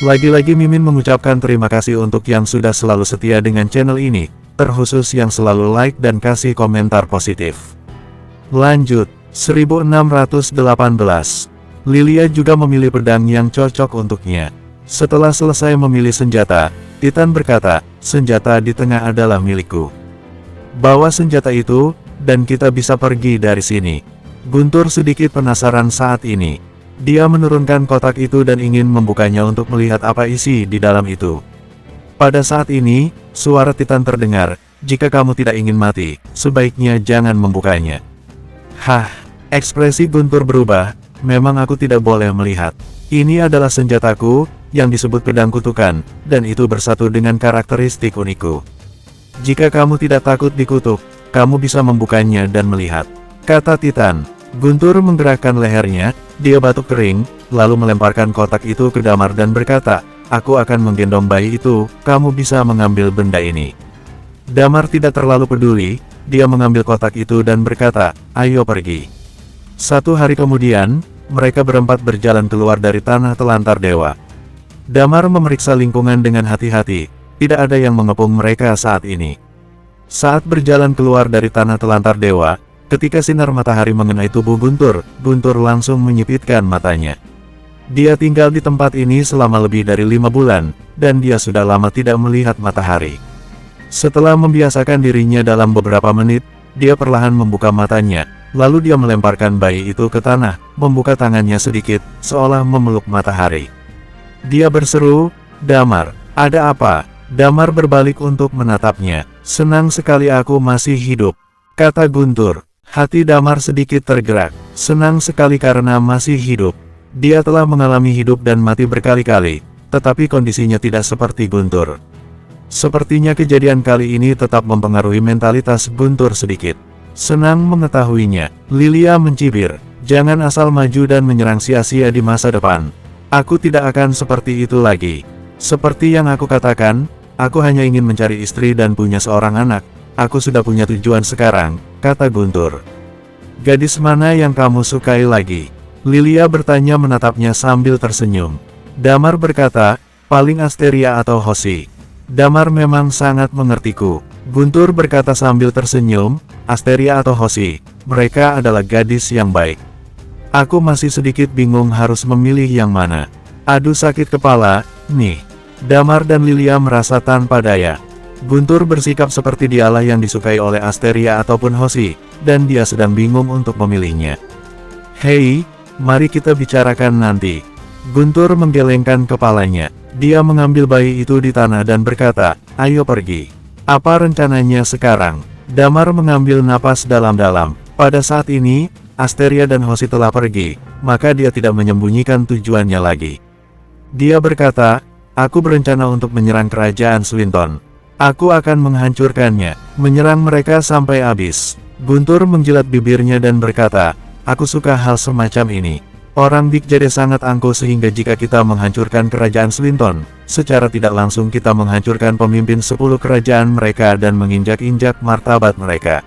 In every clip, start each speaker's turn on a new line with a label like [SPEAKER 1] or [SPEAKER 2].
[SPEAKER 1] Lagi-lagi Mimin mengucapkan terima kasih untuk yang sudah selalu setia dengan channel ini, terkhusus yang selalu like dan kasih komentar positif. Lanjut, 1618. Lilia juga memilih pedang yang cocok untuknya. Setelah selesai memilih senjata, Titan berkata, senjata di tengah adalah milikku. Bawa senjata itu, dan kita bisa pergi dari sini. Guntur sedikit penasaran saat ini. Dia menurunkan kotak itu dan ingin membukanya untuk melihat apa isi di dalam itu. Pada saat ini, suara Titan terdengar, jika kamu tidak ingin mati, sebaiknya jangan membukanya. Hah, ekspresi Guntur berubah, memang aku tidak boleh melihat. Ini adalah senjataku, yang disebut pedang kutukan, dan itu bersatu dengan karakteristik unikku. Jika kamu tidak takut dikutuk, kamu bisa membukanya dan melihat, kata Titan. Guntur menggerakkan lehernya, dia batuk kering, lalu melemparkan kotak itu ke Damar dan berkata, aku akan menggendong bayi itu, kamu bisa mengambil benda ini. Damar tidak terlalu peduli, dia mengambil kotak itu dan berkata, ayo pergi. 1 hari kemudian, mereka berempat berjalan keluar dari tanah telantar dewa. Damar memeriksa lingkungan dengan hati-hati, tidak ada yang mengepung mereka saat ini. Saat berjalan keluar dari tanah telantar dewa, ketika sinar matahari mengenai tubuh Guntur, Guntur langsung menyipitkan matanya. Dia tinggal di tempat ini selama lebih dari 5 bulan, dan dia sudah lama tidak melihat matahari. Setelah membiasakan dirinya dalam beberapa menit, dia perlahan membuka matanya, lalu dia melemparkan bayi itu ke tanah, membuka tangannya sedikit, seolah memeluk matahari. Dia berseru, Damar, ada apa? Damar berbalik untuk menatapnya. Senang sekali aku masih hidup, kata Guntur. Hati Damar sedikit tergerak. Senang sekali karena masih hidup. Dia telah mengalami hidup dan mati berkali-kali, tetapi kondisinya tidak seperti Guntur. Sepertinya kejadian kali ini tetap mempengaruhi mentalitas Guntur sedikit. Senang mengetahuinya, Lilia mencibir, jangan asal maju dan menyerang sia-sia di masa depan. Aku tidak akan seperti itu lagi. Seperti yang aku katakan, aku hanya ingin mencari istri dan punya seorang anak. Aku sudah punya tujuan sekarang, kata Guntur. Gadis mana yang kamu sukai lagi? Lilia bertanya menatapnya sambil tersenyum. Damar berkata, paling Asteria atau Hoshi. Damar memang sangat mengertiku. Guntur berkata sambil tersenyum, Asteria atau Hoshi, mereka adalah gadis yang baik. Aku masih sedikit bingung harus memilih yang mana. Aduh sakit kepala, nih. Damar dan Lilia merasa tanpa daya. Guntur bersikap seperti dialah yang disukai oleh Asteria ataupun Hoshi, dan dia sedang bingung untuk memilihnya. Hei, mari kita bicarakan nanti. Guntur menggelengkan kepalanya. Dia mengambil bayi itu di tanah dan berkata, ayo pergi. Apa rencananya sekarang? Damar mengambil napas dalam-dalam. Pada saat ini, Asteria dan Hoshi telah pergi, maka dia tidak menyembunyikan tujuannya lagi. Dia berkata, aku berencana untuk menyerang kerajaan Swinton. Aku akan menghancurkannya, menyerang mereka sampai habis. Guntur menjilat bibirnya dan berkata, aku suka hal semacam ini. Orang Big Jade sangat angkuh sehingga jika kita menghancurkan kerajaan Swinton, secara tidak langsung kita menghancurkan pemimpin 10 kerajaan mereka dan menginjak-injak martabat mereka.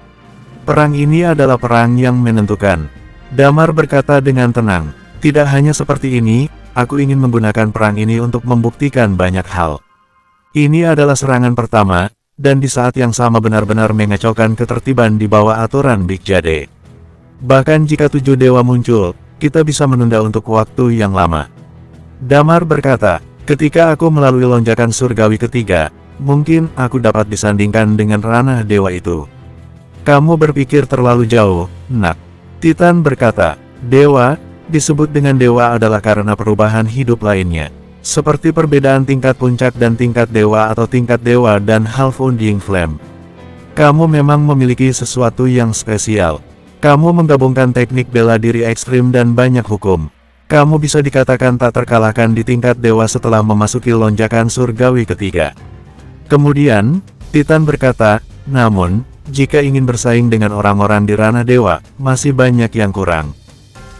[SPEAKER 1] Perang ini adalah perang yang menentukan. Damar berkata dengan tenang, tidak hanya seperti ini, aku ingin menggunakan perang ini untuk membuktikan banyak hal. Ini adalah serangan pertama, dan di saat yang sama benar-benar mengacaukan ketertiban di bawah aturan Big Jade. Bahkan jika 7 dewa muncul, kita bisa menunda untuk waktu yang lama. Damar berkata, ketika aku melalui lonjakan surgawi ketiga, mungkin aku dapat disandingkan dengan ranah dewa itu. Kamu berpikir terlalu jauh, nak. Titan berkata, dewa, disebut dengan dewa adalah karena perubahan hidup lainnya. Seperti perbedaan tingkat puncak dan tingkat dewa atau tingkat dewa dan Half Undying Flame. Kamu memang memiliki sesuatu yang spesial. Kamu menggabungkan teknik bela diri ekstrim dan banyak hukum. Kamu bisa dikatakan tak terkalahkan di tingkat dewa setelah memasuki lonjakan surgawi ketiga. Kemudian, Titan berkata, namun, jika ingin bersaing dengan orang-orang di ranah dewa, masih banyak yang kurang.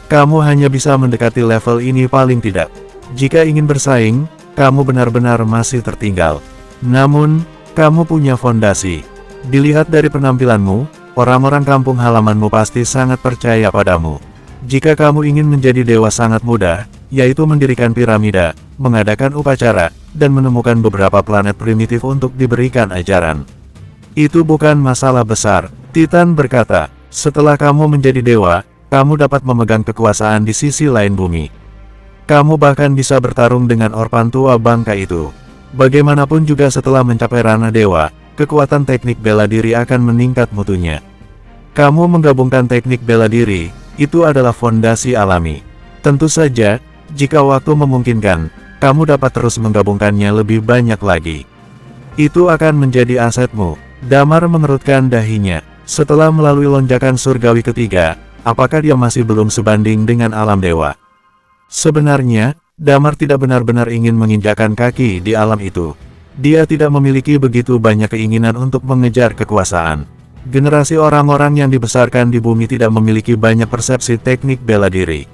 [SPEAKER 1] Kamu hanya bisa mendekati level ini paling tidak. Jika ingin bersaing, kamu benar-benar masih tertinggal. Namun, kamu punya fondasi. Dilihat dari penampilanmu, orang-orang kampung halamanmu pasti sangat percaya padamu. Jika kamu ingin menjadi dewa sangat mudah, yaitu mendirikan piramida, mengadakan upacara, dan menemukan beberapa planet primitif untuk diberikan ajaran. Itu bukan masalah besar, Titan berkata. Setelah kamu menjadi dewa, kamu dapat memegang kekuasaan di sisi lain bumi. Kamu bahkan bisa bertarung dengan Orpan tua bangka itu. Bagaimanapun juga setelah mencapai ranah dewa, kekuatan teknik bela diri akan meningkat mutunya. Kamu menggabungkan teknik bela diri, itu adalah fondasi alami. Tentu saja, jika waktu memungkinkan, kamu dapat terus menggabungkannya lebih banyak lagi. Itu akan menjadi asetmu. Damar mengerutkan dahinya. Setelah melalui lonjakan surgawi ketiga, apakah dia masih belum sebanding dengan alam dewa? Sebenarnya, Damar tidak benar-benar ingin menginjakkan kaki di alam itu. Dia tidak memiliki begitu banyak keinginan untuk mengejar kekuasaan. Generasi orang-orang yang dibesarkan di bumi tidak memiliki banyak persepsi teknik bela diri.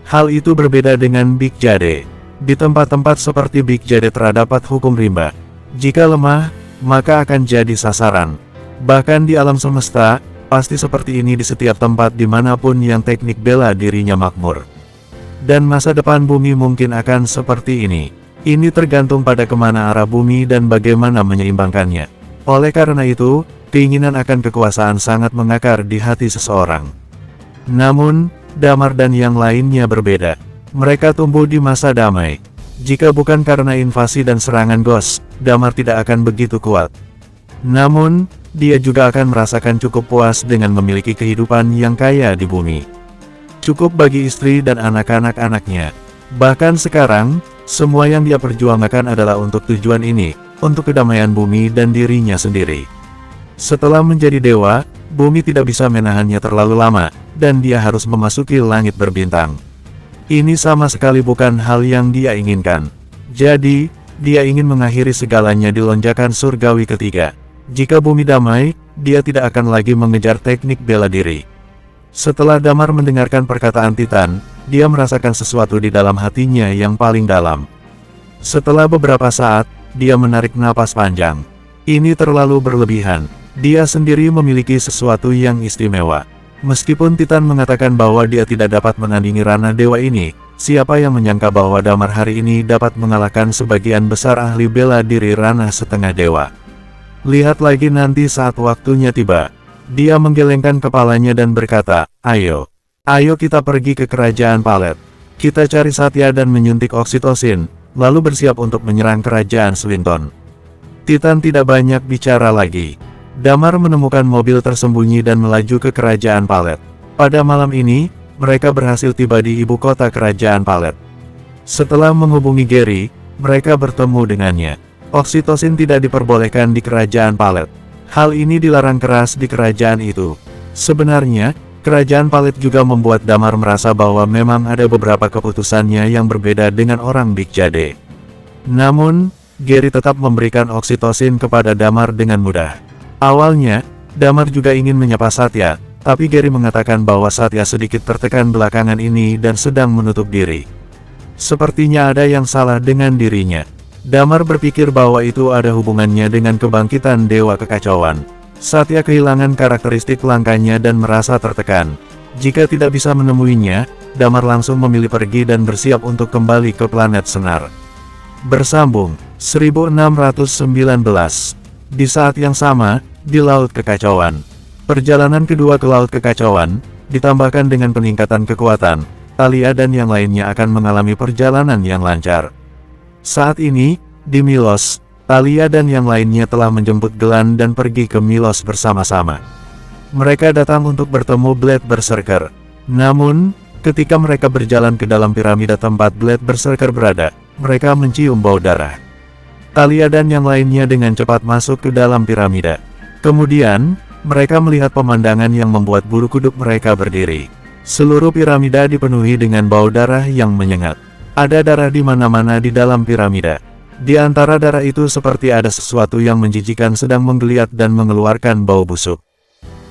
[SPEAKER 1] Hal itu berbeda dengan Big Jade. Di tempat-tempat seperti Big Jade terdapat hukum rimba. Jika lemah, maka akan jadi sasaran. Bahkan di alam semesta, pasti seperti ini di setiap tempat dimanapun yang teknik bela dirinya makmur. Dan masa depan bumi mungkin akan seperti ini. Ini tergantung pada kemana arah bumi dan bagaimana menyeimbangkannya. Oleh karena itu, keinginan akan kekuasaan sangat mengakar di hati seseorang. Namun, Damar dan yang lainnya berbeda. Mereka tumbuh di masa damai. Jika bukan karena invasi dan serangan Ghost, Damar tidak akan begitu kuat. Namun, dia juga akan merasakan cukup puas dengan memiliki kehidupan yang kaya di bumi. Cukup bagi istri dan anak-anak-anaknya. Bahkan sekarang, semua yang dia perjuangkan adalah untuk tujuan ini, untuk kedamaian bumi dan dirinya sendiri. Setelah menjadi dewa, bumi tidak bisa menahannya terlalu lama, dan dia harus memasuki langit berbintang. Ini sama sekali bukan hal yang dia inginkan. Jadi, dia ingin mengakhiri segalanya di lonjakan surgawi ketiga. Jika bumi damai, dia tidak akan lagi mengejar teknik bela diri. Setelah Damar mendengarkan perkataan Titan, dia merasakan sesuatu di dalam hatinya yang paling dalam. Setelah beberapa saat, dia menarik napas panjang. Ini terlalu berlebihan. Dia sendiri memiliki sesuatu yang istimewa. Meskipun Titan mengatakan bahwa dia tidak dapat menandingi ranah dewa ini, siapa yang menyangka bahwa Damar hari ini dapat mengalahkan sebagian besar ahli bela diri ranah setengah dewa. Lihat lagi nanti saat waktunya tiba. Dia menggelengkan kepalanya dan berkata, ayo kita pergi ke kerajaan Palet. Kita cari Satya dan menyuntik oksitosin, lalu bersiap untuk menyerang kerajaan Swinton. Titan tidak banyak bicara lagi. Damar menemukan mobil tersembunyi dan melaju ke kerajaan Palet. Pada malam ini, mereka berhasil tiba di ibu kota kerajaan Palet. Setelah menghubungi Gary, mereka bertemu dengannya. Oksitosin tidak diperbolehkan di kerajaan Palet. Hal ini dilarang keras di kerajaan itu. Sebenarnya, kerajaan Palet juga membuat Damar merasa bahwa memang ada beberapa keputusannya yang berbeda dengan orang Big Jade. Namun, Gary tetap memberikan oksitosin kepada Damar dengan mudah. Awalnya, Damar juga ingin menyapa Satya, tapi Gary mengatakan bahwa Satya sedikit tertekan belakangan ini dan sedang menutup diri. Sepertinya ada yang salah dengan dirinya. Damar berpikir bahwa itu ada hubungannya dengan kebangkitan Dewa Kekacauan. Satya kehilangan karakteristik langkanya dan merasa tertekan. Jika tidak bisa menemuinya, Damar langsung memilih pergi dan bersiap untuk kembali ke planet Senar. Bersambung, 1619. Di saat yang sama, di Laut Kekacauan. Perjalanan kedua ke Laut Kekacauan, ditambahkan dengan peningkatan kekuatan, Thalia dan yang lainnya akan mengalami perjalanan yang lancar. Saat ini, di Milos, Thalia dan yang lainnya telah menjemput Gelan dan pergi ke Milos bersama-sama. Mereka datang untuk bertemu Blade Berserker. Namun, ketika mereka berjalan ke dalam piramida tempat Blade Berserker berada, mereka mencium bau darah. Thalia dan yang lainnya dengan cepat masuk ke dalam piramida. Kemudian, mereka melihat pemandangan yang membuat bulu kuduk mereka berdiri. Seluruh piramida dipenuhi dengan bau darah yang menyengat. Ada darah di mana-mana di dalam piramida. Di antara darah itu seperti ada sesuatu yang menjijikan sedang menggeliat dan mengeluarkan bau busuk.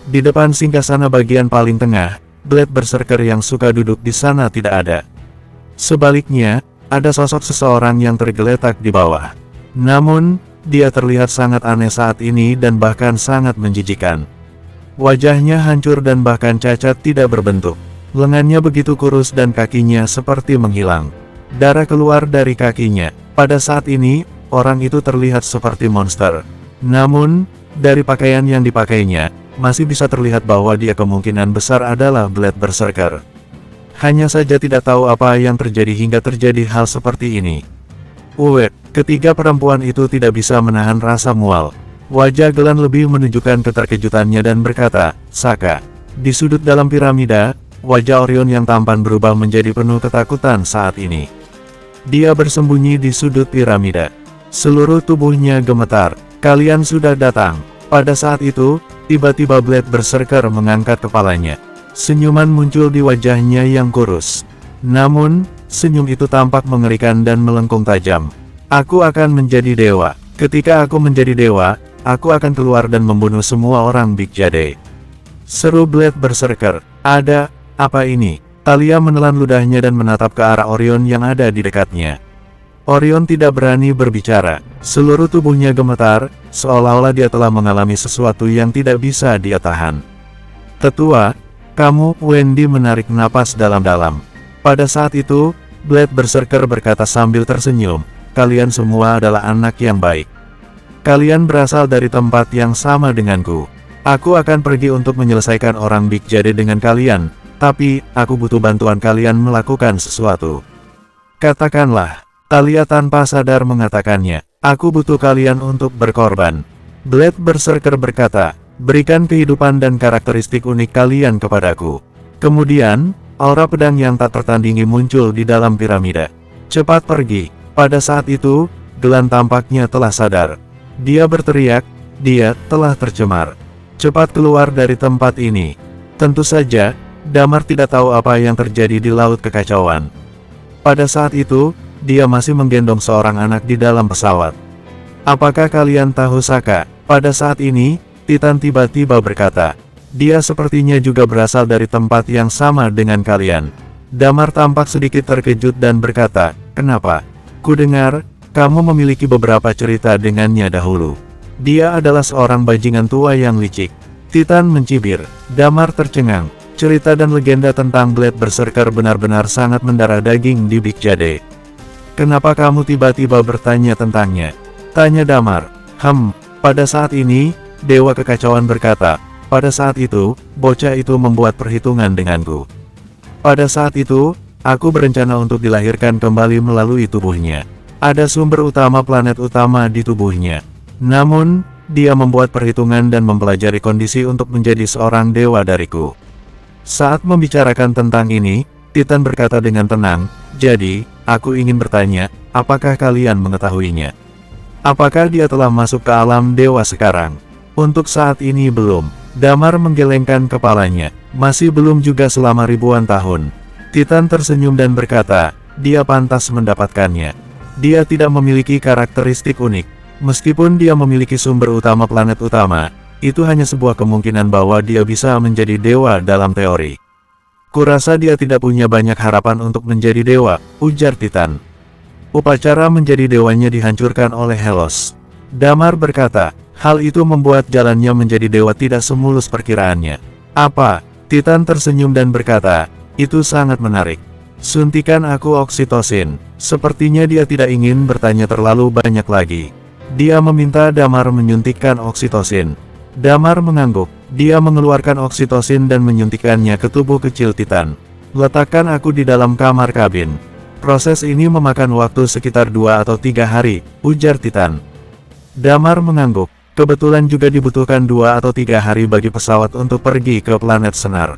[SPEAKER 1] Di depan singgasana bagian paling tengah, Blade Berserker yang suka duduk di sana tidak ada. Sebaliknya, ada sosok seseorang yang tergeletak di bawah. Namun, dia terlihat sangat aneh saat ini dan bahkan sangat menjijikan. Wajahnya hancur dan bahkan cacat tidak berbentuk. Lengannya begitu kurus dan kakinya seperti menghilang. Darah keluar dari kakinya. Pada saat ini, orang itu terlihat seperti monster. Namun, dari pakaian yang dipakainya, masih bisa terlihat bahwa dia kemungkinan besar adalah Blade Berserker. Hanya saja tidak tahu apa yang terjadi hingga terjadi hal seperti ini. Ketiga perempuan itu tidak bisa menahan rasa mual. Wajah Glenn lebih menunjukkan keterkejutannya dan berkata, "Saka." Di sudut dalam piramida, wajah Orion yang tampan berubah menjadi penuh ketakutan saat ini. Dia bersembunyi di sudut piramida. Seluruh tubuhnya gemetar. "Kalian sudah datang." Pada saat itu, tiba-tiba Blade Berserker mengangkat kepalanya. Senyuman muncul di wajahnya yang kurus. Namun, senyum itu tampak mengerikan dan melengkung tajam. "Aku akan menjadi dewa. Ketika aku menjadi dewa, aku akan keluar dan membunuh semua orang Big Jade." Seru Blade Berserker. "Ada apa ini?" Thalia menelan ludahnya dan menatap ke arah Orion yang ada di dekatnya. Orion tidak berani berbicara. Seluruh tubuhnya gemetar, seolah-olah dia telah mengalami sesuatu yang tidak bisa dia tahan. "Tetua, kamu," Wendy menarik napas dalam-dalam. Pada saat itu, Blade Berserker berkata sambil tersenyum, "Kalian semua adalah anak yang baik. Kalian berasal dari tempat yang sama denganku. Aku akan pergi untuk menyelesaikan orang Big Jade dengan kalian, tapi aku butuh bantuan kalian melakukan sesuatu. Katakanlah." Thalia tanpa sadar mengatakannya, "Aku butuh kalian untuk berkorban." Blade Berserker berkata, "Berikan kehidupan dan karakteristik unik kalian kepadaku." Kemudian, aura pedang yang tak tertandingi muncul di dalam piramida. "Cepat pergi." Pada saat itu, Glenn tampaknya telah sadar. Dia berteriak, "Dia telah tercemar. Cepat keluar dari tempat ini." Tentu saja, Damar tidak tahu apa yang terjadi di Laut Kekacauan. Pada saat itu, dia masih menggendong seorang anak di dalam pesawat. "Apakah kalian tahu Saka?" Pada saat ini, Titan tiba-tiba berkata, "Dia sepertinya juga berasal dari tempat yang sama dengan kalian." Damar tampak sedikit terkejut dan berkata, "Kenapa? Kudengar, kamu memiliki beberapa cerita dengannya dahulu. Dia adalah seorang bajingan tua yang licik." Titan mencibir. Damar tercengang. Cerita dan legenda tentang Blade Berserker benar-benar sangat mendarah daging di Big Jade. "Kenapa kamu tiba-tiba bertanya tentangnya?" tanya Damar. Pada saat ini, Dewa Kekacauan berkata, "Pada saat itu, bocah itu membuat perhitungan denganku. Pada saat itu, aku berencana untuk dilahirkan kembali melalui tubuhnya. Ada sumber utama planet utama di tubuhnya. Namun, dia membuat perhitungan dan mempelajari kondisi untuk menjadi seorang dewa dariku." Saat membicarakan tentang ini, Titan berkata dengan tenang, "Jadi, aku ingin bertanya, apakah kalian mengetahuinya? Apakah dia telah masuk ke alam dewa sekarang?" "Untuk saat ini belum." Damar menggelengkan kepalanya. "Masih belum juga selama ribuan tahun." Titan tersenyum dan berkata, "Dia pantas mendapatkannya. Dia tidak memiliki karakteristik unik. Meskipun dia memiliki sumber utama planet utama, itu hanya sebuah kemungkinan bahwa dia bisa menjadi dewa dalam teori. Kurasa dia tidak punya banyak harapan untuk menjadi dewa," ujar Titan. "Upacara menjadi dewanya dihancurkan oleh Helos." Damar berkata, "Hal itu membuat jalannya menjadi dewa tidak semulus perkiraannya." "Apa?" Titan tersenyum dan berkata, "Itu sangat menarik. Suntikan aku oksitosin." Sepertinya dia tidak ingin bertanya terlalu banyak lagi. Dia meminta Damar menyuntikkan oksitosin. Damar mengangguk. Dia mengeluarkan oksitosin dan menyuntikkannya ke tubuh kecil Titan. "Letakkan aku di dalam kamar kabin. Proses ini memakan waktu sekitar 2 atau 3 hari, ujar Titan. Damar mengangguk. Kebetulan juga dibutuhkan 2 atau 3 hari bagi pesawat untuk pergi ke planet Senar.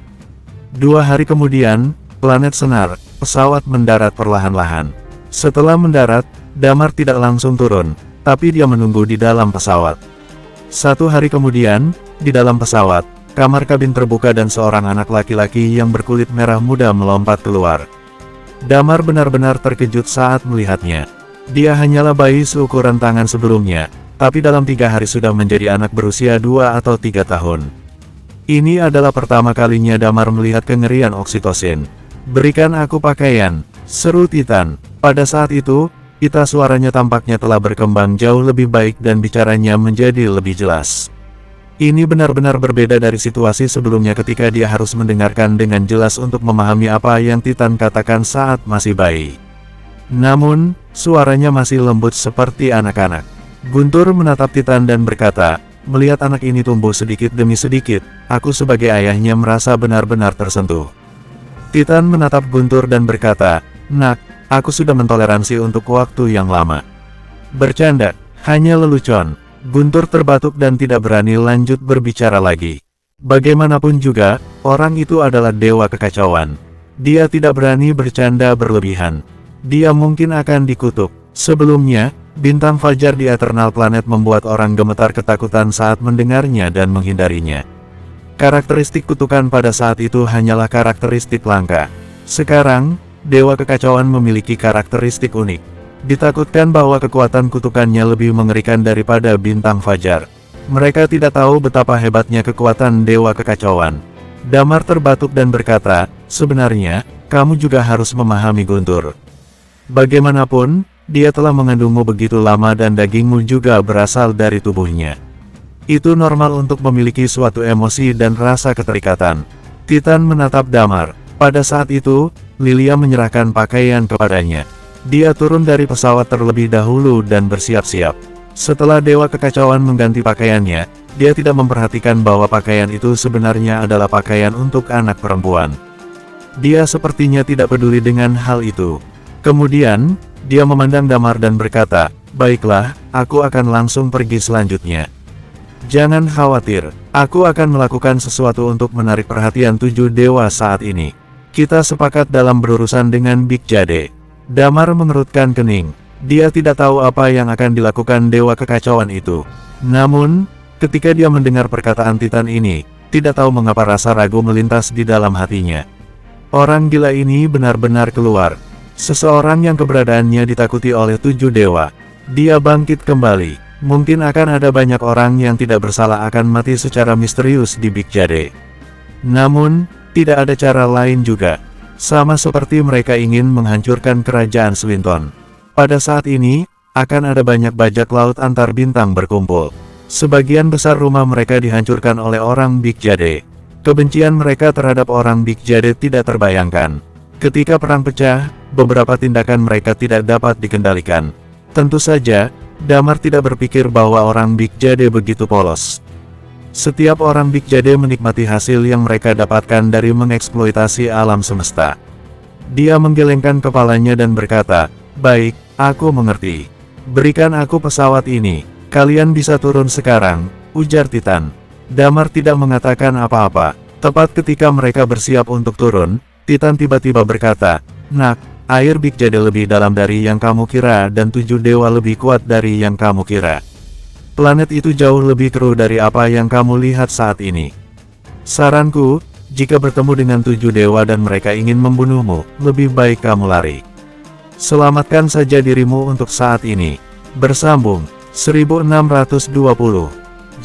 [SPEAKER 1] 2 hari kemudian, planet Senar, pesawat mendarat perlahan-lahan. Setelah mendarat, Damar tidak langsung turun, tapi dia menunggu di dalam pesawat. 1 hari kemudian, di dalam pesawat, kamar kabin terbuka dan seorang anak laki-laki yang berkulit merah muda melompat keluar. Damar benar-benar terkejut saat melihatnya. Dia hanyalah bayi seukuran tangan sebelumnya, tapi dalam 3 hari sudah menjadi anak berusia 2 atau 3 tahun. Ini adalah pertama kalinya Damar melihat kengerian oksitosin. "Berikan aku pakaian," seru Titan. Pada saat itu, pita suaranya tampaknya telah berkembang jauh lebih baik dan bicaranya menjadi lebih jelas. Ini benar-benar berbeda dari situasi sebelumnya ketika dia harus mendengarkan dengan jelas untuk memahami apa yang Titan katakan saat masih bayi. Namun, suaranya masih lembut seperti anak-anak. Guntur menatap Titan dan berkata, melihat anak ini tumbuh sedikit demi sedikit, aku sebagai ayahnya merasa benar-benar tersentuh. Titan menatap Guntur dan berkata, nak, aku sudah mentoleransi untuk waktu yang lama. Bercanda, hanya lelucon. Guntur terbatuk dan tidak berani lanjut berbicara lagi. Bagaimanapun juga, orang itu adalah dewa kekacauan. Dia tidak berani bercanda berlebihan. Dia mungkin akan dikutuk. Sebelumnya, bintang fajar di Eternal Planet membuat orang gemetar ketakutan saat mendengarnya dan menghindarinya. Karakteristik kutukan pada saat itu hanyalah karakteristik langka. Sekarang, dewa kekacauan memiliki karakteristik unik. Ditakutkan bahwa kekuatan kutukannya lebih mengerikan daripada bintang fajar. Mereka tidak tahu betapa hebatnya kekuatan dewa kekacauan. Damar terbatuk dan berkata, sebenarnya, kamu juga harus memahami Guntur. Bagaimanapun, dia telah mengandungmu begitu lama dan dagingmu juga berasal dari tubuhnya. Itu normal untuk memiliki suatu emosi dan rasa keterikatan. Titan menatap Damar. Pada saat itu, Lilia menyerahkan pakaian kepadanya. Dia turun dari pesawat terlebih dahulu dan bersiap-siap. Setelah Dewa Kekacauan mengganti pakaiannya, dia tidak memperhatikan bahwa pakaian itu sebenarnya adalah pakaian untuk anak perempuan. Dia sepertinya tidak peduli dengan hal itu. Kemudian, dia memandang Damar dan berkata, baiklah, aku akan langsung pergi selanjutnya. Jangan khawatir, aku akan melakukan sesuatu untuk menarik perhatian 7 dewa saat ini. Kita sepakat dalam berurusan dengan Big Jade. Damar mengerutkan kening. Dia tidak tahu apa yang akan dilakukan Dewa Kekacauan itu. Namun, ketika dia mendengar perkataan Titan ini, tidak tahu mengapa rasa ragu melintas di dalam hatinya. Orang gila ini benar-benar keluar. Seseorang yang keberadaannya ditakuti oleh 7 dewa. Dia bangkit kembali. Mungkin akan ada banyak orang yang tidak bersalah akan mati secara misterius di Big Jade. Namun, tidak ada cara lain juga. Sama seperti mereka ingin menghancurkan kerajaan Swinton. Pada saat ini, akan ada banyak bajak laut antar bintang berkumpul. Sebagian besar rumah mereka dihancurkan oleh orang Big Jade. Kebencian mereka terhadap orang Big Jade tidak terbayangkan. Ketika perang pecah, beberapa tindakan mereka tidak dapat dikendalikan. Tentu saja, Damar tidak berpikir bahwa orang Big Jade begitu polos. Setiap orang Big Jade menikmati hasil yang mereka dapatkan dari mengeksploitasi alam semesta. Dia menggelengkan kepalanya dan berkata, baik, aku mengerti. Berikan aku pesawat ini. Kalian bisa turun sekarang, ujar Titan. Damar tidak mengatakan apa-apa. Tepat ketika mereka bersiap untuk turun, Titan tiba-tiba berkata, nak, air Big Jade lebih dalam dari yang kamu kira dan 7 dewa lebih kuat dari yang kamu kira. Planet itu jauh lebih keruh dari apa yang kamu lihat saat ini. Saranku, jika bertemu dengan 7 dewa dan mereka ingin membunuhmu, lebih baik kamu lari. Selamatkan saja dirimu untuk saat ini. Bersambung, 1620.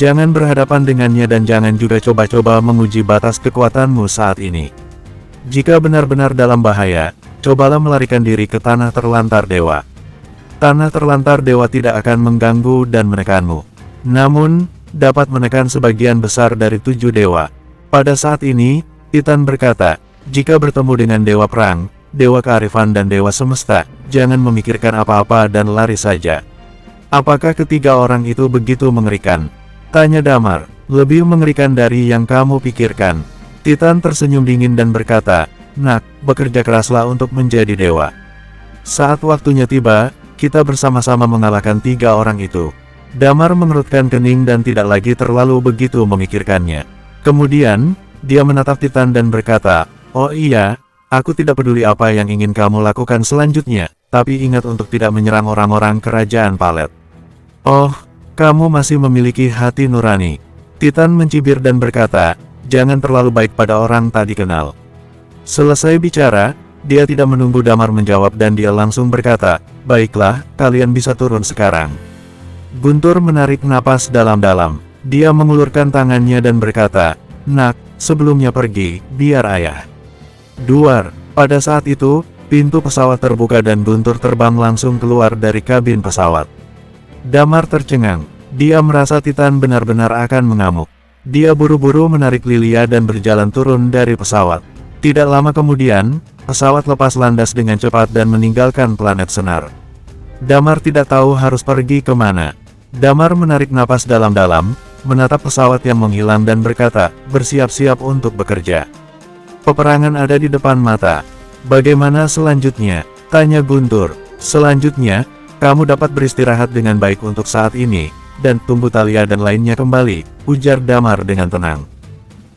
[SPEAKER 1] Jangan berhadapan dengannya dan jangan juga coba-coba menguji batas kekuatanmu saat ini. Jika benar-benar dalam bahaya, cobalah melarikan diri ke tanah terlantar dewa. Tanah terlantar dewa tidak akan mengganggu dan menekanmu. Namun, dapat menekan sebagian besar dari 7 dewa. Pada saat ini, Titan berkata, jika bertemu dengan dewa perang, dewa kearifan dan dewa semesta, jangan memikirkan apa-apa dan lari saja. Apakah ketiga orang itu begitu mengerikan? Tanya Damar. Lebih mengerikan dari yang kamu pikirkan. Titan tersenyum dingin dan berkata, nak, bekerja keraslah untuk menjadi dewa. Saat waktunya tiba, kita bersama-sama mengalahkan 3 orang itu. Damar mengerutkan kening dan tidak lagi terlalu begitu memikirkannya. Kemudian, dia menatap Titan dan berkata, oh iya, aku tidak peduli apa yang ingin kamu lakukan selanjutnya, tapi ingat untuk tidak menyerang orang-orang kerajaan Palet. Oh, kamu masih memiliki hati nurani. Titan mencibir dan berkata, jangan terlalu baik pada orang tak dikenal. Selesai bicara, dia tidak menunggu Damar menjawab dan dia langsung berkata, baiklah, kalian bisa turun sekarang. Guntur menarik napas dalam-dalam. Dia mengulurkan tangannya dan berkata, nak, sebelumnya pergi, biar ayah. Duar. Pada saat itu, pintu pesawat terbuka dan Guntur terbang langsung keluar dari kabin pesawat. Damar tercengang. Dia merasa Titan benar-benar akan mengamuk. Dia buru-buru menarik Lilia dan berjalan turun dari pesawat. Tidak lama kemudian, pesawat lepas landas dengan cepat dan meninggalkan planet Senar. Damar tidak tahu harus pergi kemana. Damar menarik napas dalam-dalam, menatap pesawat yang menghilang dan berkata, bersiap-siap untuk bekerja. Peperangan ada di depan mata. Bagaimana selanjutnya? Tanya Guntur. Selanjutnya, kamu dapat beristirahat dengan baik untuk saat ini, dan tunggu Thalia dan lainnya kembali, ujar Damar dengan tenang.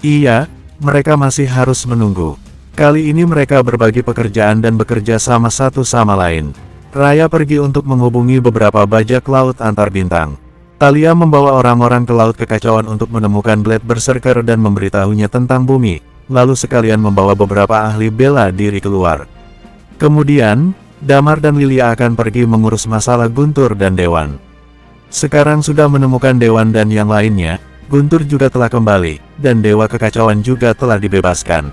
[SPEAKER 1] Iya, mereka masih harus menunggu. Kali ini mereka berbagi pekerjaan dan bekerja sama satu sama lain. Raya pergi untuk menghubungi beberapa bajak laut antar bintang. Thalia membawa orang-orang ke Laut Kekacauan untuk menemukan Blade Berserker dan memberitahunya tentang bumi, lalu sekalian membawa beberapa ahli bela diri keluar. Kemudian, Damar dan Lilia akan pergi mengurus masalah Guntur dan Dewan. Sekarang sudah menemukan Dewan dan yang lainnya, Guntur juga telah kembali, dan Dewa Kekacauan juga telah dibebaskan.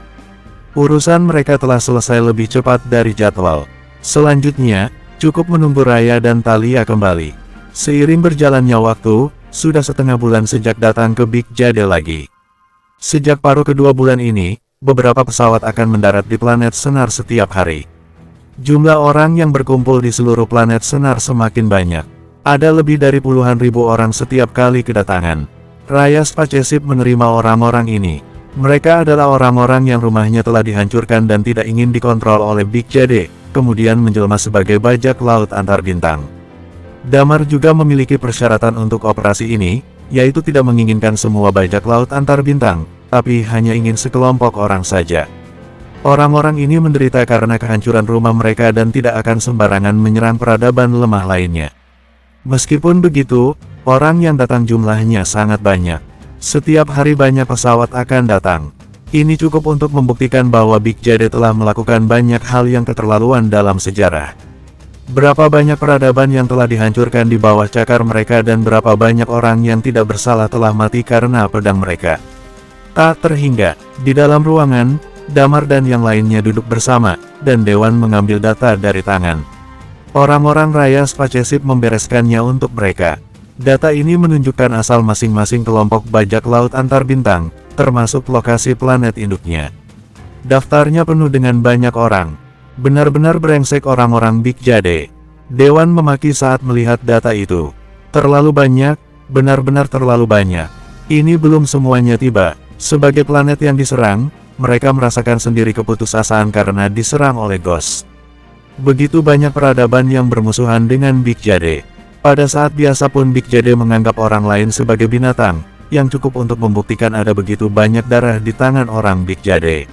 [SPEAKER 1] Urusan mereka telah selesai lebih cepat dari jadwal. Selanjutnya, cukup menunggu Raya dan Thalia kembali. Seiring berjalannya waktu, sudah setengah bulan sejak datang ke Big Jade lagi. Sejak paruh kedua bulan ini, beberapa pesawat akan mendarat di planet Senar setiap hari. Jumlah orang yang berkumpul di seluruh planet Senar semakin banyak. Ada lebih dari puluhan ribu orang setiap kali kedatangan. Raya Spaceship menerima orang-orang ini. Mereka adalah orang-orang yang rumahnya telah dihancurkan dan tidak ingin dikontrol oleh Big Jade, kemudian menjelma sebagai bajak laut antar bintang. Damar juga memiliki persyaratan untuk operasi ini, yaitu tidak menginginkan semua bajak laut antar bintang, tapi hanya ingin sekelompok orang saja. Orang-orang ini menderita karena kehancuran rumah mereka dan tidak akan sembarangan menyerang peradaban lemah lainnya. Meskipun begitu, orang yang datang jumlahnya sangat banyak. Setiap hari banyak pesawat akan datang. Ini cukup untuk membuktikan bahwa Big Jade telah melakukan banyak hal yang keterlaluan dalam sejarah. Berapa banyak peradaban yang telah dihancurkan di bawah cakar mereka dan berapa banyak orang yang tidak bersalah telah mati karena pedang mereka. Tak terhingga, di dalam ruangan, Damar dan yang lainnya duduk bersama, dan Dewan mengambil data dari tangan. Orang-orang Raya Spaceship membereskannya untuk mereka. Data ini menunjukkan asal masing-masing kelompok bajak laut antar bintang, termasuk lokasi planet induknya. Daftarnya penuh dengan banyak orang. Benar-benar brengsek orang-orang Big Jade. Dewan memaki saat melihat data itu. Terlalu banyak, benar-benar terlalu banyak. Ini belum semuanya tiba. Sebagai planet yang diserang, mereka merasakan sendiri keputusasaan karena diserang oleh Ghost. Begitu banyak peradaban yang bermusuhan dengan Big Jade. Pada saat biasa pun Big Jade menganggap orang lain sebagai binatang, yang cukup untuk membuktikan ada begitu banyak darah di tangan orang Big Jade.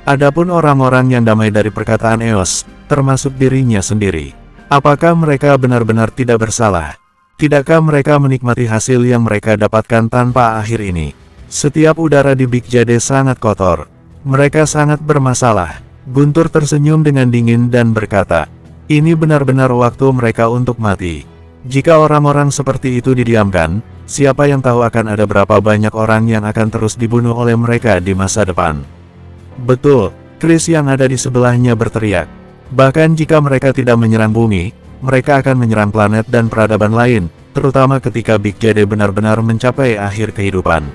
[SPEAKER 1] Adapun orang-orang yang damai dari perkataan Eos, termasuk dirinya sendiri. Apakah mereka benar-benar tidak bersalah? Tidakkah mereka menikmati hasil yang mereka dapatkan tanpa akhir ini? Setiap udara di Big Jade sangat kotor. Mereka sangat bermasalah. Guntur tersenyum dengan dingin dan berkata, ini benar-benar waktu mereka untuk mati. Jika orang-orang seperti itu didiamkan, siapa yang tahu akan ada berapa banyak orang yang akan terus dibunuh oleh mereka di masa depan. Betul, Chris yang ada di sebelahnya berteriak. Bahkan jika mereka tidak menyerang bumi, mereka akan menyerang planet dan peradaban lain, terutama ketika Big Jade benar-benar mencapai akhir kehidupan.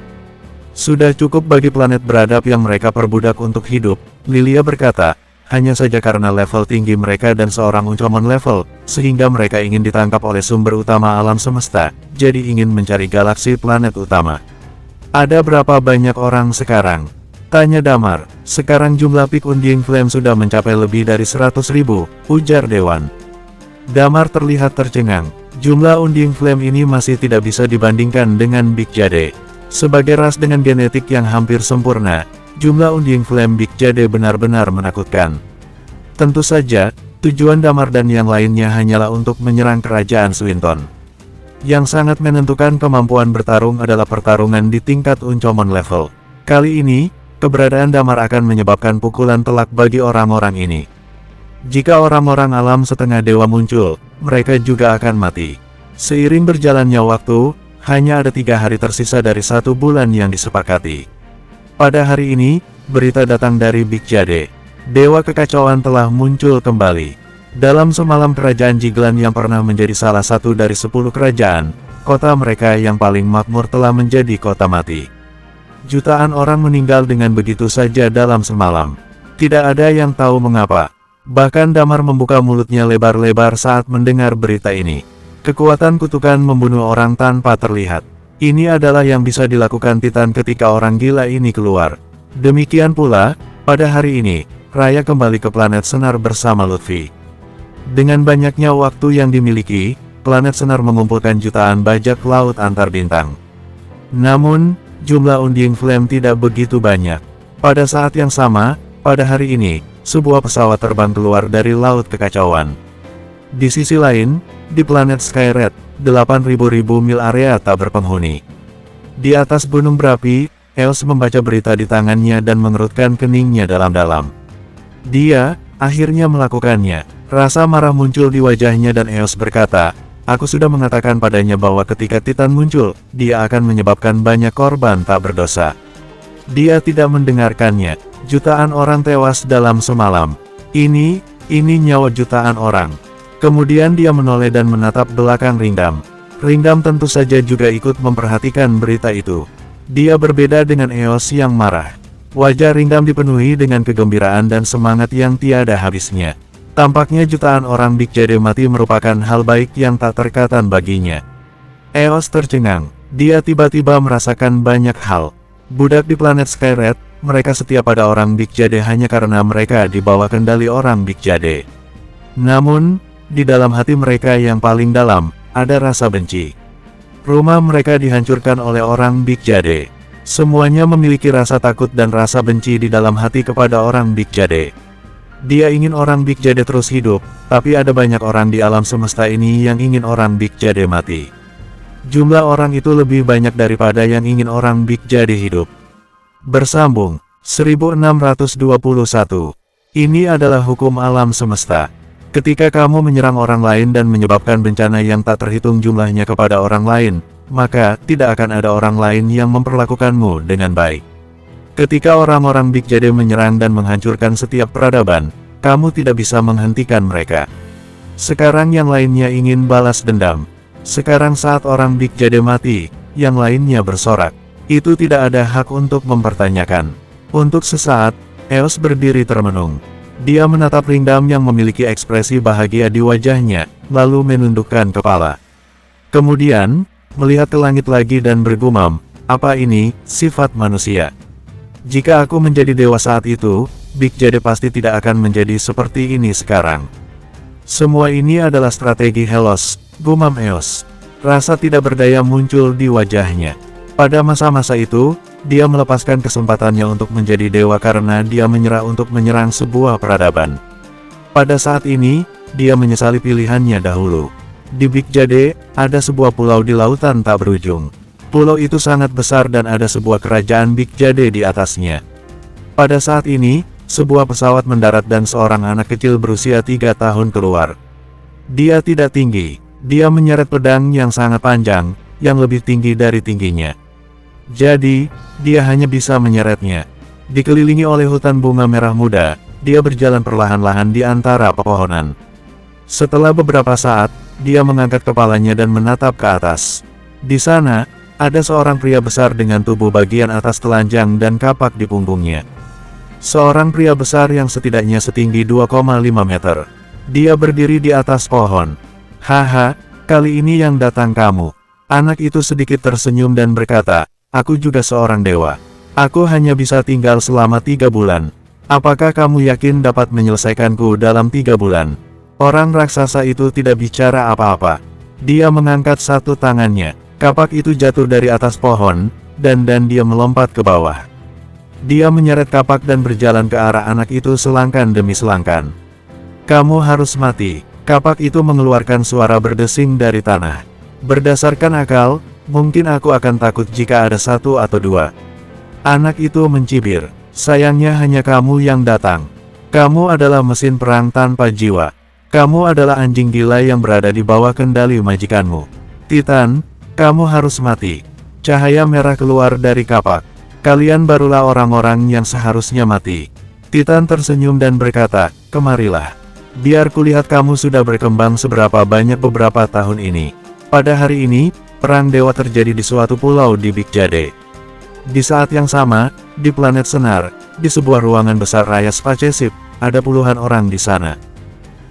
[SPEAKER 1] Sudah cukup bagi planet beradab yang mereka perbudak untuk hidup, Lilia berkata, hanya saja karena level tinggi mereka dan seorang Uncomon level, sehingga mereka ingin ditangkap oleh sumber utama alam semesta, jadi ingin mencari galaksi planet utama. Ada berapa banyak orang sekarang? Tanya Damar. Sekarang jumlah Peak Undying Flame sudah mencapai lebih dari 100.000, ujar Dewan. Damar terlihat tercengang. Jumlah Undying Flame ini masih tidak bisa dibandingkan dengan Big Jade. Sebagai ras dengan genetik yang hampir sempurna, jumlah Undying Flame Big Jade benar-benar menakutkan. Tentu saja, tujuan Damar dan yang lainnya hanyalah untuk menyerang kerajaan Swinton. Yang sangat menentukan kemampuan bertarung adalah pertarungan di tingkat Uncomon level. Kali ini, keberadaan Damar akan menyebabkan pukulan telak bagi orang-orang ini. Jika orang-orang alam setengah dewa muncul, mereka juga akan mati. Seiring berjalannya waktu, hanya ada 3 hari tersisa dari 1 bulan yang disepakati. Pada hari ini, berita datang dari Big Jade. Dewa Kekacauan telah muncul kembali. Dalam semalam kerajaan Jiglan yang pernah menjadi salah satu dari 10 kerajaan, kota mereka yang paling makmur telah menjadi kota mati. Jutaan orang meninggal dengan begitu saja dalam semalam. Tidak ada yang tahu mengapa. Bahkan Damar membuka mulutnya lebar-lebar saat mendengar berita ini. Kekuatan kutukan membunuh orang tanpa terlihat. Ini adalah yang bisa dilakukan Titan ketika orang gila ini keluar. Demikian pula, pada hari ini, Raya kembali ke planet Senar bersama Lutfi. Dengan banyaknya waktu yang dimiliki, planet Senar mengumpulkan jutaan bajak laut antar bintang. Namun, jumlah unding Flame tidak begitu banyak. Pada saat yang sama, pada hari ini, sebuah pesawat terbang keluar dari Laut Kekacauan. Di sisi lain, di planet Skyred, 8.000 mil area tak berpenghuni. Di atas gunung berapi, Eos membaca berita di tangannya dan mengerutkan keningnya dalam-dalam. Dia, akhirnya melakukannya. Rasa marah muncul di wajahnya dan Eos berkata, "Aku sudah mengatakan padanya bahwa ketika Titan muncul, dia akan menyebabkan banyak korban tak berdosa." Dia tidak mendengarkannya. Jutaan orang tewas dalam semalam. Ini nyawa jutaan orang. Kemudian dia menoleh dan menatap belakang Ringdam. Ringdam tentu saja juga ikut memperhatikan berita itu. Dia berbeda dengan Eos yang marah. Wajah Ringdam dipenuhi dengan kegembiraan dan semangat yang tiada habisnya. Tampaknya jutaan orang Big Jade mati merupakan hal baik yang tak terkatan baginya. Eos tercengang. Dia tiba-tiba merasakan banyak hal. Budak di planet Skyred, mereka setia pada orang Big Jade hanya karena mereka di bawah kendali orang Big Jade. Namun, di dalam hati mereka yang paling dalam, ada rasa benci. Rumah mereka dihancurkan oleh orang Big Jade. Semuanya memiliki rasa takut dan rasa benci di dalam hati kepada orang Big Jade. Dia ingin orang Big Jade terus hidup, tapi ada banyak orang di alam semesta ini yang ingin orang Big Jade mati. Jumlah orang itu lebih banyak daripada yang ingin orang Big Jade hidup. Bersambung, 1621. Ini adalah hukum alam semesta. Ketika kamu menyerang orang lain dan menyebabkan bencana yang tak terhitung jumlahnya kepada orang lain, maka tidak akan ada orang lain yang memperlakukanmu dengan baik. Ketika orang-orang Big Jade menyerang dan menghancurkan setiap peradaban, kamu tidak bisa menghentikan mereka. Sekarang yang lainnya ingin balas dendam. Sekarang saat orang Big Jade mati, yang lainnya bersorak. Itu tidak ada hak untuk mempertanyakan. Untuk sesaat, Eos berdiri termenung. Dia menatap Ringdam yang memiliki ekspresi bahagia di wajahnya, lalu menundukkan kepala. Kemudian, melihat ke langit lagi dan bergumam, "Apa ini, sifat manusia? Jika aku menjadi dewa saat itu, Big Jade pasti tidak akan menjadi seperti ini sekarang." Semua ini adalah strategi Helos, gumam Eos. Rasa tidak berdaya muncul di wajahnya. Pada masa-masa itu, dia melepaskan kesempatannya untuk menjadi dewa karena dia menyerah untuk menyerang sebuah peradaban. Pada saat ini, dia menyesali pilihannya dahulu. Di Big Jade, ada sebuah pulau di lautan tak berujung. Pulau itu sangat besar dan ada sebuah kerajaan Big Jade di atasnya. Pada saat ini, sebuah pesawat mendarat dan seorang anak kecil berusia 3 tahun keluar. Dia tidak tinggi. Dia menyeret pedang yang sangat panjang, yang lebih tinggi dari tingginya. Jadi, dia hanya bisa menyeretnya. Dikelilingi oleh hutan bunga merah muda, dia berjalan perlahan-lahan di antara pepohonan. Setelah beberapa saat, dia mengangkat kepalanya dan menatap ke atas. Di sana, ada seorang pria besar dengan tubuh bagian atas telanjang dan kapak di punggungnya. Seorang pria besar yang setidaknya setinggi 2,5 meter. Dia berdiri di atas pohon. "Haha, kali ini yang datang kamu." Anak itu sedikit tersenyum dan berkata, "Aku juga seorang dewa. Aku hanya bisa tinggal selama 3 bulan. Apakah kamu yakin dapat menyelesaikanku dalam 3 bulan?" Orang raksasa itu tidak bicara apa-apa. Dia mengangkat satu tangannya. Kapak itu jatuh dari atas pohon, dan dia melompat ke bawah. Dia menyeret kapak dan berjalan ke arah anak itu selangkah demi selangkah. "Kamu harus mati." Kapak itu mengeluarkan suara berdesing dari tanah. Berdasarkan akal, mungkin aku akan takut jika ada 1 atau 2. Anak itu mencibir. "Sayangnya hanya kamu yang datang. Kamu adalah mesin perang tanpa jiwa. Kamu adalah anjing gila yang berada di bawah kendali majikanmu. Titan, kamu harus mati." Cahaya merah keluar dari kapak. "Kalian barulah orang-orang yang seharusnya mati." Titan tersenyum dan berkata, "Kemarilah. Biar kulihat kamu sudah berkembang seberapa banyak beberapa tahun ini." Pada hari ini, perang dewa terjadi di suatu pulau di Big Jade. Di saat yang sama, di planet Senar, di sebuah ruangan besar raya spaceship, ada puluhan orang di sana.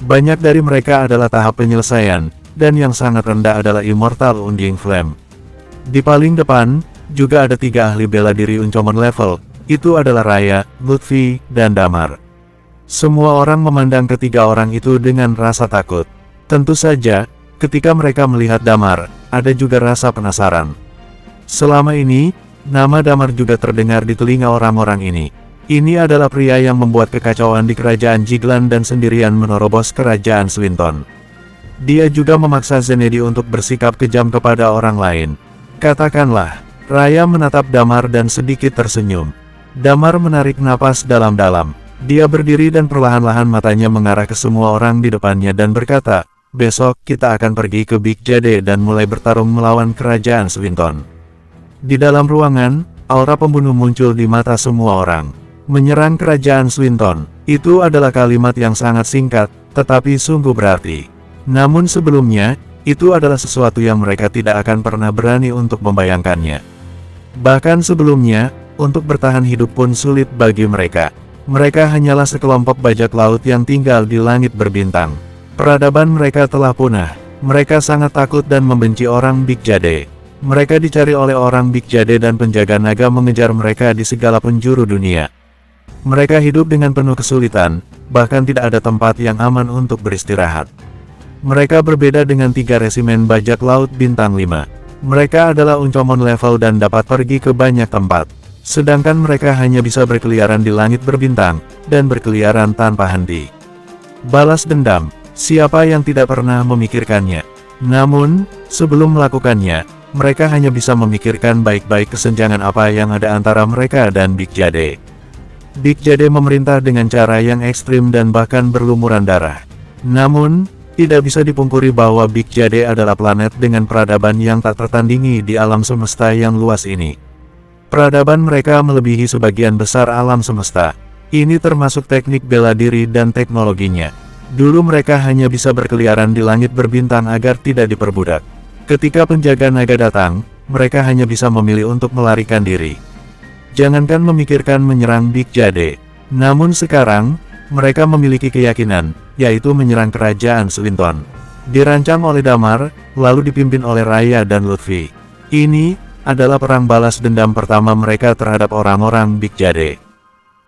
[SPEAKER 1] Banyak dari mereka adalah tahap penyelesaian, dan yang sangat rendah adalah Immortal Undying Flame. Di paling depan, juga ada 3 ahli bela diri uncommon level, itu adalah Raya, Lutfi, dan Damar. Semua orang memandang ketiga orang itu dengan rasa takut. Tentu saja, ketika mereka melihat Damar, ada juga rasa penasaran. Selama ini, nama Damar juga terdengar di telinga orang-orang ini. Ini adalah pria yang membuat kekacauan di kerajaan Jiglan dan sendirian menerobos kerajaan Swinton. Dia juga memaksa Zenedi untuk bersikap kejam kepada orang lain. Katakanlah, Raya menatap Damar dan sedikit tersenyum. Damar menarik napas dalam-dalam. Dia berdiri dan perlahan-lahan matanya mengarah ke semua orang di depannya dan berkata, "Besok kita akan pergi ke Big Jade dan mulai bertarung melawan kerajaan Swinton." Di dalam ruangan, aura pembunuh muncul di mata semua orang. Menyerang kerajaan Swinton, itu adalah kalimat yang sangat singkat, tetapi sungguh berarti. Namun sebelumnya, itu adalah sesuatu yang mereka tidak akan pernah berani untuk membayangkannya. Bahkan sebelumnya, untuk bertahan hidup pun sulit bagi mereka. Mereka hanyalah sekelompok bajak laut yang tinggal di langit berbintang. Peradaban mereka telah punah. Mereka sangat takut dan membenci orang Big Jade. Mereka dicari oleh orang Big Jade dan penjaga naga mengejar mereka di segala penjuru dunia. Mereka hidup dengan penuh kesulitan, bahkan tidak ada tempat yang aman untuk beristirahat. Mereka berbeda dengan 3 resimen bajak laut bintang 5. Mereka adalah uncommon level dan dapat pergi ke banyak tempat. Sedangkan mereka hanya bisa berkeliaran di langit berbintang, dan berkeliaran tanpa henti. Balas dendam, siapa yang tidak pernah memikirkannya? Namun, sebelum melakukannya, mereka hanya bisa memikirkan baik-baik kesenjangan apa yang ada antara mereka dan Big Jade. Big Jade memerintah dengan cara yang ekstrim dan bahkan berlumuran darah. Namun, tidak bisa dipungkiri bahwa Big Jade adalah planet dengan peradaban yang tak tertandingi di alam semesta yang luas ini. Peradaban mereka melebihi sebagian besar alam semesta. Ini termasuk teknik bela diri dan teknologinya. Dulu mereka hanya bisa berkeliaran di langit berbintang agar tidak diperbudak. Ketika penjaga naga datang, mereka hanya bisa memilih untuk melarikan diri. Jangankan memikirkan menyerang Big Jade. Namun sekarang, mereka memiliki keyakinan, yaitu menyerang kerajaan Swinton. Dirancang oleh Damar, lalu dipimpin oleh Raya dan Lutfi. Ini adalah perang balas dendam pertama mereka terhadap orang-orang Big Jade.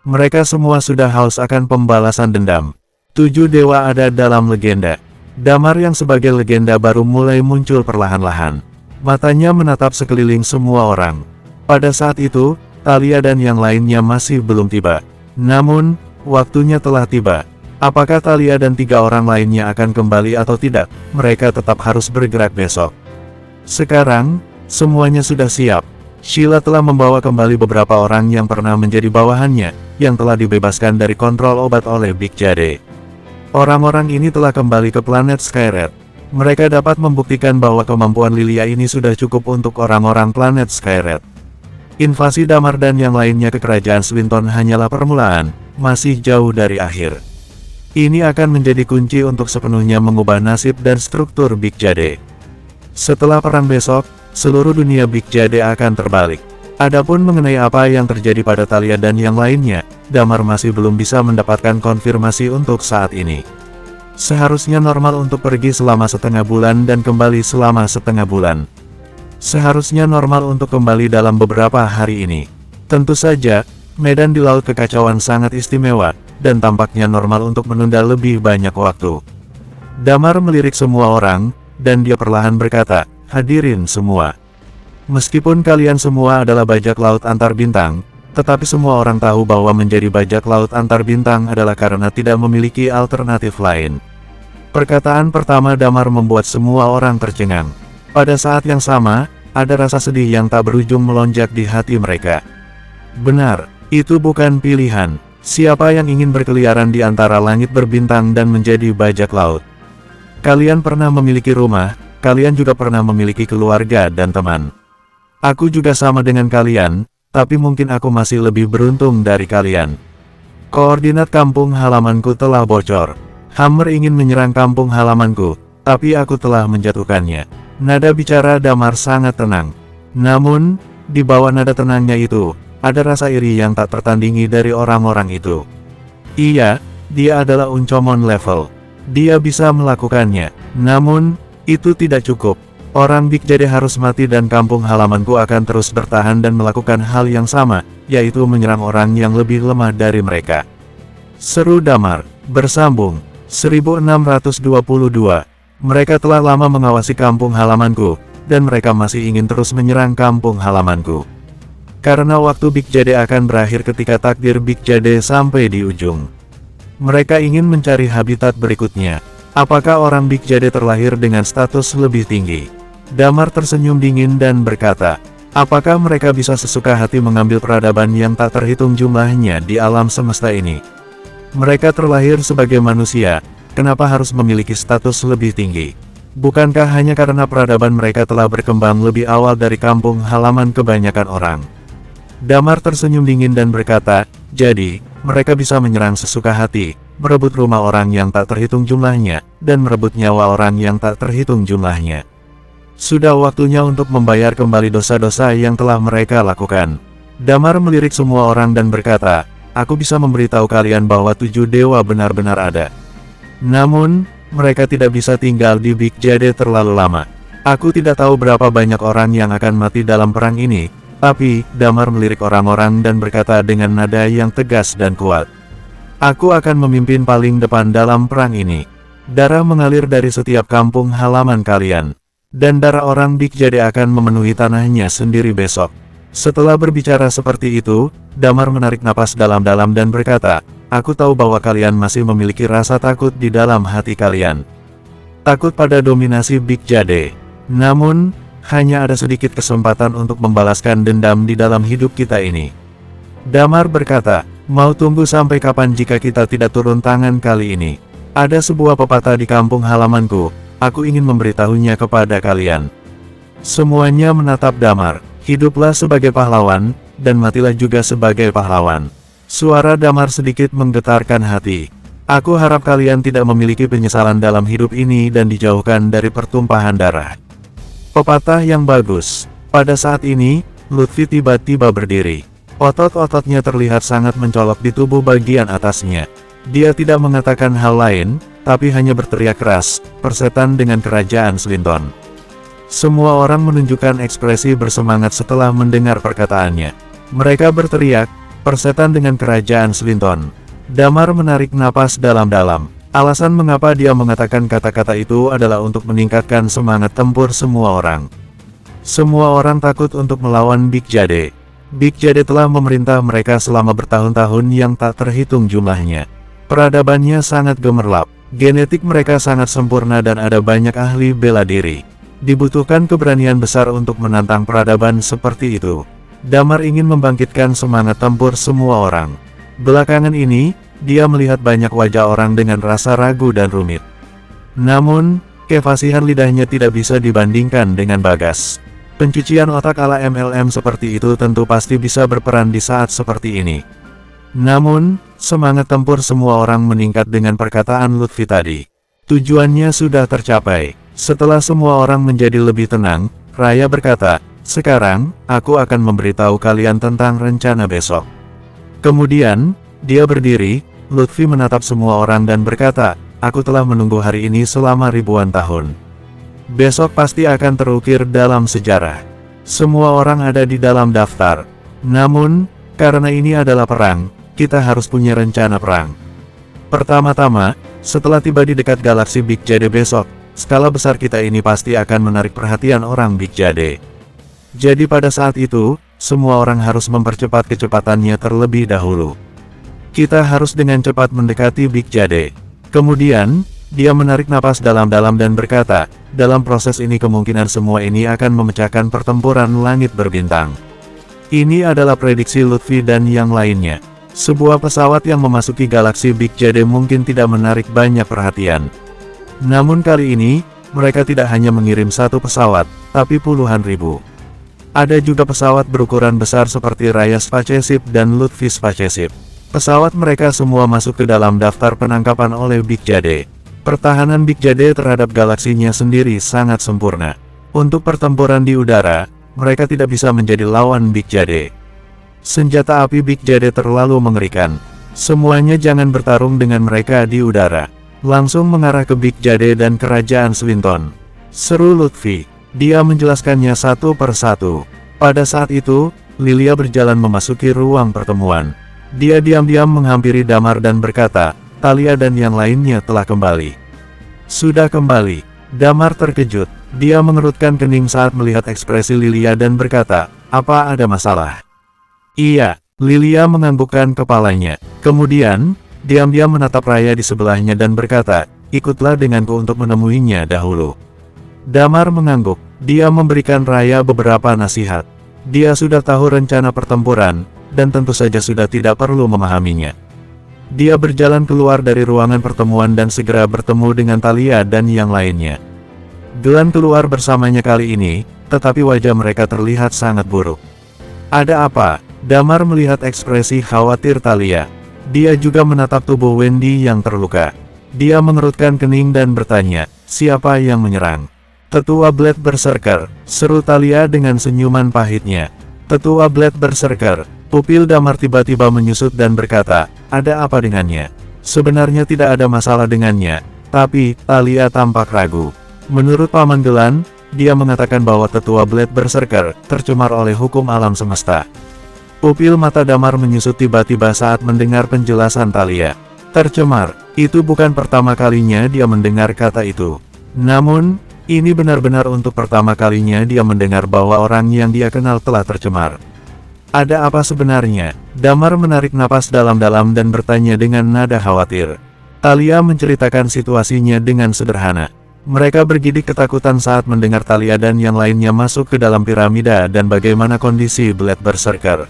[SPEAKER 1] Mereka semua sudah haus akan pembalasan dendam. 7 dewa ada dalam legenda. Damar yang sebagai legenda baru mulai muncul perlahan-lahan. Matanya menatap sekeliling semua orang. Pada saat itu, Thalia dan yang lainnya masih belum tiba. Namun, waktunya telah tiba. Apakah Thalia dan 3 orang lainnya akan kembali atau tidak? Mereka tetap harus bergerak besok. Sekarang, semuanya sudah siap. Sheila telah membawa kembali beberapa orang yang pernah menjadi bawahannya, yang telah dibebaskan dari kontrol obat oleh Big Jade. Orang-orang ini telah kembali ke planet Skyred. Mereka dapat membuktikan bahwa kemampuan Lilia ini sudah cukup untuk orang-orang planet Skyred. Invasi Damar dan yang lainnya ke kerajaan Swinton hanyalah permulaan, masih jauh dari akhir. Ini akan menjadi kunci untuk sepenuhnya mengubah nasib dan struktur Big Jade. Setelah perang besok, seluruh dunia Big Jade akan terbalik. Adapun mengenai apa yang terjadi pada Thalia dan yang lainnya, Damar masih belum bisa mendapatkan konfirmasi untuk saat ini. Seharusnya normal untuk pergi selama setengah bulan dan kembali selama setengah bulan. Seharusnya normal untuk kembali dalam beberapa hari ini. Tentu saja, medan di laut kekacauan sangat istimewa, dan tampaknya normal untuk menunda lebih banyak waktu. Damar melirik semua orang, dan dia perlahan berkata, "Hadirin semua. Meskipun kalian semua adalah bajak laut antar bintang, tetapi semua orang tahu bahwa menjadi bajak laut antar bintang adalah karena tidak memiliki alternatif lain." Perkataan pertama Damar membuat semua orang tercengang. Pada saat yang sama, ada rasa sedih yang tak berujung melonjak di hati mereka. Benar, itu bukan pilihan. Siapa yang ingin berkeliaran di antara langit berbintang dan menjadi bajak laut? Kalian pernah memiliki rumah, kalian juga pernah memiliki keluarga dan teman. Aku juga sama dengan kalian, tapi mungkin aku masih lebih beruntung dari kalian. Koordinat kampung halamanku telah bocor. Hammer ingin menyerang kampung halamanku, tapi aku telah menjatuhkannya. Nada bicara Damar sangat tenang. Namun, di bawah nada tenangnya itu, ada rasa iri yang tak tertandingi dari orang-orang itu. Iya, dia adalah Uncomon level. Dia bisa melakukannya. Namun, itu tidak cukup. Orang Big Jade harus mati dan kampung halamanku akan terus bertahan dan melakukan hal yang sama, yaitu menyerang orang yang lebih lemah dari mereka. Seru Damar, bersambung. 1622. Mereka telah lama mengawasi kampung halamanku, dan mereka masih ingin terus menyerang kampung halamanku. Karena waktu Big Jade akan berakhir ketika takdir Big Jade sampai di ujung. Mereka ingin mencari habitat berikutnya. Apakah orang Big Jade terlahir dengan status lebih tinggi? Damar tersenyum dingin dan berkata, apakah mereka bisa sesuka hati mengambil peradaban yang tak terhitung jumlahnya di alam semesta ini? Mereka terlahir sebagai manusia, kenapa harus memiliki status lebih tinggi? Bukankah hanya karena peradaban mereka telah berkembang lebih awal dari kampung halaman kebanyakan orang? Damar tersenyum dingin dan berkata, jadi, mereka bisa menyerang sesuka hati, merebut rumah orang yang tak terhitung jumlahnya, dan merebut nyawa orang yang tak terhitung jumlahnya. Sudah waktunya untuk membayar kembali dosa-dosa yang telah mereka lakukan. Damar melirik semua orang dan berkata, aku bisa memberitahu kalian bahwa 7 dewa benar-benar ada. Namun, mereka tidak bisa tinggal di Big Jade terlalu lama. Aku tidak tahu berapa banyak orang yang akan mati dalam perang ini, tapi, Damar melirik orang-orang dan berkata dengan nada yang tegas dan kuat. Aku akan memimpin paling depan dalam perang ini. Darah mengalir dari setiap kampung halaman kalian. Dan darah orang Big Jade akan memenuhi tanahnya sendiri besok. Setelah berbicara seperti itu, Damar menarik napas dalam-dalam dan berkata, aku tahu bahwa kalian masih memiliki rasa takut di dalam hati kalian. Takut pada dominasi Big Jade. Namun, hanya ada sedikit kesempatan untuk membalaskan dendam di dalam hidup kita ini. Damar berkata, mau tunggu sampai kapan jika kita tidak turun tangan kali ini? Ada sebuah pepatah di kampung halamanku. Aku ingin memberitahunya kepada kalian. Semuanya menatap Damar. Hiduplah sebagai pahlawan, dan matilah juga sebagai pahlawan. Suara Damar sedikit menggetarkan hati. Aku harap kalian tidak memiliki penyesalan dalam hidup ini dan dijauhkan dari pertumpahan darah. Pepatah yang bagus. Pada saat ini, Lutfi tiba-tiba berdiri. Otot-ototnya terlihat sangat mencolok di tubuh bagian atasnya. Dia tidak mengatakan hal lain, tapi hanya berteriak keras, persetan dengan kerajaan Slinton. Semua orang menunjukkan ekspresi bersemangat setelah mendengar perkataannya. Mereka berteriak, persetan dengan kerajaan Slinton. Damar menarik napas dalam-dalam. Alasan mengapa dia mengatakan kata-kata itu adalah untuk meningkatkan semangat tempur semua orang. Semua orang takut untuk melawan Big Jade. Big Jade telah memerintah mereka selama bertahun-tahun yang tak terhitung jumlahnya. Peradabannya sangat gemerlap. Genetik mereka sangat sempurna dan ada banyak ahli bela diri. Dibutuhkan keberanian besar untuk menantang peradaban seperti itu. Damar ingin membangkitkan semangat tempur semua orang. Belakangan ini, dia melihat banyak wajah orang dengan rasa ragu dan rumit. Namun, kefasihan lidahnya tidak bisa dibandingkan dengan Bagas. Pencucian otak ala MLM seperti itu tentu pasti bisa berperan di saat seperti ini. Namun, semangat tempur semua orang meningkat dengan perkataan Lutfi tadi. Tujuannya sudah tercapai. Setelah semua orang menjadi lebih tenang, Raya berkata, sekarang, aku akan memberitahu kalian tentang rencana besok. Kemudian, dia berdiri, Lutfi menatap semua orang dan berkata, aku telah menunggu hari ini selama ribuan tahun. Besok pasti akan terukir dalam sejarah. Semua orang ada di dalam daftar. Namun, karena ini adalah perang, kita harus punya rencana perang. Pertama-tama, setelah tiba di dekat galaksi Big Jade besok, skala besar kita ini pasti akan menarik perhatian orang Big Jade. Jadi pada saat itu, semua orang harus mempercepat kecepatannya terlebih dahulu. Kita harus dengan cepat mendekati Big Jade. Kemudian, dia menarik napas dalam-dalam dan berkata, dalam proses ini kemungkinan semua ini akan memecahkan pertempuran langit berbintang. Ini adalah prediksi Lutfi dan yang lainnya. Sebuah pesawat yang memasuki galaksi Big Jade mungkin tidak menarik banyak perhatian. Namun kali ini, mereka tidak hanya mengirim satu pesawat, tapi puluhan ribu. Ada juga pesawat berukuran besar seperti Raya Spaceship dan Lutfi Spaceship. Pesawat mereka semua masuk ke dalam daftar penangkapan oleh Big Jade. Pertahanan Big Jade terhadap galaksinya sendiri sangat sempurna. Untuk pertempuran di udara, mereka tidak bisa menjadi lawan Big Jade. Senjata api Big Jade terlalu mengerikan. Semuanya jangan bertarung dengan mereka di udara. Langsung mengarah ke Big Jade dan kerajaan Swinton. Seru Lutfi. Dia menjelaskannya satu persatu. Pada saat itu, Lilia berjalan memasuki ruang pertemuan. Dia diam-diam menghampiri Damar dan berkata, Thalia dan yang lainnya telah kembali. Sudah kembali. Damar terkejut. Dia mengerutkan kening saat melihat ekspresi Lilia dan berkata, apa ada masalah? Iya, Lilia menganggukkan kepalanya. Kemudian, diam-diam menatap Raya di sebelahnya dan berkata, ikutlah denganku untuk menemuinya dahulu. Damar mengangguk. Dia memberikan Raya beberapa nasihat. Dia sudah tahu rencana pertempuran, dan tentu saja sudah tidak perlu memahaminya. Dia berjalan keluar dari ruangan pertemuan dan segera bertemu dengan Thalia dan yang lainnya. Glenn keluar bersamanya kali ini, tetapi wajah mereka terlihat sangat buruk. Ada apa? Damar melihat ekspresi khawatir Thalia. Dia juga menatap tubuh Wendy yang terluka. Dia mengerutkan kening dan bertanya, siapa yang menyerang? Tetua Blade Berserker, seru Thalia dengan senyuman pahitnya. Tetua Blade Berserker, pupil Damar tiba-tiba menyusut dan berkata, ada apa dengannya? Sebenarnya tidak ada masalah dengannya, tapi Thalia tampak ragu. Menurut Paman Glenn, dia mengatakan bahwa Tetua Blade Berserker tercemar oleh hukum alam semesta. Pupil mata Damar menyusut tiba-tiba saat mendengar penjelasan Thalia. Tercemar, itu bukan pertama kalinya dia mendengar kata itu. Namun, ini benar-benar untuk pertama kalinya dia mendengar bahwa orang yang dia kenal telah tercemar. Ada apa sebenarnya? Damar menarik napas dalam-dalam dan bertanya dengan nada khawatir. Thalia menceritakan situasinya dengan sederhana. Mereka bergidik ketakutan saat mendengar Thalia dan yang lainnya masuk ke dalam piramida dan bagaimana kondisi Blade Berserker.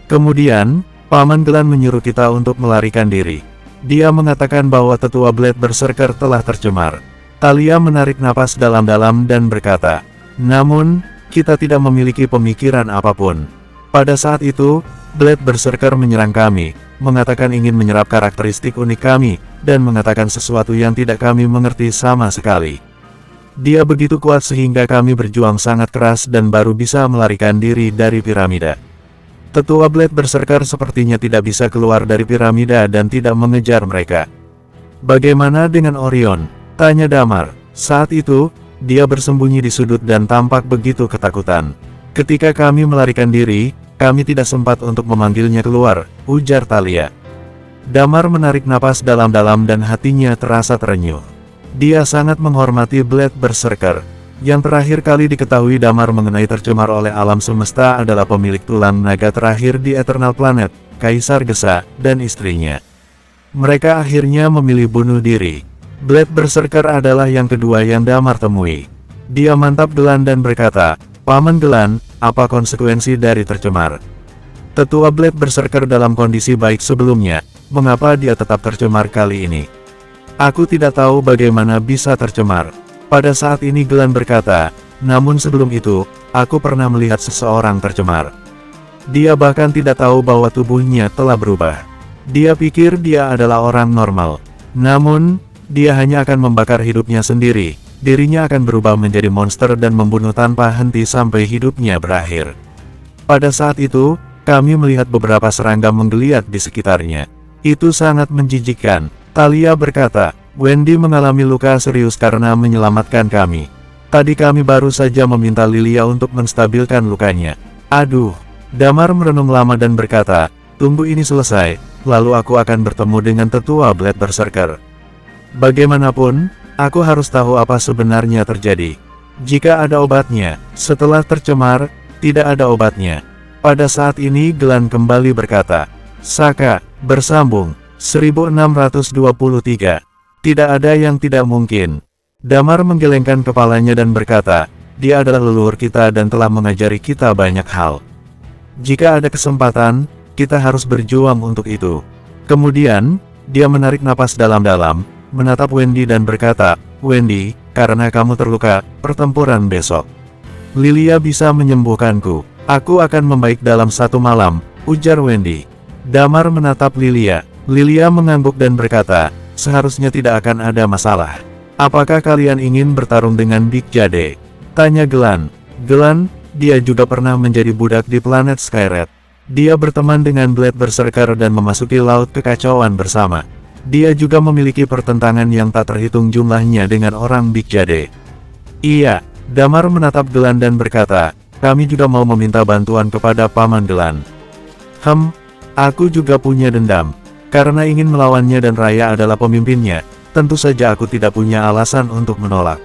[SPEAKER 1] Kemudian, Paman Glenn menyuruh kita untuk melarikan diri. Dia mengatakan bahwa Tetua Blade Berserker telah tercemar. Thalia menarik napas dalam-dalam dan berkata, namun, kita tidak memiliki pemikiran apapun. Pada saat itu, Blade Berserker menyerang kami, mengatakan ingin menyerap karakteristik unik kami, dan mengatakan sesuatu yang tidak kami mengerti sama sekali. Dia begitu kuat sehingga kami berjuang sangat keras dan baru bisa melarikan diri dari piramida. Tetua Blade Berserker sepertinya tidak bisa keluar dari piramida dan tidak mengejar mereka. Bagaimana dengan Orion? Tanya Damar. Saat itu, dia bersembunyi di sudut dan tampak begitu ketakutan. Ketika kami melarikan diri, kami tidak sempat untuk memanggilnya keluar, ujar Thalia. Damar menarik napas dalam-dalam dan hatinya terasa terenyuh. Dia sangat menghormati Blade Berserker. Yang terakhir kali diketahui Damar mengenai tercemar oleh alam semesta adalah pemilik tulang naga terakhir di Eternal Planet, Kaisar Gesa, dan istrinya. Mereka akhirnya memilih bunuh diri. Blade Berserker adalah yang kedua yang Damar temui. Dia mantap Glenn dan berkata, Paman Glenn, apa konsekuensi dari tercemar? Tetua Blade Berserker dalam kondisi baik sebelumnya, mengapa dia tetap tercemar kali ini? Aku tidak tahu bagaimana bisa tercemar. Pada saat ini Glenn berkata, namun sebelum itu, aku pernah melihat seseorang tercemar. Dia bahkan tidak tahu bahwa tubuhnya telah berubah. Dia pikir dia adalah orang normal. Namun, dia hanya akan membakar hidupnya sendiri. Dirinya akan berubah menjadi monster dan membunuh tanpa henti sampai hidupnya berakhir. Pada saat itu, kami melihat beberapa serangga menggeliat di sekitarnya. Itu sangat menjijikkan. Thalia berkata, Wendy mengalami luka serius karena menyelamatkan kami. Tadi kami baru saja meminta Lilia untuk menstabilkan lukanya. Aduh. Damar merenung lama dan berkata, tunggu ini selesai, lalu aku akan bertemu dengan Tetua Blade Berserker. Bagaimanapun, aku harus tahu apa sebenarnya terjadi. Jika ada obatnya, setelah tercemar, tidak ada obatnya. Pada saat ini Glenn kembali berkata, Saka, bersambung, 1623. Tidak ada yang tidak mungkin. Damar menggelengkan kepalanya dan berkata, dia adalah leluhur kita dan telah mengajari kita banyak hal. Jika ada kesempatan, kita harus berjuang untuk itu. Kemudian, dia menarik napas dalam-dalam, menatap Wendy dan berkata, Wendy, karena kamu terluka, pertempuran besok. Lilia bisa menyembuhkanku. Aku akan membaik dalam 1 malam, ujar Wendy. Damar menatap Lilia. Lilia mengangguk dan berkata, seharusnya tidak akan ada masalah. Apakah kalian ingin bertarung dengan Big Jade? Tanya Glenn. Glenn, dia juga pernah menjadi budak di planet Skyred. Dia berteman dengan Blade Berserker dan memasuki Laut Kekacauan bersama. Dia juga memiliki pertentangan yang tak terhitung jumlahnya dengan orang Big Jade. Iya, Damar menatap Gelan dan berkata, kami juga mau meminta bantuan kepada Paman Gelan. Aku juga punya dendam. Karena ingin melawannya dan Raya adalah pemimpinnya, tentu saja aku tidak punya alasan untuk menolak.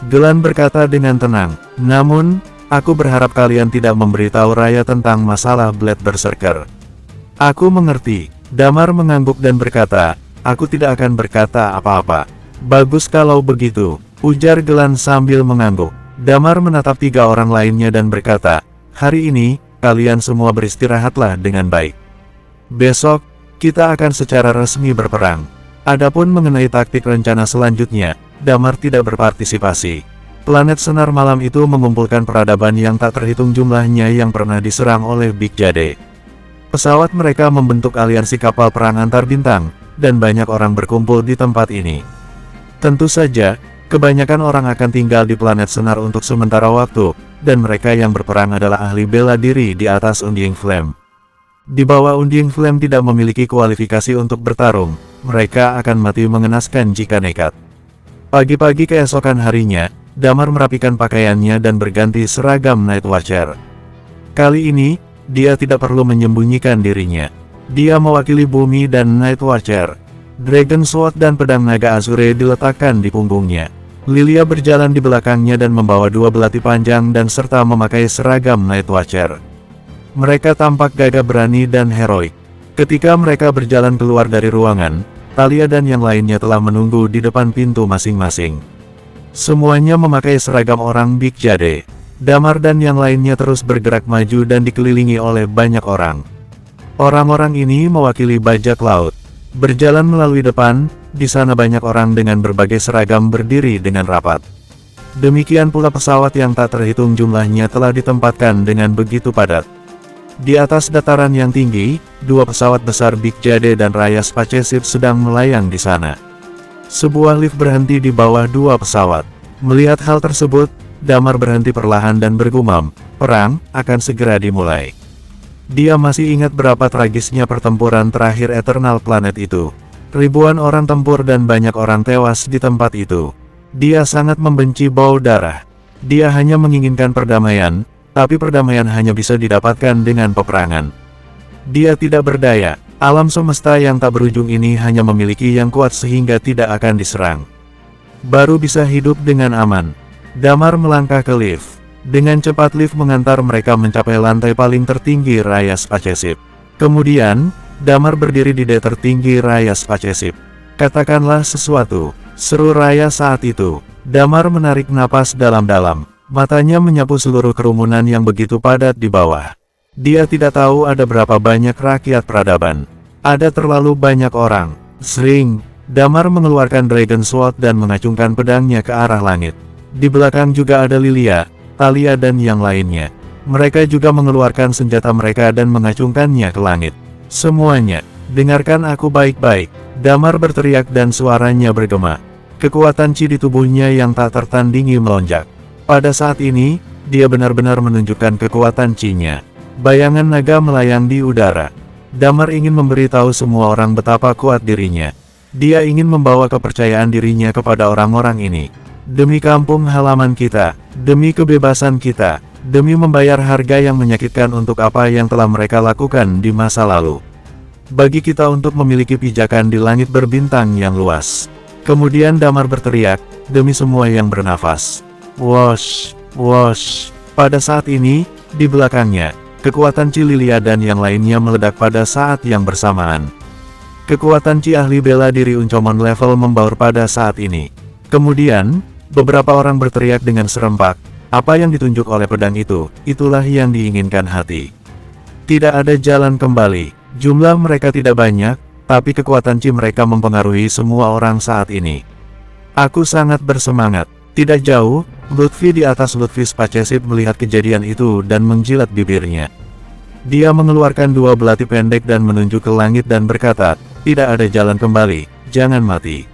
[SPEAKER 1] Gelan berkata dengan tenang, namun, aku berharap kalian tidak memberitahu Raya tentang masalah Blade Berserker. Aku mengerti. Damar mengangguk dan berkata, aku tidak akan berkata apa-apa. Bagus kalau begitu, ujar Gelan sambil mengangguk. Damar menatap 3 orang lainnya dan berkata, hari ini, kalian semua beristirahatlah dengan baik. Besok, kita akan secara resmi berperang. Adapun mengenai taktik rencana selanjutnya, Damar tidak berpartisipasi. Planet Senar Malam itu mengumpulkan peradaban yang tak terhitung jumlahnya yang pernah diserang oleh Big Jade. Pesawat mereka membentuk aliansi kapal perang antar bintang, dan banyak orang berkumpul di tempat ini. Tentu saja, kebanyakan orang akan tinggal di planet Senar untuk sementara waktu, dan mereka yang berperang adalah ahli bela diri di atas Undying Flame. Di bawah Undying Flame tidak memiliki kualifikasi untuk bertarung, mereka akan mati mengenaskan jika nekat. Pagi-pagi keesokan harinya, Damar merapikan pakaiannya dan berganti seragam Night Watcher. Kali ini, dia tidak perlu menyembunyikan dirinya. Dia mewakili bumi dan Night Watcher. Dragon Sword dan pedang naga Azure diletakkan di punggungnya. Lilia berjalan di belakangnya dan membawa 2 belati panjang dan serta memakai seragam Night Watcher. Mereka tampak gagah berani dan heroik. Ketika mereka berjalan keluar dari ruangan, Talia dan yang lainnya telah menunggu di depan pintu masing-masing. Semuanya memakai seragam orang Big Jade. Damar dan yang lainnya terus bergerak maju dan dikelilingi oleh banyak orang. Orang-orang ini mewakili bajak laut. Berjalan melalui depan, di sana banyak orang dengan berbagai seragam berdiri dengan rapat. Demikian pula pesawat yang tak terhitung jumlahnya telah ditempatkan dengan begitu padat. Di atas dataran yang tinggi, 2 pesawat besar Big Jade dan Raya Spaceship sedang melayang di sana. Sebuah lift berhenti di bawah 2 pesawat. Melihat hal tersebut, Damar berhenti perlahan dan bergumam, perang akan segera dimulai. Dia masih ingat berapa tragisnya pertempuran terakhir Eternal Planet itu. Ribuan orang tempur dan banyak orang tewas di tempat itu. Dia sangat membenci bau darah. Dia hanya menginginkan perdamaian, tapi perdamaian hanya bisa didapatkan dengan peperangan. Dia tidak berdaya, alam semesta yang tak berujung ini hanya memiliki yang kuat sehingga tidak akan diserang. Baru bisa hidup dengan aman. Damar melangkah ke lift. Dengan cepat lift mengantar mereka mencapai lantai paling tertinggi Raya Spaceship. Kemudian, Damar berdiri di dek tertinggi Raya Spaceship. Katakanlah sesuatu, seru Raya saat itu. Damar menarik napas dalam-dalam. Matanya menyapu seluruh kerumunan yang begitu padat di bawah. Dia tidak tahu ada berapa banyak rakyat peradaban. Ada terlalu banyak orang. Sering, Damar mengeluarkan Dragon Sword dan mengacungkan pedangnya ke arah langit. Di belakang juga ada Lilia, Talia dan yang lainnya. Mereka juga mengeluarkan senjata mereka dan mengacungkannya ke langit. Semuanya, dengarkan aku baik-baik. Damar berteriak dan suaranya bergema. Kekuatan Chi di tubuhnya yang tak tertandingi melonjak. Pada saat ini, dia benar-benar menunjukkan kekuatan Chi-nya. Bayangan naga melayang di udara. Damar ingin memberitahu semua orang betapa kuat dirinya. Dia ingin membawa kepercayaan dirinya kepada orang-orang ini. Demi kampung halaman kita, demi kebebasan kita, demi membayar harga yang menyakitkan untuk apa yang telah mereka lakukan di masa lalu. Bagi kita untuk memiliki pijakan di langit berbintang yang luas. Kemudian Damar berteriak, demi semua yang bernafas. Wosh, wosh. Pada saat ini, di belakangnya, kekuatan Chi Lilia dan yang lainnya meledak pada saat yang bersamaan. Kekuatan Chi ahli bela diri Uncomon level membaur pada saat ini. Kemudian, beberapa orang berteriak dengan serempak, apa yang ditunjuk oleh pedang itu, itulah yang diinginkan hati. Tidak ada jalan kembali, jumlah mereka tidak banyak, tapi kekuatan Chi mereka mempengaruhi semua orang saat ini. Aku sangat bersemangat. Tidak jauh, Lutfi di atas Lutfi Spaceship melihat kejadian itu dan menjilat bibirnya. Dia mengeluarkan 2 belati pendek dan menunjuk ke langit dan berkata, tidak ada jalan kembali, jangan mati.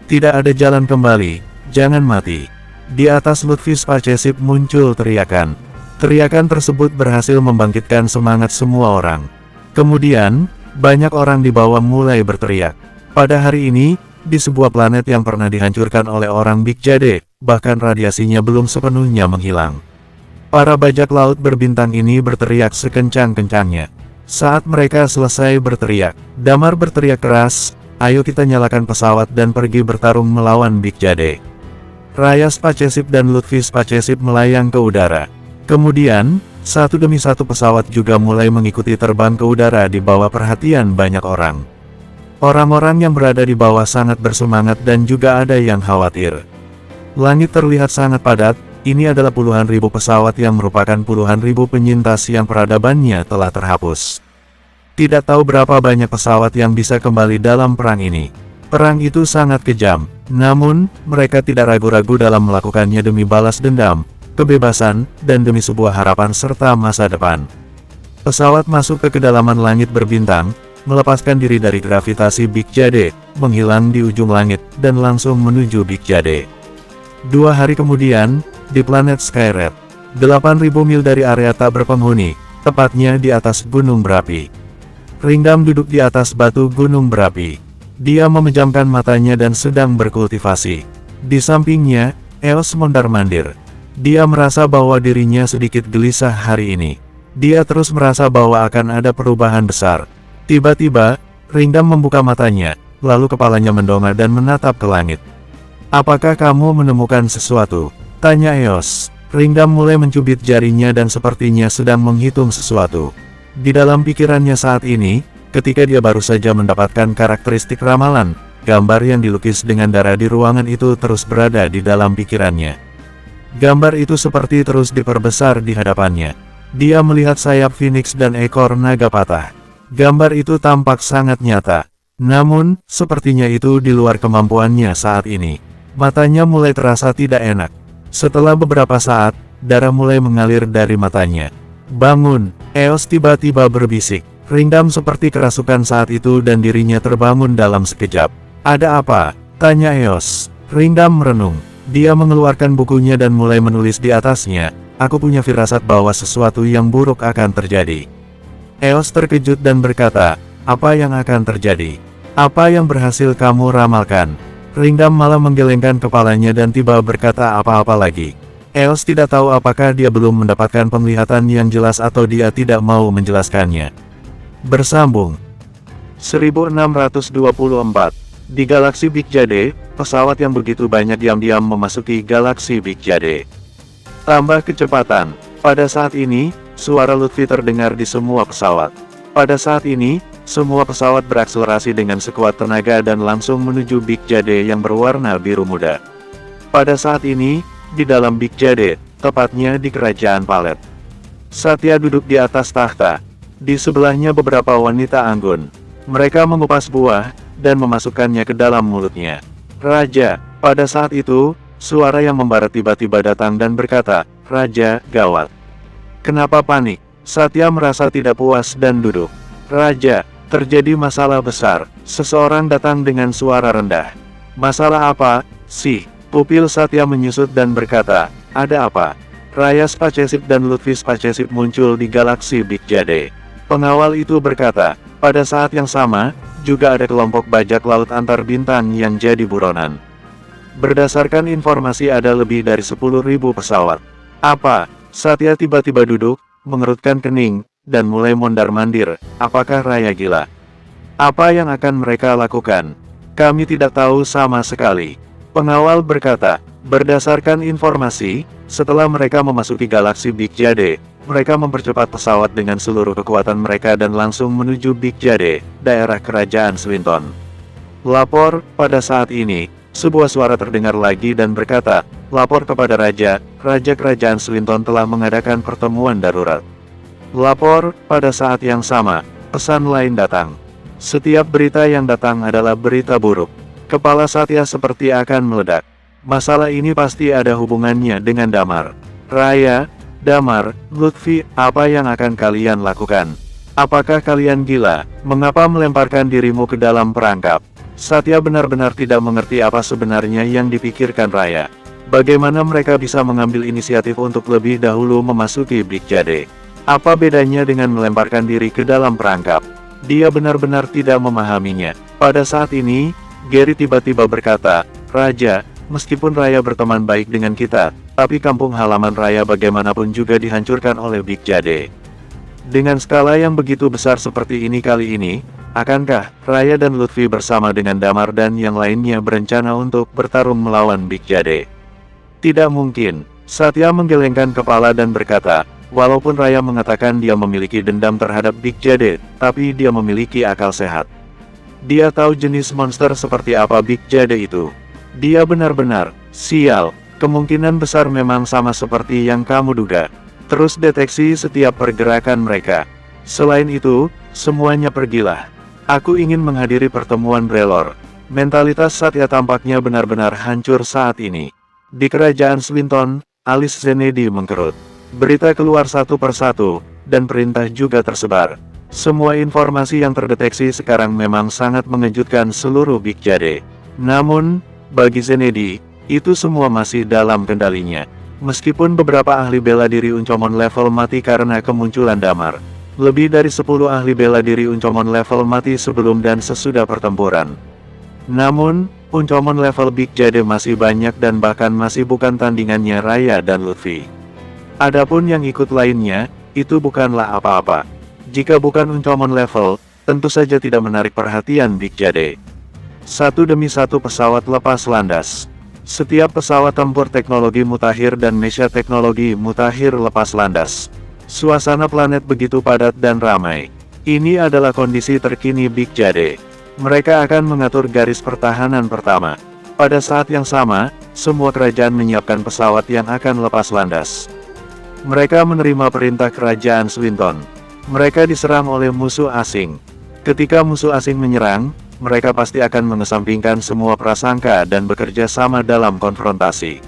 [SPEAKER 1] Tidak ada jalan kembali, jangan mati. Di atas Lutfi Spaceship muncul teriakan. Teriakan tersebut berhasil membangkitkan semangat semua orang. Kemudian, banyak orang di bawah mulai berteriak. Pada hari ini, di sebuah planet yang pernah dihancurkan oleh orang Big Jade, bahkan radiasinya belum sepenuhnya menghilang. Para bajak laut berbintang ini berteriak sekencang-kencangnya. Saat mereka selesai berteriak, Damar berteriak keras, "Ayo kita nyalakan pesawat dan pergi bertarung melawan Big Jade." Raya Spaceship dan Lutfi Spaceship melayang ke udara. Kemudian, satu demi satu pesawat juga mulai mengikuti terbang ke udara di bawah perhatian banyak orang. Orang-orang yang berada di bawah sangat bersemangat dan juga ada yang khawatir. Langit terlihat sangat padat, ini adalah puluhan ribu pesawat yang merupakan puluhan ribu penyintas yang peradabannya telah terhapus. Tidak tahu berapa banyak pesawat yang bisa kembali dalam perang ini. Perang itu sangat kejam, namun, mereka tidak ragu-ragu dalam melakukannya demi balas dendam, kebebasan, dan demi sebuah harapan serta masa depan. Pesawat masuk ke kedalaman langit berbintang, melepaskan diri dari gravitasi Big Jade, menghilang di ujung langit, dan langsung menuju Big Jade. 2 hari kemudian, di planet Skyred, 8.000 mil dari area tak berpenghuni, tepatnya di atas gunung berapi. Ringdam duduk di atas batu gunung berapi. Dia memejamkan matanya dan sedang berkultivasi. Di sampingnya, Eos mondar-mandir. Dia merasa bahwa dirinya sedikit gelisah hari ini. Dia terus merasa bahwa akan ada perubahan besar. Tiba-tiba, Ringdam membuka matanya, lalu kepalanya mendongak dan menatap ke langit. "Apakah kamu menemukan sesuatu?" tanya Eos. Ringdam mulai mencubit jarinya dan sepertinya sedang menghitung sesuatu. Di dalam pikirannya saat ini, ketika dia baru saja mendapatkan karakteristik ramalan, gambar yang dilukis dengan darah di ruangan itu terus berada di dalam pikirannya. Gambar itu seperti terus diperbesar di hadapannya. Dia melihat sayap Phoenix dan ekor naga patah. Gambar itu tampak sangat nyata. Namun, sepertinya itu di luar kemampuannya saat ini. Matanya mulai terasa tidak enak. Setelah beberapa saat, darah mulai mengalir dari matanya. "Bangun!" Eos tiba-tiba berbisik. Ringdam seperti kerasukan saat itu dan dirinya terbangun dalam sekejap. "Ada apa?" tanya Eos. Ringdam merenung. Dia mengeluarkan bukunya dan mulai menulis di atasnya. "Aku punya firasat bahwa sesuatu yang buruk akan terjadi." Eos terkejut dan berkata, "Apa yang akan terjadi? Apa yang berhasil kamu ramalkan?" Ringdam malah menggelengkan kepalanya dan tiba berkata apa-apa lagi. Eos tidak tahu apakah dia belum mendapatkan penglihatan yang jelas atau dia tidak mau menjelaskannya. Bersambung 1624. Di galaksi Big Jade, pesawat yang begitu banyak diam-diam memasuki galaksi Big Jade. Tambah kecepatan. Pada saat ini, suara Lutfi terdengar di semua pesawat. Pada saat ini, semua pesawat berakselerasi dengan sekuat tenaga dan langsung menuju Big Jade yang berwarna biru muda. Pada saat ini, di dalam Big Jade, tepatnya di kerajaan Palet. Satya duduk di atas tahta. Di sebelahnya beberapa wanita anggun. Mereka mengupas buah, dan memasukkannya ke dalam mulutnya. "Raja!" Pada saat itu, suara yang membara tiba-tiba datang dan berkata, "Raja, gawat." "Kenapa panik?" Satya merasa tidak puas dan duduk. "Raja, terjadi masalah besar." Seseorang datang dengan suara rendah. "Masalah apa, sih?" Pupil Satya menyusut dan berkata, "Ada apa?" Raya Spaceship dan Lutfi Spaceship muncul di galaksi Big Jade. Pengawal itu berkata, pada saat yang sama, juga ada kelompok bajak laut antar bintang yang jadi buronan. Berdasarkan informasi ada lebih dari 10.000 pesawat. "Apa?" Satya tiba-tiba duduk, mengerutkan kening, dan mulai mondar-mandir. Apakah Raya gila? Apa yang akan mereka lakukan? Kami tidak tahu sama sekali. Pengawal berkata, berdasarkan informasi, setelah mereka memasuki galaksi Big Jade, mereka mempercepat pesawat dengan seluruh kekuatan mereka dan langsung menuju Big Jade, daerah kerajaan Swinton. Lapor, pada saat ini, sebuah suara terdengar lagi dan berkata, lapor kepada Raja, Raja Kerajaan Swinton telah mengadakan pertemuan darurat. Lapor, pada saat yang sama, pesan lain datang. Setiap berita yang datang adalah berita buruk. Kepala Satya seperti akan meledak. Masalah ini pasti ada hubungannya dengan Damar. Raya, Damar, Lutfi, apa yang akan kalian lakukan? Apakah kalian gila? Mengapa melemparkan dirimu ke dalam perangkap? Satya benar-benar tidak mengerti apa sebenarnya yang dipikirkan Raya. Bagaimana mereka bisa mengambil inisiatif untuk lebih dahulu memasuki Big Jade? Apa bedanya dengan melemparkan diri ke dalam perangkap? Dia benar-benar tidak memahaminya. Pada saat ini, Gary tiba-tiba berkata, "Raja, meskipun Raya berteman baik dengan kita, tapi kampung halaman Raya bagaimanapun juga dihancurkan oleh Big Jade. Dengan skala yang begitu besar seperti ini kali ini, akankah Raya dan Lutfi bersama dengan Damar dan yang lainnya berencana untuk bertarung melawan Big Jade?" Tidak mungkin. Satya menggelengkan kepala dan berkata, walaupun Raya mengatakan dia memiliki dendam terhadap Big Jade, tapi dia memiliki akal sehat. Dia tahu jenis monster seperti apa Big Jade itu. Dia benar-benar sial. Kemungkinan besar memang sama seperti yang kamu duga. Terus deteksi setiap pergerakan mereka. Selain itu, semuanya pergilah. Aku ingin menghadiri pertemuan Brelor. Mentalitas Satya tampaknya benar-benar hancur saat ini. Di kerajaan Swinton, alis Zenedi mengkerut. Berita keluar satu persatu, dan perintah juga tersebar. Semua informasi yang terdeteksi sekarang memang sangat mengejutkan seluruh Big Jade. Namun, bagi Zenedi, itu semua masih dalam kendalinya. Meskipun beberapa ahli bela diri Uncomon level mati karena kemunculan Damar, lebih dari 10 ahli bela diri Uncomon level mati sebelum dan sesudah pertempuran. Namun, Uncomon level Big Jade masih banyak dan bahkan masih bukan tandingannya Raya dan Lutfi. Adapun yang ikut lainnya, itu bukanlah apa-apa. Jika bukan Uncomon level, tentu saja tidak menarik perhatian Big Jade. Satu demi satu pesawat lepas landas. Setiap pesawat tempur teknologi mutakhir dan mecha teknologi mutakhir lepas landas. Suasana planet begitu padat dan ramai. Ini adalah kondisi terkini Big Jade. Mereka akan mengatur garis pertahanan pertama. Pada saat yang sama, semua kerajaan menyiapkan pesawat yang akan lepas landas. Mereka menerima perintah kerajaan Swinton. Mereka diserang oleh musuh asing. Ketika musuh asing menyerang, mereka pasti akan mengesampingkan semua prasangka dan bekerja sama dalam konfrontasi.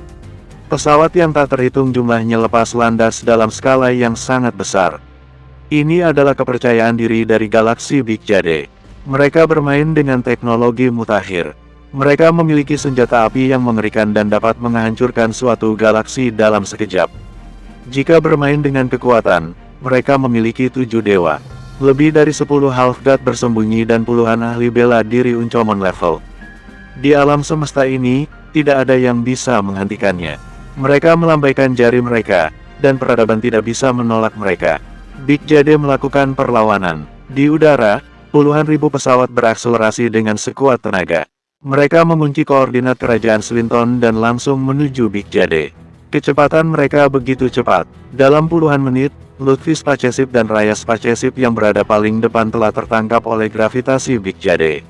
[SPEAKER 1] Pesawat yang tak terhitung jumlahnya lepas landas dalam skala yang sangat besar. Ini adalah kepercayaan diri dari galaksi Big Jade. Mereka bermain dengan teknologi mutakhir. Mereka memiliki senjata api yang mengerikan dan dapat menghancurkan suatu galaksi dalam sekejap. Jika bermain dengan kekuatan, mereka memiliki 7 dewa. Lebih dari 10 half god bersembunyi dan puluhan ahli bela diri Uncomon level. Di alam semesta ini, tidak ada yang bisa menghentikannya. Mereka melambaikan jari mereka, dan peradaban tidak bisa menolak mereka. Big Jade melakukan perlawanan. Di udara, puluhan ribu pesawat berakselerasi dengan sekuat tenaga. Mereka mengunci koordinat kerajaan Swinton dan langsung menuju Big Jade. Kecepatan mereka begitu cepat. Dalam puluhan menit, Lutfi Spaceship dan Raya Spaceship yang berada paling depan telah tertangkap oleh gravitasi Big Jade.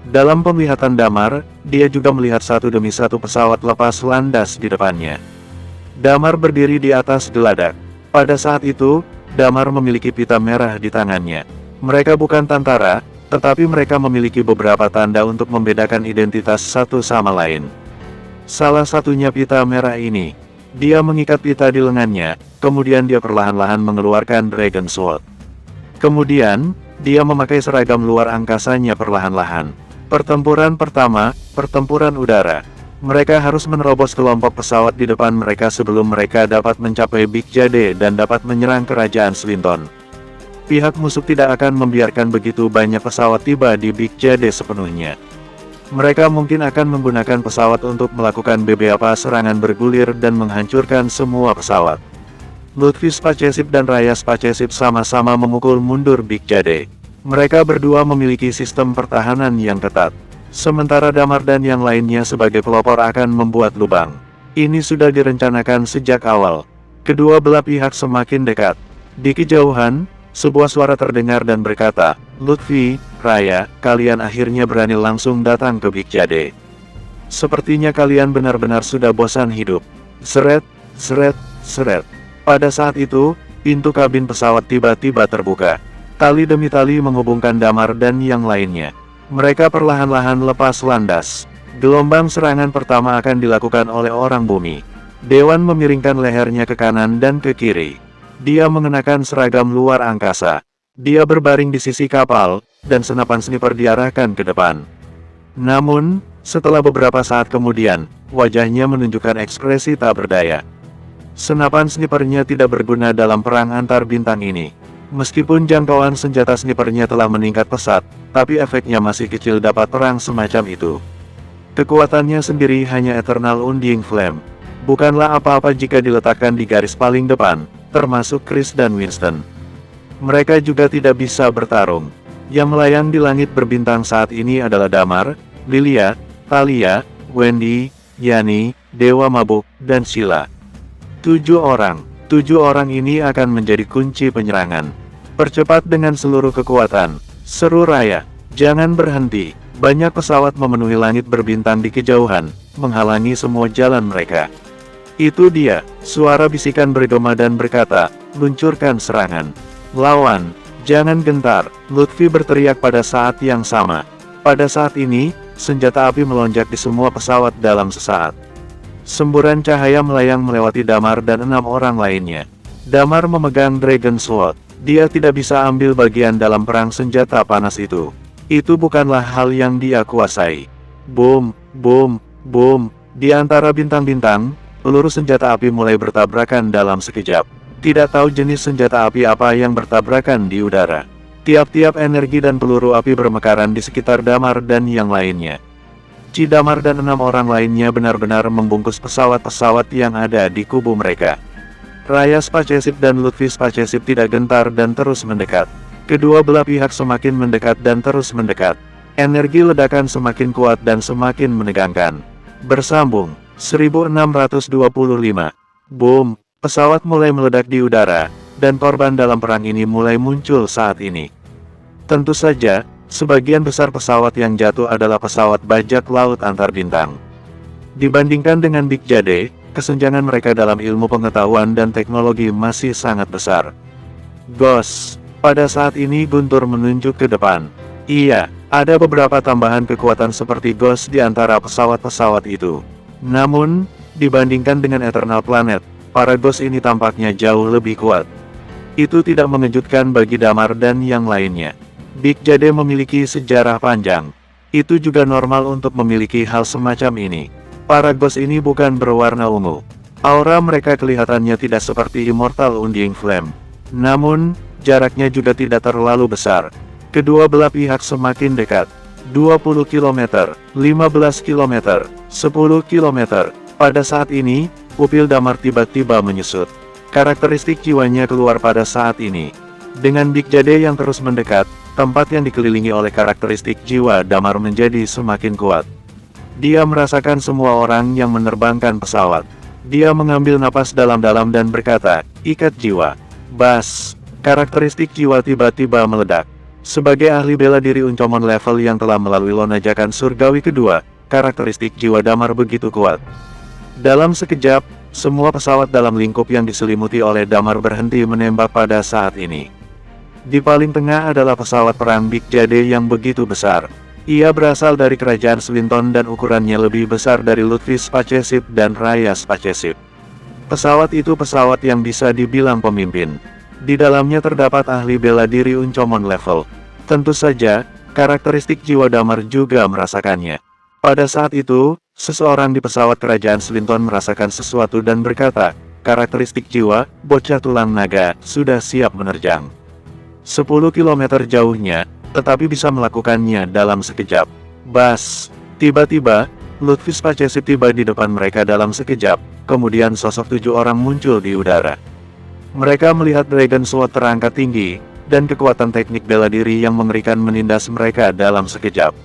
[SPEAKER 1] Dalam penglihatan Damar, dia juga melihat satu demi satu pesawat lepas landas di depannya. Damar berdiri di atas geladak. Pada saat itu, Damar memiliki pita merah di tangannya. Mereka bukan tentara, tetapi mereka memiliki beberapa tanda untuk membedakan identitas satu sama lain. Salah satunya pita merah ini. Dia mengikat pita di lengannya, kemudian dia perlahan-lahan mengeluarkan Dragon Sword. Kemudian, dia memakai seragam luar angkasanya perlahan-lahan. Pertempuran pertama, pertempuran udara. Mereka harus menerobos kelompok pesawat di depan mereka sebelum mereka dapat mencapai Big Jade dan dapat menyerang kerajaan Swinton. Pihak musuh tidak akan membiarkan begitu banyak pesawat tiba di Big Jade sepenuhnya. Mereka mungkin akan menggunakan pesawat untuk melakukan beberapa serangan bergulir dan menghancurkan semua pesawat. Lutfi Spaceship dan Raya Spaceship sama-sama memukul mundur Big Jade. Mereka berdua memiliki sistem pertahanan yang ketat. Sementara Damar dan yang lainnya sebagai pelopor akan membuat lubang. Ini sudah direncanakan sejak awal. Kedua belah pihak semakin dekat. Di kejauhan, sebuah suara terdengar dan berkata, "Lutfi, Raya, kalian akhirnya berani langsung datang ke Big Jade. Sepertinya kalian benar-benar sudah bosan hidup." Seret, seret, seret. Pada saat itu, pintu kabin pesawat tiba-tiba terbuka. Tali demi tali menghubungkan Damar dan yang lainnya. Mereka perlahan-lahan lepas landas. Gelombang serangan pertama akan dilakukan oleh orang bumi. Dewan memiringkan lehernya ke kanan dan ke kiri. Dia mengenakan seragam luar angkasa. Dia berbaring di sisi kapal, dan senapan sniper diarahkan ke depan. Namun, Setelah beberapa saat kemudian, wajahnya menunjukkan ekspresi tak berdaya. Senapan snipernya tidak berguna dalam perang antar bintang ini. Meskipun jangkauan senjata snipernya telah meningkat pesat, tapi efeknya masih kecil dapat perang semacam itu. Kekuatannya sendiri hanya Eternal Undying Flame. Bukanlah apa-apa jika diletakkan di garis paling depan, termasuk Chris dan Winston. Mereka juga tidak bisa bertarung. Yang melayang di langit berbintang saat ini adalah Damar, Lilia, Thalia, Wendy, Yani, Dewa Mabuk, dan Sheila. 7 orang. 7 orang ini akan menjadi kunci penyerangan. Percepat dengan seluruh kekuatan. Seru Raya. Jangan berhenti. Banyak pesawat memenuhi langit berbintang di kejauhan, menghalangi semua jalan mereka. Itu dia, suara bisikan bergema dan berkata, luncurkan serangan. Lawan, jangan gentar, Lutfi berteriak pada saat yang sama. Pada saat ini, senjata api melonjak di semua pesawat dalam sesaat. Semburan cahaya melayang melewati Damar dan 6 orang lainnya. Damar memegang Dragon Sword. Dia tidak bisa ambil bagian dalam perang senjata panas itu. Itu bukanlah hal yang dia kuasai. Boom, boom, boom. Di antara bintang-bintang, peluru senjata api mulai bertabrakan dalam sekejap. Tidak tahu jenis senjata api apa yang bertabrakan di udara. Tiap-tiap energi dan peluru api bermekaran di sekitar Damar dan yang lainnya. Damar dan 6 orang lainnya benar-benar membungkus pesawat-pesawat yang ada di kubu mereka. Raya Spaceship dan Lutfi Spaceship tidak gentar dan terus mendekat. Kedua belah pihak semakin mendekat dan terus mendekat. Energi ledakan semakin kuat dan semakin menegangkan. Bersambung, 1625. Boom, pesawat mulai meledak di udara, dan korban dalam perang ini mulai muncul saat ini. Tentu saja, sebagian besar pesawat yang jatuh adalah pesawat bajak laut antar bintang. Dibandingkan dengan Big Jade, kesenjangan mereka dalam ilmu pengetahuan dan teknologi masih sangat besar. Ghost, pada saat ini Guntur menunjuk ke depan. Iya, ada beberapa tambahan kekuatan seperti Ghost di antara pesawat-pesawat itu. Namun, dibandingkan dengan Eternal Planet, para Ghost ini tampaknya jauh lebih kuat. Itu tidak mengejutkan bagi Damar dan yang lainnya. Big Jade memiliki sejarah panjang. Itu juga normal untuk memiliki hal semacam ini. Para Ghost ini bukan berwarna ungu. Aura mereka kelihatannya tidak seperti Immortal Undying Flame. Namun, jaraknya juga tidak terlalu besar. Kedua belah pihak semakin dekat. 20 km, 15 km, 10 km. Pada saat ini, pupil Damar tiba-tiba menyusut. Karakteristik jiwanya keluar pada saat ini. Dengan Big Jade yang terus mendekat, tempat yang dikelilingi oleh karakteristik jiwa Damar menjadi semakin kuat. Dia merasakan semua orang yang menerbangkan pesawat. Dia mengambil napas dalam-dalam dan berkata, ikat jiwa. Bas, karakteristik jiwa tiba-tiba meledak. Sebagai ahli bela diri Uncomon level yang telah melalui lonajakan surgawi kedua, karakteristik jiwa Damar begitu kuat. Dalam sekejap, semua pesawat dalam lingkup yang diselimuti oleh Damar berhenti menembak pada saat ini. Di paling tengah adalah pesawat perang Big Jade yang begitu besar. Ia berasal dari kerajaan Swinton dan ukurannya lebih besar dari Lutfi Spaceship dan Raya Spaceship. Pesawat itu pesawat yang bisa dibilang pemimpin. Di dalamnya terdapat ahli bela diri Uncomon level. Tentu saja, karakteristik jiwa Damar juga merasakannya. Pada saat itu, seseorang di pesawat kerajaan Swinton merasakan sesuatu dan berkata, karakteristik jiwa, bocah tulang naga, sudah siap menerjang. 10 km jauhnya, tetapi bisa melakukannya dalam sekejap. Bas, tiba-tiba, Lutfi Spaceship tiba di depan mereka dalam sekejap, kemudian sosok 7 orang muncul di udara. Mereka melihat Dragon Sword terangkat tinggi, dan kekuatan teknik bela diri yang mengerikan menindas mereka dalam sekejap.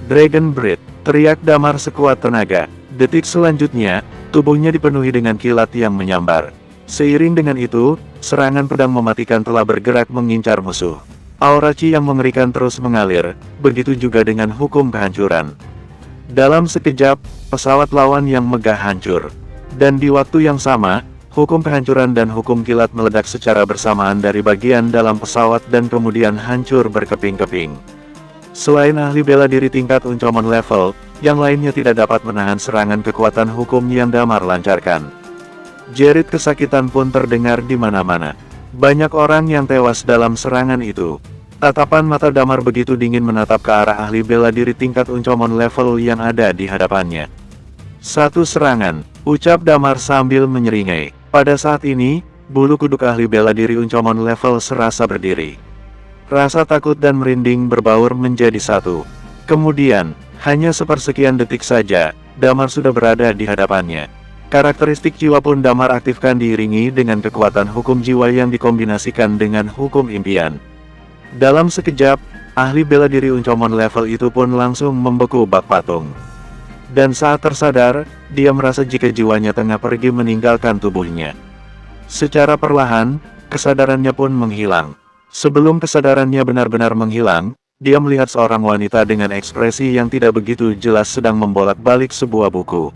[SPEAKER 1] Dragon Breath, teriak Damar sekuat tenaga. Detik selanjutnya, tubuhnya dipenuhi dengan kilat yang menyambar. Seiring dengan itu, serangan pedang mematikan telah bergerak mengincar musuh. Aura Chi yang mengerikan terus mengalir, begitu juga dengan hukum kehancuran. Dalam sekejap, pesawat lawan yang megah hancur. Dan di waktu yang sama, hukum kehancuran dan hukum kilat meledak secara bersamaan dari bagian dalam pesawat dan kemudian hancur berkeping-keping. Selain ahli bela diri tingkat Uncomon level, yang lainnya tidak dapat menahan serangan kekuatan hukum yang Damar lancarkan. Jerit kesakitan pun terdengar di mana-mana. Banyak orang yang tewas dalam serangan itu. Tatapan mata Damar begitu dingin menatap ke arah ahli bela diri tingkat Uncomon level yang ada di hadapannya. Satu serangan, ucap Damar sambil menyeringai. Pada saat ini, bulu kuduk ahli bela diri Uncomon level serasa berdiri. Rasa takut dan merinding berbaur menjadi satu. Kemudian, hanya sepersekian detik saja, Damar sudah berada di hadapannya. Karakteristik jiwa pun Damar aktifkan diiringi dengan kekuatan hukum jiwa yang dikombinasikan dengan hukum impian. Dalam sekejap, ahli bela diri Uncomon level itu pun langsung membeku bak patung. Dan saat tersadar, dia merasa jika jiwanya tengah pergi meninggalkan tubuhnya. Secara perlahan, kesadarannya pun menghilang. Sebelum kesadarannya benar-benar menghilang, dia melihat seorang wanita dengan ekspresi yang tidak begitu jelas sedang membolak-balik sebuah buku.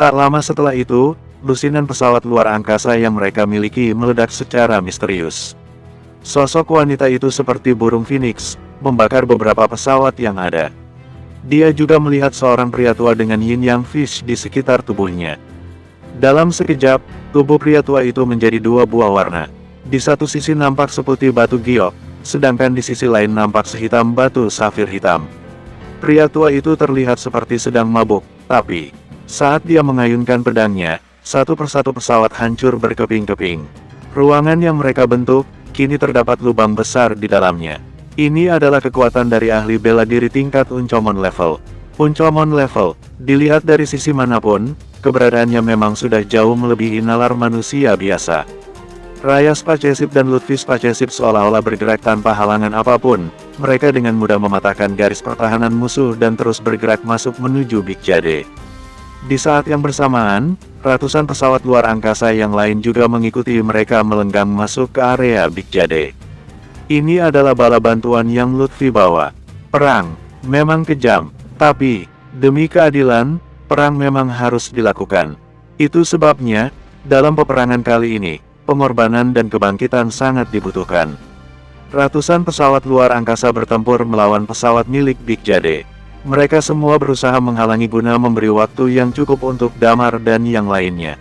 [SPEAKER 1] Tak lama setelah itu, lusinan pesawat luar angkasa yang mereka miliki meledak secara misterius. Sosok wanita itu seperti burung phoenix, membakar beberapa pesawat yang ada. Dia juga melihat seorang pria tua dengan yin yang fish di sekitar tubuhnya. Dalam sekejap, tubuh pria tua itu menjadi dua buah warna. Di satu sisi nampak seputih batu giok, sedangkan di sisi lain nampak sehitam batu safir hitam. Pria tua itu terlihat seperti sedang mabuk, tapi saat dia mengayunkan pedangnya, satu persatu pesawat hancur berkeping-keping. Ruangan yang mereka bentuk, kini terdapat lubang besar di dalamnya. Ini adalah kekuatan dari ahli bela diri tingkat Uncomon level. Uncomon level, dilihat dari sisi manapun, keberadaannya memang sudah jauh melebihi nalar manusia biasa. Raya Spaceship dan Lutfi Spaceship seolah-olah bergerak tanpa halangan apapun. Mereka dengan mudah mematahkan garis pertahanan musuh dan terus bergerak masuk menuju Big Jade. Di saat yang bersamaan, ratusan pesawat luar angkasa yang lain juga mengikuti mereka melenggang masuk ke area Big Jade. Ini adalah bala bantuan yang Lutfi bawa. Perang memang kejam, tapi demi keadilan, perang memang harus dilakukan. Itu sebabnya, dalam peperangan kali ini, pengorbanan dan kebangkitan sangat dibutuhkan. Ratusan pesawat luar angkasa bertempur melawan pesawat milik Big Jade. Mereka semua berusaha menghalangi guna memberi waktu yang cukup untuk Damar dan yang lainnya.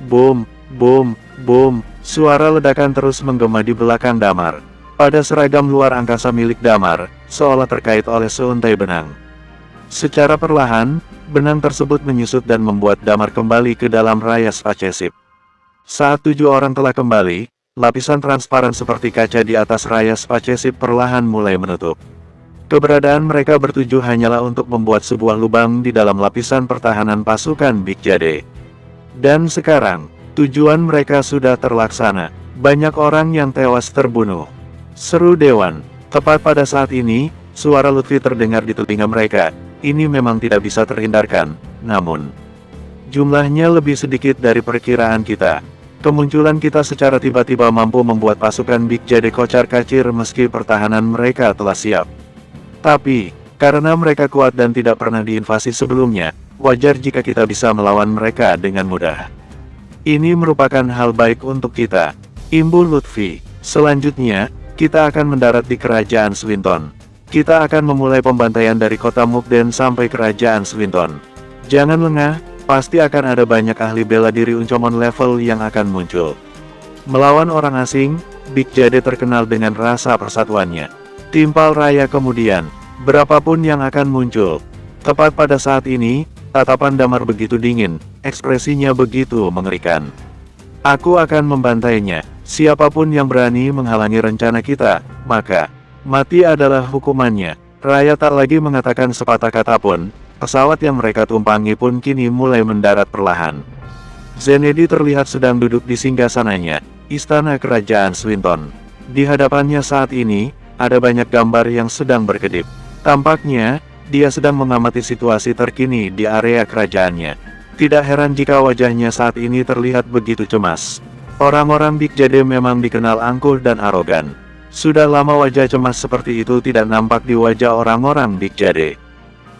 [SPEAKER 1] Boom, boom, boom, suara ledakan terus menggema di belakang Damar. Pada seragam luar angkasa milik Damar, seolah terkait oleh seuntai benang. Secara perlahan, benang tersebut menyusut dan membuat Damar kembali ke dalam Raya Spaceship. Saat 7 orang telah kembali, lapisan transparan seperti kaca di atas Raya Spaceship perlahan mulai menutup. Keberadaan mereka bertujuh hanyalah untuk membuat sebuah lubang di dalam lapisan pertahanan pasukan Big Jade. Dan sekarang, tujuan mereka sudah terlaksana. Banyak orang yang tewas terbunuh. Seru Dewan. Tepat pada saat ini, suara Lutfi terdengar di telinga mereka. Ini memang tidak bisa terhindarkan, namun jumlahnya lebih sedikit dari perkiraan kita. Kemunculan kita secara tiba-tiba mampu membuat pasukan Big Jade kocar-kacir meski pertahanan mereka telah siap. Tapi, karena mereka kuat dan tidak pernah diinvasi sebelumnya, wajar jika kita bisa melawan mereka dengan mudah. Ini merupakan hal baik untuk kita. Imbul Lutfi. Selanjutnya, kita akan mendarat di Kerajaan Swinton. Kita akan memulai pembantaian dari kota Mukden sampai Kerajaan Swinton. Jangan lengah, pasti akan ada banyak ahli bela diri Uncomon level yang akan muncul. Melawan orang asing, Big Jade terkenal dengan rasa persatuannya. Timpal raya kemudian, berapapun yang akan muncul. Tepat pada saat ini, tatapan Damar begitu dingin, ekspresinya begitu mengerikan. Aku akan membantainya. Siapapun yang berani menghalangi rencana kita, maka mati adalah hukumannya. Raya tak lagi mengatakan sepatah kata pun. Pesawat yang mereka tumpangi pun kini mulai mendarat perlahan. Zenedi terlihat sedang duduk di singgasananya, istana kerajaan Swinton. Di hadapannya saat ini, ada banyak gambar yang sedang berkedip. Tampaknya, dia sedang mengamati situasi terkini di area kerajaannya. Tidak heran jika wajahnya saat ini terlihat begitu cemas. Orang-orang Big Jade memang dikenal angkuh dan arogan. Sudah lama wajah cemas seperti itu tidak nampak di wajah orang-orang Big Jade.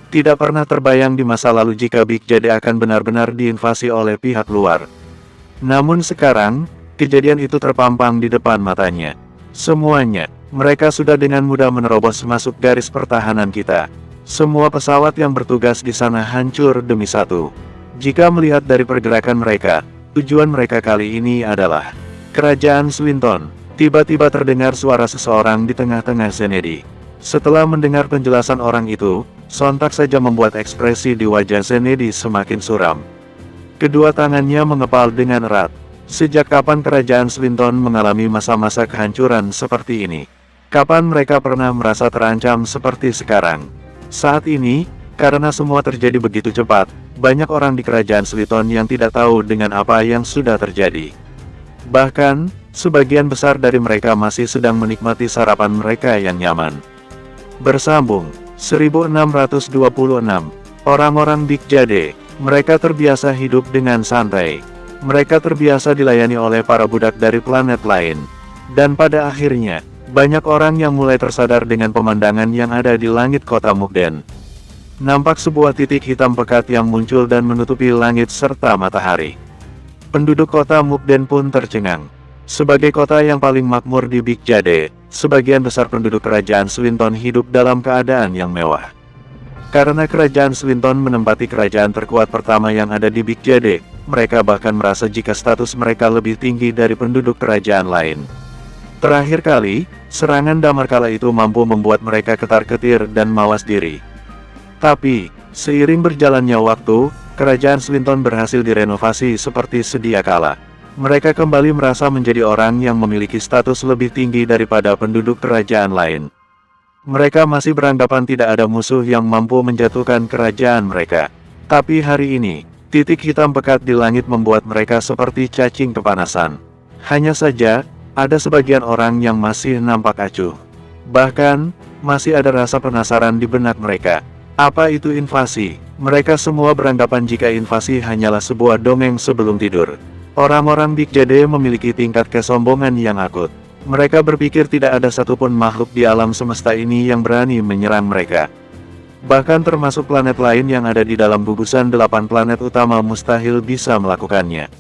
[SPEAKER 1] Tidak pernah terbayang di masa lalu jika Big Jade akan benar-benar diinvasi oleh pihak luar. Namun sekarang, kejadian itu terpampang di depan matanya. Semuanya, mereka sudah dengan mudah menerobos masuk garis pertahanan kita. Semua pesawat yang bertugas di sana hancur demi satu. Jika melihat dari pergerakan mereka, tujuan mereka kali ini adalah Kerajaan Swinton. Tiba-tiba terdengar suara seseorang di tengah-tengah Zenedi. Setelah mendengar penjelasan orang itu, sontak saja membuat ekspresi di wajah Zenedi semakin suram. Kedua tangannya mengepal dengan erat. Sejak kapan kerajaan Swinton mengalami masa-masa kehancuran seperti ini? Kapan mereka pernah merasa terancam seperti sekarang? Saat ini, karena semua terjadi begitu cepat, banyak orang di kerajaan Swinton yang tidak tahu dengan apa yang sudah terjadi. Bahkan, sebagian besar dari mereka masih sedang menikmati sarapan mereka yang nyaman. Bersambung, 1626, orang-orang Big Jade, mereka terbiasa hidup dengan santai. Mereka terbiasa dilayani oleh para budak dari planet lain. Dan pada akhirnya, banyak orang yang mulai tersadar dengan pemandangan yang ada di langit kota Mukden. Nampak sebuah titik hitam pekat yang muncul dan menutupi langit serta matahari. Penduduk kota Mukden pun tercengang. Sebagai kota yang paling makmur di Big Jade, sebagian besar penduduk kerajaan Swinton hidup dalam keadaan yang mewah. Karena kerajaan Swinton menempati kerajaan terkuat pertama yang ada di Big Jade, mereka bahkan merasa jika status mereka lebih tinggi dari penduduk kerajaan lain. Terakhir kali, serangan damar kala itu mampu membuat mereka ketar-ketir dan mawas diri. Tapi, seiring berjalannya waktu, kerajaan Swinton berhasil direnovasi seperti sedia kala. Mereka kembali merasa menjadi orang yang memiliki status lebih tinggi daripada penduduk kerajaan lain. Mereka masih beranggapan tidak ada musuh yang mampu menjatuhkan kerajaan mereka. Tapi hari ini, titik hitam pekat di langit membuat mereka seperti cacing kepanasan. Hanya saja, ada sebagian orang yang masih nampak acuh. Bahkan, masih ada rasa penasaran di benak mereka. Apa itu invasi? Mereka semua beranggapan jika invasi hanyalah sebuah dongeng sebelum tidur. Orang-orang Big Jade memiliki tingkat kesombongan yang akut. Mereka berpikir tidak ada satupun makhluk di alam semesta ini yang berani menyerang mereka. Bahkan termasuk planet lain yang ada di dalam gugusan 8 planet utama mustahil bisa melakukannya.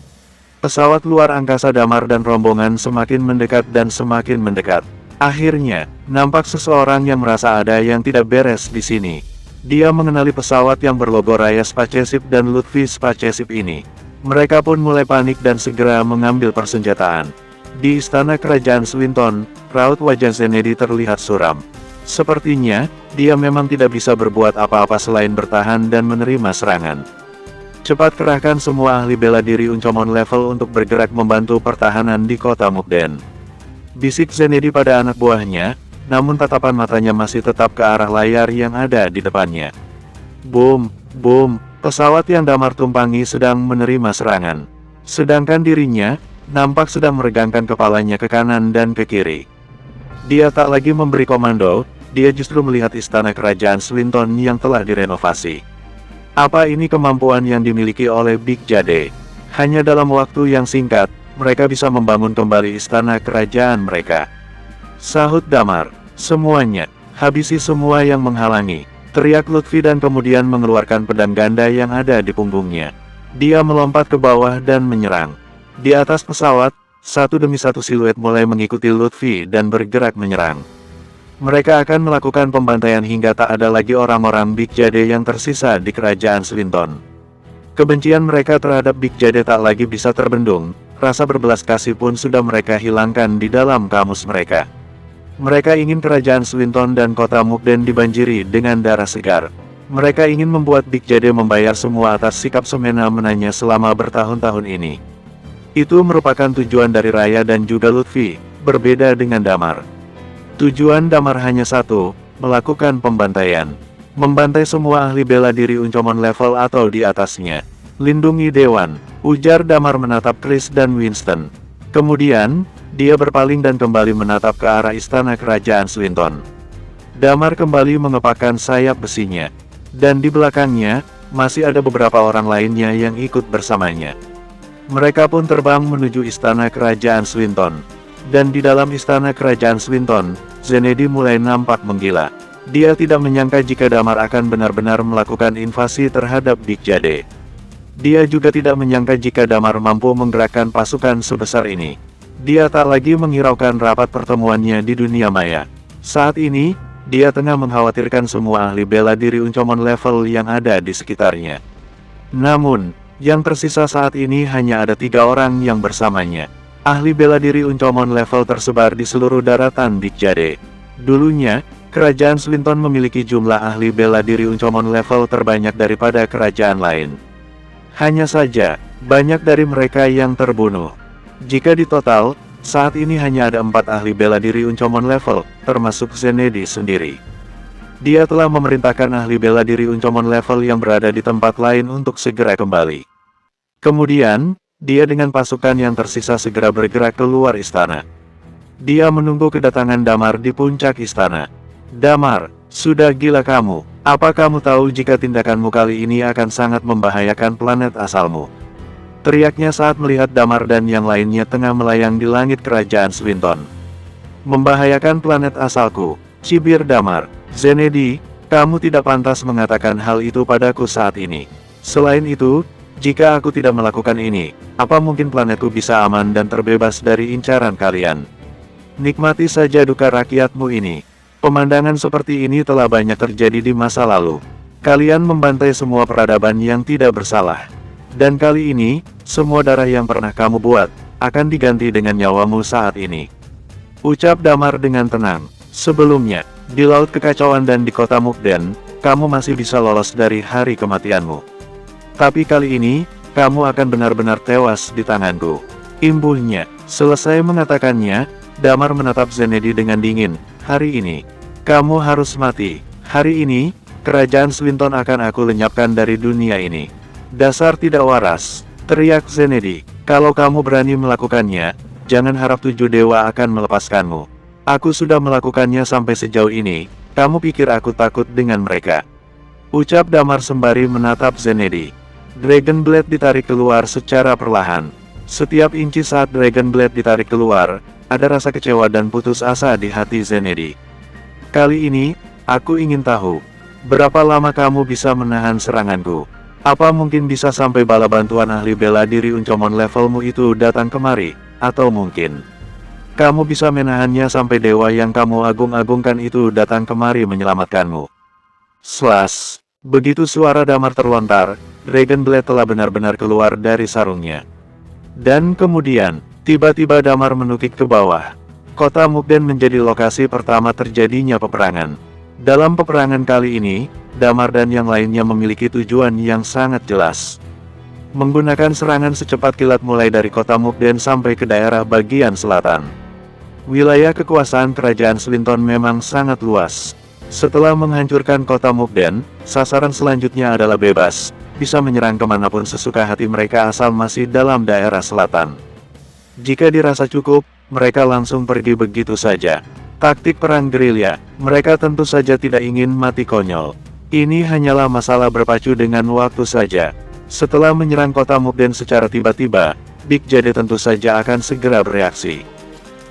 [SPEAKER 1] Pesawat luar angkasa Damar dan rombongan semakin mendekat dan semakin mendekat. Akhirnya, nampak seseorang yang merasa ada yang tidak beres di sini. Dia mengenali pesawat yang berlogo Raya Spaceship dan Lutfi Spaceship ini. Mereka pun mulai panik dan segera mengambil persenjataan. Di istana kerajaan Swinton, raut wajah Zenedi terlihat suram. Sepertinya, dia memang tidak bisa berbuat apa-apa selain bertahan dan menerima serangan. Cepat kerahkan semua ahli bela diri Uncomon level untuk bergerak membantu pertahanan di kota Mukden. Bisik Zenedi pada anak buahnya, namun tatapan matanya masih tetap ke arah layar yang ada di depannya. Boom, boom, pesawat yang Damar tumpangi sedang menerima serangan. Sedangkan dirinya, nampak sedang meregangkan kepalanya ke kanan dan ke kiri. Dia tak lagi memberi komando, dia justru melihat istana kerajaan Swinton yang telah direnovasi. Apa ini kemampuan yang dimiliki oleh Big Jade? Hanya dalam waktu yang singkat, mereka bisa membangun kembali istana kerajaan mereka. Sahut Damar, semuanya, habisi semua yang menghalangi, teriak Lutfi dan kemudian mengeluarkan pedang ganda yang ada di punggungnya. Dia melompat ke bawah dan menyerang. Di atas pesawat, satu demi satu siluet mulai mengikuti Lutfi dan bergerak menyerang. Mereka akan melakukan pembantaian hingga tak ada lagi orang-orang Big Jade yang tersisa di kerajaan Swinton. Kebencian mereka terhadap Big Jade tak lagi bisa terbendung, rasa berbelas kasih pun sudah mereka hilangkan di dalam kamus mereka. Mereka ingin kerajaan Swinton dan kota Mukden dibanjiri dengan darah segar. Mereka ingin membuat Big Jade membayar semua atas sikap semena-menanya selama bertahun-tahun ini. Itu merupakan tujuan dari Raya dan juga Lutfi, berbeda dengan Damar. Tujuan Damar hanya satu, melakukan pembantaian. Membantai semua ahli bela diri Uncomon level atau di atasnya. Lindungi Dewan, ujar Damar menatap Chris dan Winston. Kemudian, dia berpaling dan kembali menatap ke arah istana kerajaan Swinton. Damar kembali mengepakkan sayap besinya. Dan di belakangnya, masih ada beberapa orang lainnya yang ikut bersamanya. Mereka pun terbang menuju istana kerajaan Swinton. Dan di dalam istana kerajaan Swinton, Zenedi mulai nampak menggila. Dia tidak menyangka jika Damar akan benar-benar melakukan invasi terhadap Big Jade. Dia juga tidak menyangka jika Damar mampu menggerakkan pasukan sebesar ini. Dia tak lagi menghiraukan rapat pertemuannya di dunia maya. Saat ini, dia tengah mengkhawatirkan semua ahli bela diri Uncomon level yang ada di sekitarnya. Namun, yang tersisa saat ini hanya ada 3 orang yang bersamanya. Ahli bela diri Uncomon level tersebar di seluruh daratan Big Jade. Dulunya, Kerajaan Swinton memiliki jumlah ahli bela diri Uncomon level terbanyak daripada kerajaan lain. Hanya saja, banyak dari mereka yang terbunuh. Jika ditotal, saat ini hanya ada 4 ahli bela diri Uncomon level, termasuk Zenedi sendiri. Dia telah memerintahkan ahli bela diri Uncomon level yang berada di tempat lain untuk segera kembali. Kemudian, dia dengan pasukan yang tersisa segera bergerak keluar istana. Dia menunggu kedatangan Damar di puncak istana. Damar, sudah gila kamu. Apa kamu tahu jika tindakanmu kali ini akan sangat membahayakan planet asalmu? Teriaknya saat melihat Damar dan yang lainnya tengah melayang di langit kerajaan Swinton. Membahayakan planet asalku, cibir Damar. Zenedi, kamu tidak pantas mengatakan hal itu padaku saat ini. Selain itu, jika aku tidak melakukan ini, apa mungkin planetku bisa aman dan terbebas dari incaran kalian? Nikmati saja duka rakyatmu ini. Pemandangan seperti ini telah banyak terjadi di masa lalu. Kalian membantai semua peradaban yang tidak bersalah. Dan kali ini, semua darah yang pernah kamu buat, akan diganti dengan nyawamu saat ini. Ucap Damar dengan tenang. Sebelumnya, di Laut Kekacauan dan di kota Mukden, kamu masih bisa lolos dari hari kematianmu. Tapi kali ini, kamu akan benar-benar tewas di tanganku. Imbuhnya, selesai mengatakannya, Damar menatap Zenedi dengan dingin. Hari ini, kamu harus mati. Hari ini, kerajaan Swinton akan aku lenyapkan dari dunia ini. Dasar tidak waras, teriak Zenedi. Kalau kamu berani melakukannya, jangan harap 7 dewa akan melepaskanmu. Aku sudah melakukannya sampai sejauh ini, kamu pikir aku takut dengan mereka? Ucap Damar sembari menatap Zenedi. Dragon Blade ditarik keluar secara perlahan. Setiap inci saat Dragon Blade ditarik keluar, ada rasa kecewa dan putus asa di hati Zenedi. Kali ini, aku ingin tahu, berapa lama kamu bisa menahan seranganku? Apa mungkin bisa sampai bala bantuan ahli bela diri Uncomon levelmu itu datang kemari? Atau mungkin, kamu bisa menahannya sampai dewa yang kamu agung-agungkan itu datang kemari menyelamatkanmu? Slash! Begitu suara Damar terlontar, Dragon Blade telah benar-benar keluar dari sarungnya. Dan kemudian, tiba-tiba Damar menukik ke bawah. Kota Mukden menjadi lokasi pertama terjadinya peperangan. Dalam peperangan kali ini, Damar dan yang lainnya memiliki tujuan yang sangat jelas. Menggunakan serangan secepat kilat mulai dari kota Mukden sampai ke daerah bagian selatan. Wilayah kekuasaan kerajaan Swinton memang sangat luas. Setelah menghancurkan kota Mukden, sasaran selanjutnya adalah bebas. Bisa menyerang kemanapun sesuka hati mereka asal masih dalam daerah selatan. Jika dirasa cukup, mereka langsung pergi begitu saja. Taktik perang gerilya, mereka tentu saja tidak ingin mati konyol. Ini hanyalah masalah berpacu dengan waktu saja. Setelah menyerang kota Mukden secara tiba-tiba, Big Jade tentu saja akan segera bereaksi.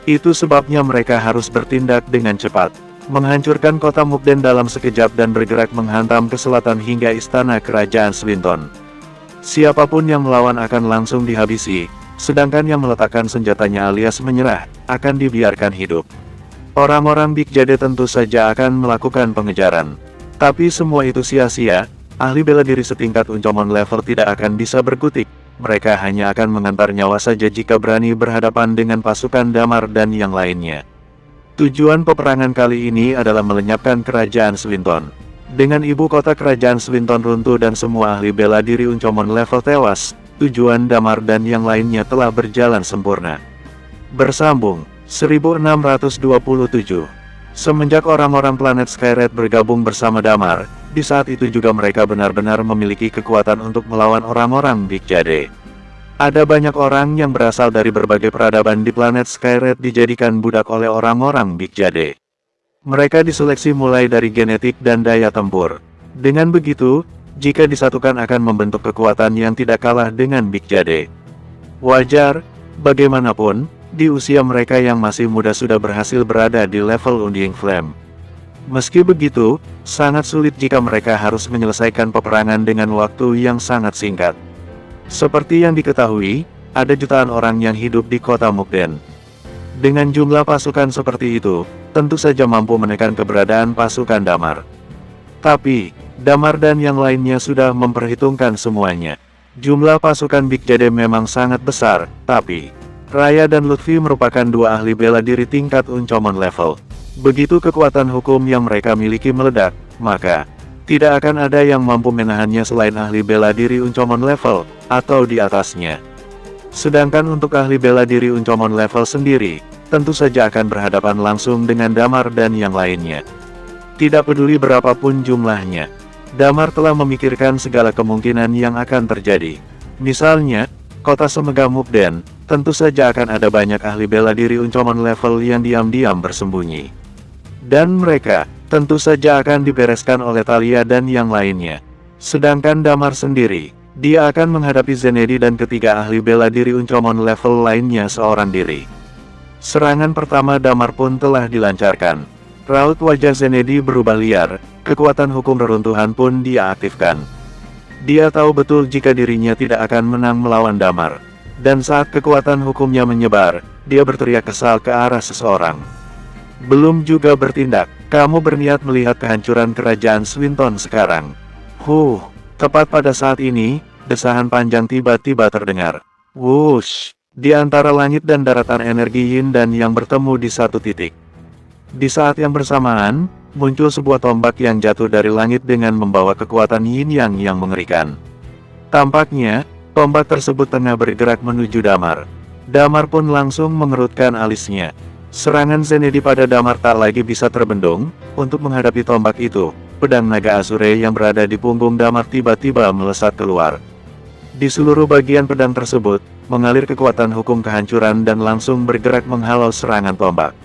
[SPEAKER 1] Itu sebabnya mereka harus bertindak dengan cepat. Menghancurkan kota Mukden dalam sekejap dan bergerak menghantam ke selatan hingga istana kerajaan Swinton. Siapapun yang melawan akan langsung dihabisi, sedangkan yang meletakkan senjatanya alias menyerah, akan dibiarkan hidup. Orang-orang Big Jade tentu saja akan melakukan pengejaran. Tapi semua itu sia-sia, ahli bela diri setingkat Uncomon level tidak akan bisa berkutik. Mereka hanya akan mengantar nyawa saja jika berani berhadapan dengan pasukan Damar dan yang lainnya. Tujuan peperangan kali ini adalah melenyapkan kerajaan Swinton. Dengan ibu kota kerajaan Swinton runtuh dan semua ahli bela diri Uncomon level tewas, tujuan Damar dan yang lainnya telah berjalan sempurna. Bersambung, 1627. Semenjak orang-orang planet Skyred bergabung bersama Damar, di saat itu juga mereka benar-benar memiliki kekuatan untuk melawan orang-orang Big Jade. Ada banyak orang yang berasal dari berbagai peradaban di planet Skyred dijadikan budak oleh orang-orang Big Jade. Mereka diseleksi mulai dari genetik dan daya tempur. Dengan begitu, jika disatukan akan membentuk kekuatan yang tidak kalah dengan Big Jade. Wajar, bagaimanapun, di usia mereka yang masih muda sudah berhasil berada di level Undying Flame. Meski begitu, sangat sulit jika mereka harus menyelesaikan peperangan dengan waktu yang sangat singkat. Seperti yang diketahui, ada jutaan orang yang hidup di kota Mukden. Dengan jumlah pasukan seperti itu, tentu saja mampu menekan keberadaan pasukan Damar. Tapi, Damar dan yang lainnya sudah memperhitungkan semuanya. Jumlah pasukan Big Jade memang sangat besar, tapi Raya dan Lutfi merupakan dua ahli bela diri tingkat Uncomon level. Begitu kekuatan hukum yang mereka miliki meledak, maka tidak akan ada yang mampu menahannya selain ahli bela diri Uncomon level, atau di atasnya. Sedangkan untuk ahli bela diri Uncomon level sendiri, tentu saja akan berhadapan langsung dengan Damar dan yang lainnya. Tidak peduli berapapun jumlahnya, Damar telah memikirkan segala kemungkinan yang akan terjadi. Misalnya, kota Semega Mukden, tentu saja akan ada banyak ahli bela diri Uncomon level yang diam-diam bersembunyi. Dan mereka, tentu saja akan dibereskan oleh Thalia dan yang lainnya. Sedangkan Damar sendiri, dia akan menghadapi Zenedi dan ketiga ahli bela diri Uncomon level lainnya seorang diri. Serangan pertama Damar pun telah dilancarkan. Raut wajah Zenedi berubah liar, kekuatan hukum reruntuhan pun dia aktifkan. Dia tahu betul jika dirinya tidak akan menang melawan Damar. Dan saat kekuatan hukumnya menyebar, dia berteriak kesal ke arah seseorang. Belum juga bertindak, kamu berniat melihat kehancuran kerajaan Swinton sekarang. Tepat pada saat ini, desahan panjang tiba-tiba terdengar. Wush! Di antara langit dan daratan energi yin dan yang bertemu di satu titik. Di saat yang bersamaan, muncul sebuah tombak yang jatuh dari langit dengan membawa kekuatan yin yang mengerikan. Tampaknya, tombak tersebut tengah bergerak menuju Damar. Damar pun langsung mengerutkan alisnya. Serangan Zenedi pada Damar tak lagi bisa terbendung. Untuk menghadapi tombak itu, pedang naga Azure yang berada di punggung Damar tiba-tiba melesat keluar. Di seluruh bagian pedang tersebut, mengalir kekuatan hukum kehancuran dan langsung bergerak menghalau serangan tombak.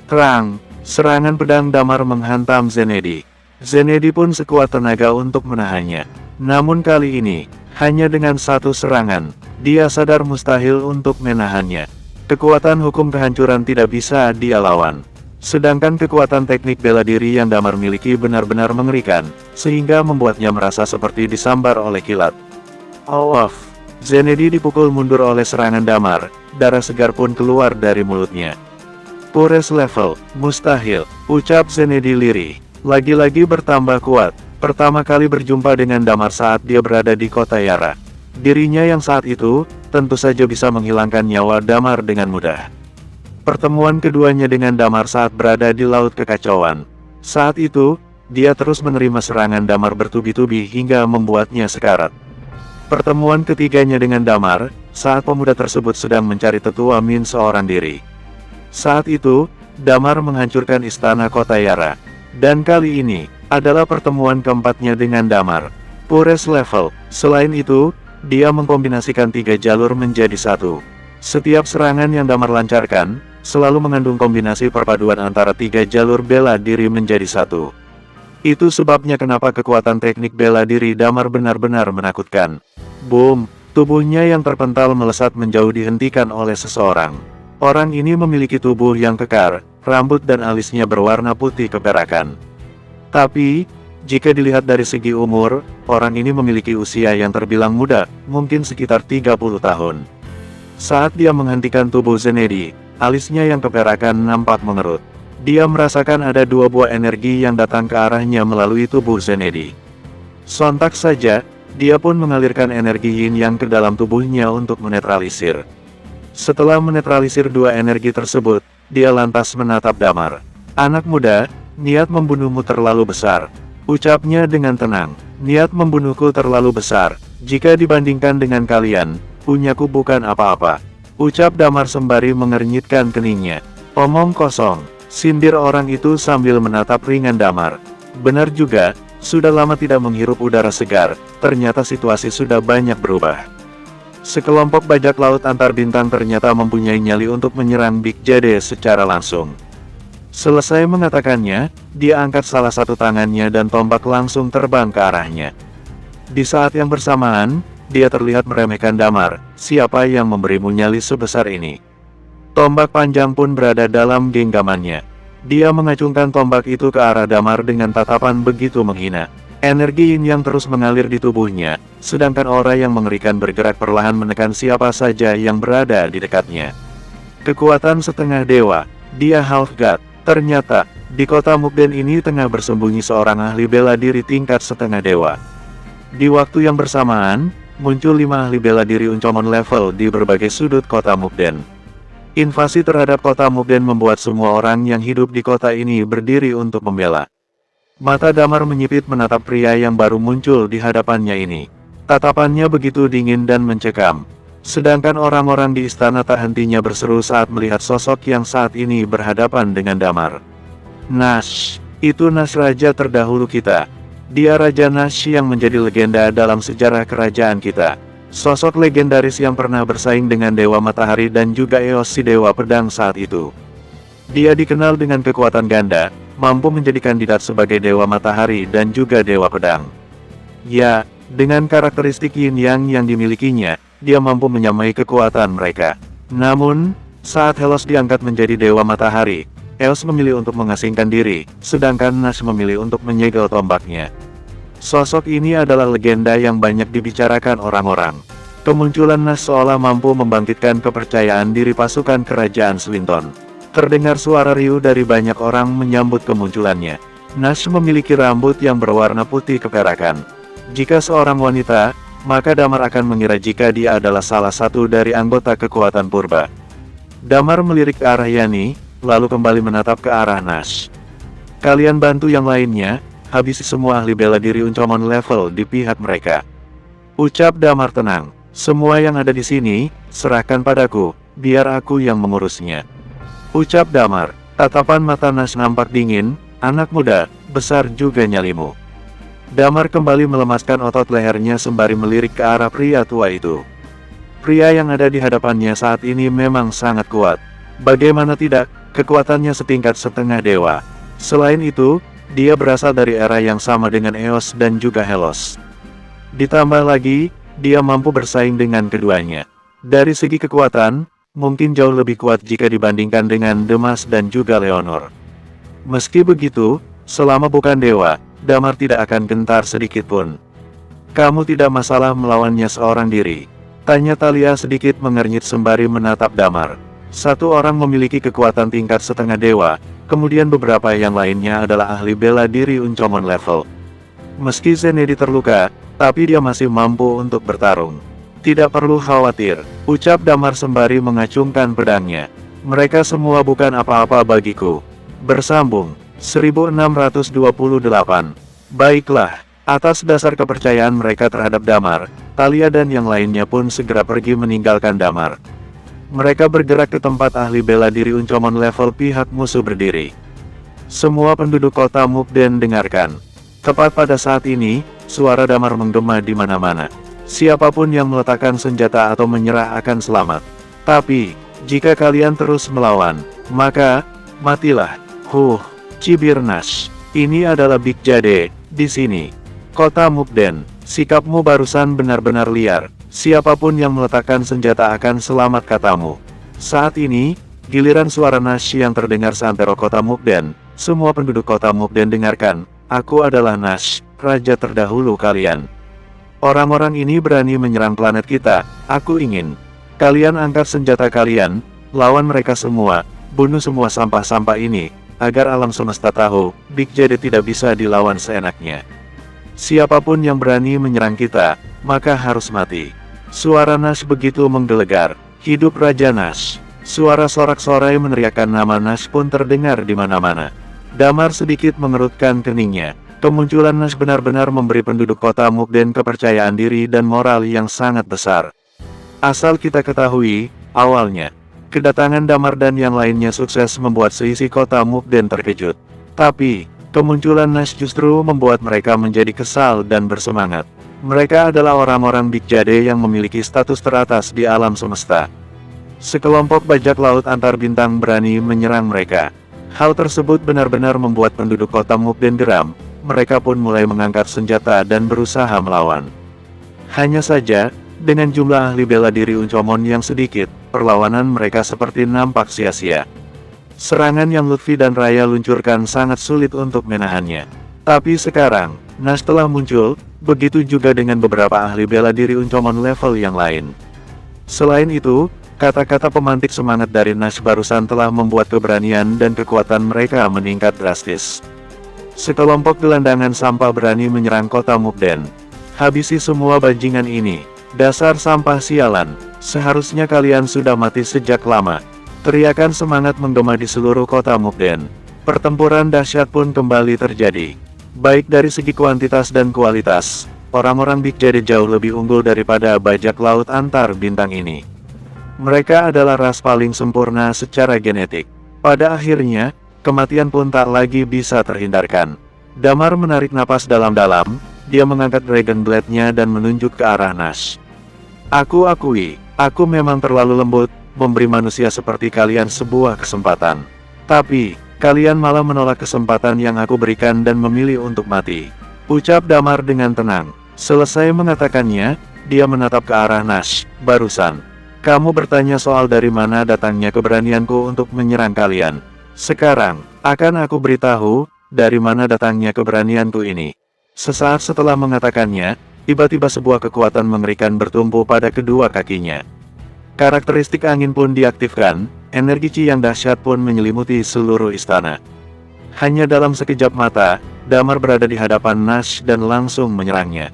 [SPEAKER 1] Terang, serangan pedang Damar menghantam Zenedi. Zenedi pun sekuat tenaga untuk menahannya. Namun kali ini, hanya dengan satu serangan, dia sadar mustahil untuk menahannya. Kekuatan hukum kehancuran tidak bisa dia lawan. Sedangkan kekuatan teknik bela diri yang Damar miliki benar-benar mengerikan, sehingga membuatnya merasa seperti disambar oleh kilat. Zenedi dipukul mundur oleh serangan Damar, darah segar pun keluar dari mulutnya. Pures level, mustahil, ucap Zenedi lirih. Lagi-lagi bertambah kuat, pertama kali berjumpa dengan Damar saat dia berada di kota Yara. Dirinya yang saat itu, tentu saja bisa menghilangkan nyawa Damar dengan mudah. Pertemuan keduanya dengan Damar saat berada di Laut Kekacauan. Saat itu, dia terus menerima serangan Damar bertubi-tubi hingga membuatnya sekarat. Pertemuan ketiganya dengan Damar, saat pemuda tersebut sedang mencari tetua Min seorang diri. Saat itu, Damar menghancurkan istana kota Yara. Dan kali ini, adalah pertemuan keempatnya dengan Damar. Pures level, selain itu, dia mengkombinasikan 3 jalur menjadi satu. Setiap serangan yang Damar lancarkan, selalu mengandung kombinasi perpaduan antara 3 jalur bela diri menjadi satu. Itu sebabnya kenapa kekuatan teknik bela diri Damar benar-benar menakutkan. Boom! Tubuhnya yang terpental melesat menjauh dihentikan oleh seseorang. Orang ini memiliki tubuh yang kekar, rambut dan alisnya berwarna putih keperakan. Tapi, jika dilihat dari segi umur, orang ini memiliki usia yang terbilang muda, mungkin sekitar 30 tahun. Saat dia menghentikan tubuh Zenedi, alisnya yang keperakan nampak mengerut. Dia merasakan ada 2 buah energi yang datang ke arahnya melalui tubuh Zenedi. Sontak saja, dia pun mengalirkan energi yin yang ke dalam tubuhnya untuk menetralisir. Setelah menetralisir 2 energi tersebut, dia lantas menatap Damar. Anak muda, niat membunuhmu terlalu besar. Ucapnya dengan tenang, niat membunuhku terlalu besar. Jika dibandingkan dengan kalian, punyaku bukan apa-apa. Ucap Damar sembari mengernyitkan keningnya. Omong kosong, sindir orang itu sambil menatap ringan Damar. Benar juga, sudah lama tidak menghirup udara segar, ternyata situasi sudah banyak berubah. Sekelompok bajak laut antar bintang ternyata mempunyai nyali untuk menyerang Big Jade secara langsung. Selesai mengatakannya, dia angkat salah satu tangannya dan tombak langsung terbang ke arahnya. Di saat yang bersamaan, dia terlihat meremehkan Damar, siapa yang memberimu nyali sebesar ini. Tombak panjang pun berada dalam genggamannya. Dia mengacungkan tombak itu ke arah Damar dengan tatapan begitu menghina. Energi yin yang terus mengalir di tubuhnya, sedangkan aura yang mengerikan bergerak perlahan menekan siapa saja yang berada di dekatnya. Kekuatan setengah dewa, dia half god. Ternyata, di kota Mukden ini tengah bersembunyi seorang ahli bela diri tingkat setengah dewa. Di waktu yang bersamaan, muncul 5 ahli bela diri Uncomon level di berbagai sudut kota Mukden. Invasi terhadap kota Mukden membuat semua orang yang hidup di kota ini berdiri untuk membela. Mata Damar menyipit menatap pria yang baru muncul di hadapannya ini. Tatapannya begitu dingin dan mencekam. Sedangkan orang-orang di istana tak hentinya berseru saat melihat sosok yang saat ini berhadapan dengan Damar. Nash, itu Nash raja terdahulu kita. Dia Raja Nash yang menjadi legenda dalam sejarah kerajaan kita. Sosok legendaris yang pernah bersaing dengan Dewa Matahari dan juga Eos si Dewa Pedang saat itu. Dia dikenal dengan kekuatan ganda, mampu menjadi kandidat sebagai Dewa Matahari dan juga Dewa Pedang. Ya, dengan karakteristik Yin Yang yang dimilikinya, dia mampu menyamai kekuatan mereka. Namun, saat Helos diangkat menjadi Dewa Matahari, Eos memilih untuk mengasingkan diri, sedangkan Nash memilih untuk menyegel tombaknya. Sosok ini adalah legenda yang banyak dibicarakan orang-orang. Kemunculan Nash seolah mampu membangkitkan kepercayaan diri pasukan kerajaan Swinton. Terdengar suara riuh dari banyak orang menyambut kemunculannya. Nash memiliki rambut yang berwarna putih keperakan. Jika seorang wanita, maka Damar akan mengira jika dia adalah salah satu dari anggota kekuatan purba. Damar melirik ke arah Yani, lalu kembali menatap ke arah Nash. Kalian bantu yang lainnya, habisi semua ahli bela diri Uncomon level di pihak mereka. Ucap Damar tenang. Semua yang ada di sini, serahkan padaku, biar aku yang mengurusnya. Ucap Damar. Tatapan mata Nash nampak dingin, anak muda, besar juga nyalimu. Damar kembali melemaskan otot lehernya sembari melirik ke arah pria tua itu. Pria yang ada di hadapannya saat ini memang sangat kuat. Bagaimana tidak, kekuatannya setingkat setengah dewa. Selain itu, dia berasal dari era yang sama dengan Eos dan juga Helos. Ditambah lagi, dia mampu bersaing dengan keduanya. Dari segi kekuatan, mungkin jauh lebih kuat jika dibandingkan dengan Demas dan juga Leonor. Meski begitu, selama bukan dewa, Damar tidak akan gentar sedikitpun. Kamu tidak masalah melawannya seorang diri? Tanya Talia sedikit mengernyit sembari menatap Damar. Satu orang memiliki kekuatan tingkat setengah dewa, kemudian beberapa yang lainnya adalah ahli bela diri Uncomon level. Meski Zenedi terluka, tapi dia masih mampu untuk bertarung. Tidak perlu khawatir, ucap Damar sembari mengacungkan pedangnya. Mereka semua bukan apa-apa bagiku. Bersambung, 1628. Baiklah, atas dasar kepercayaan mereka terhadap Damar, Talia dan yang lainnya pun segera pergi meninggalkan Damar. Mereka bergerak ke tempat ahli bela diri Uncomon level pihak musuh berdiri. Semua penduduk kota Mukden dengarkan. Tepat pada saat ini, suara Damar menggema di mana-mana. Siapapun yang meletakkan senjata atau menyerah akan selamat. Tapi, jika kalian terus melawan, maka, matilah. Cibir Nash. Ini adalah Big Jade, di sini. Kota Mukden, sikapmu barusan benar-benar liar. Siapapun yang meletakkan senjata akan selamat katamu. Saat ini, giliran suara Nash yang terdengar seantero kota Mukden. Semua penduduk kota Mukden dengarkan, aku adalah Nash, raja terdahulu kalian. Orang-orang ini berani menyerang planet kita, aku ingin. Kalian angkat senjata kalian, lawan mereka semua, bunuh semua sampah-sampah ini, agar alam semesta tahu, Big Jade tidak bisa dilawan seenaknya. Siapapun yang berani menyerang kita, maka harus mati. Suara Nash begitu menggelegar. Hidup Raja Nash. Suara sorak-sorai meneriakkan nama Nash pun terdengar di mana-mana. Damar sedikit mengerutkan keningnya. Kemunculan Nash benar-benar memberi penduduk kota Mukden kepercayaan diri dan moral yang sangat besar. Asal kita ketahui, awalnya, kedatangan Damar dan yang lainnya sukses membuat seisi kota Mukden terkejut. Tapi, kemunculan Nash justru membuat mereka menjadi kesal dan bersemangat. Mereka adalah orang-orang Big Jade yang memiliki status teratas di alam semesta. Sekelompok bajak laut antar bintang berani menyerang mereka. Hal tersebut benar-benar membuat penduduk kota Mukden geram. Mereka pun mulai mengangkat senjata dan berusaha melawan. Hanya saja, dengan jumlah ahli bela diri Uncomon yang sedikit, perlawanan mereka seperti nampak sia-sia. Serangan yang Lutfi dan Raya luncurkan sangat sulit untuk menahannya. Tapi sekarang, Nash telah muncul, begitu juga dengan beberapa ahli bela diri Uncomon level yang lain. Selain itu, kata-kata pemantik semangat dari Nash barusan telah membuat keberanian dan kekuatan mereka meningkat drastis. Sekelompok gelandangan sampah berani menyerang kota Mukden. Habisi semua bajingan ini. Dasar sampah sialan, seharusnya kalian sudah mati sejak lama. Teriakan semangat menggema di seluruh kota Mukden. Pertempuran dahsyat pun kembali terjadi. Baik dari segi kuantitas dan kualitas, orang-orang Big Jade jauh lebih unggul daripada bajak laut antar bintang ini. Mereka adalah ras paling sempurna secara genetik. Pada akhirnya, kematian pun tak lagi bisa terhindarkan. Damar menarik napas dalam-dalam, dia mengangkat Dragon Blade-nya dan menunjuk ke arah Nash. Aku akui, aku memang terlalu lembut, memberi manusia seperti kalian sebuah kesempatan. Tapi, kalian malah menolak kesempatan yang aku berikan dan memilih untuk mati. Ucap Damar dengan tenang. Selesai mengatakannya, dia menatap ke arah Nash. Barusan, kamu bertanya soal dari mana datangnya keberanianku untuk menyerang kalian. Sekarang, akan aku beritahu, dari mana datangnya keberanianku ini. Sesaat setelah mengatakannya, tiba-tiba sebuah kekuatan mengerikan bertumpu pada kedua kakinya. Karakteristik angin pun diaktifkan, energi Chi yang dahsyat pun menyelimuti seluruh istana. Hanya dalam sekejap mata, Damar berada di hadapan Nash dan langsung menyerangnya.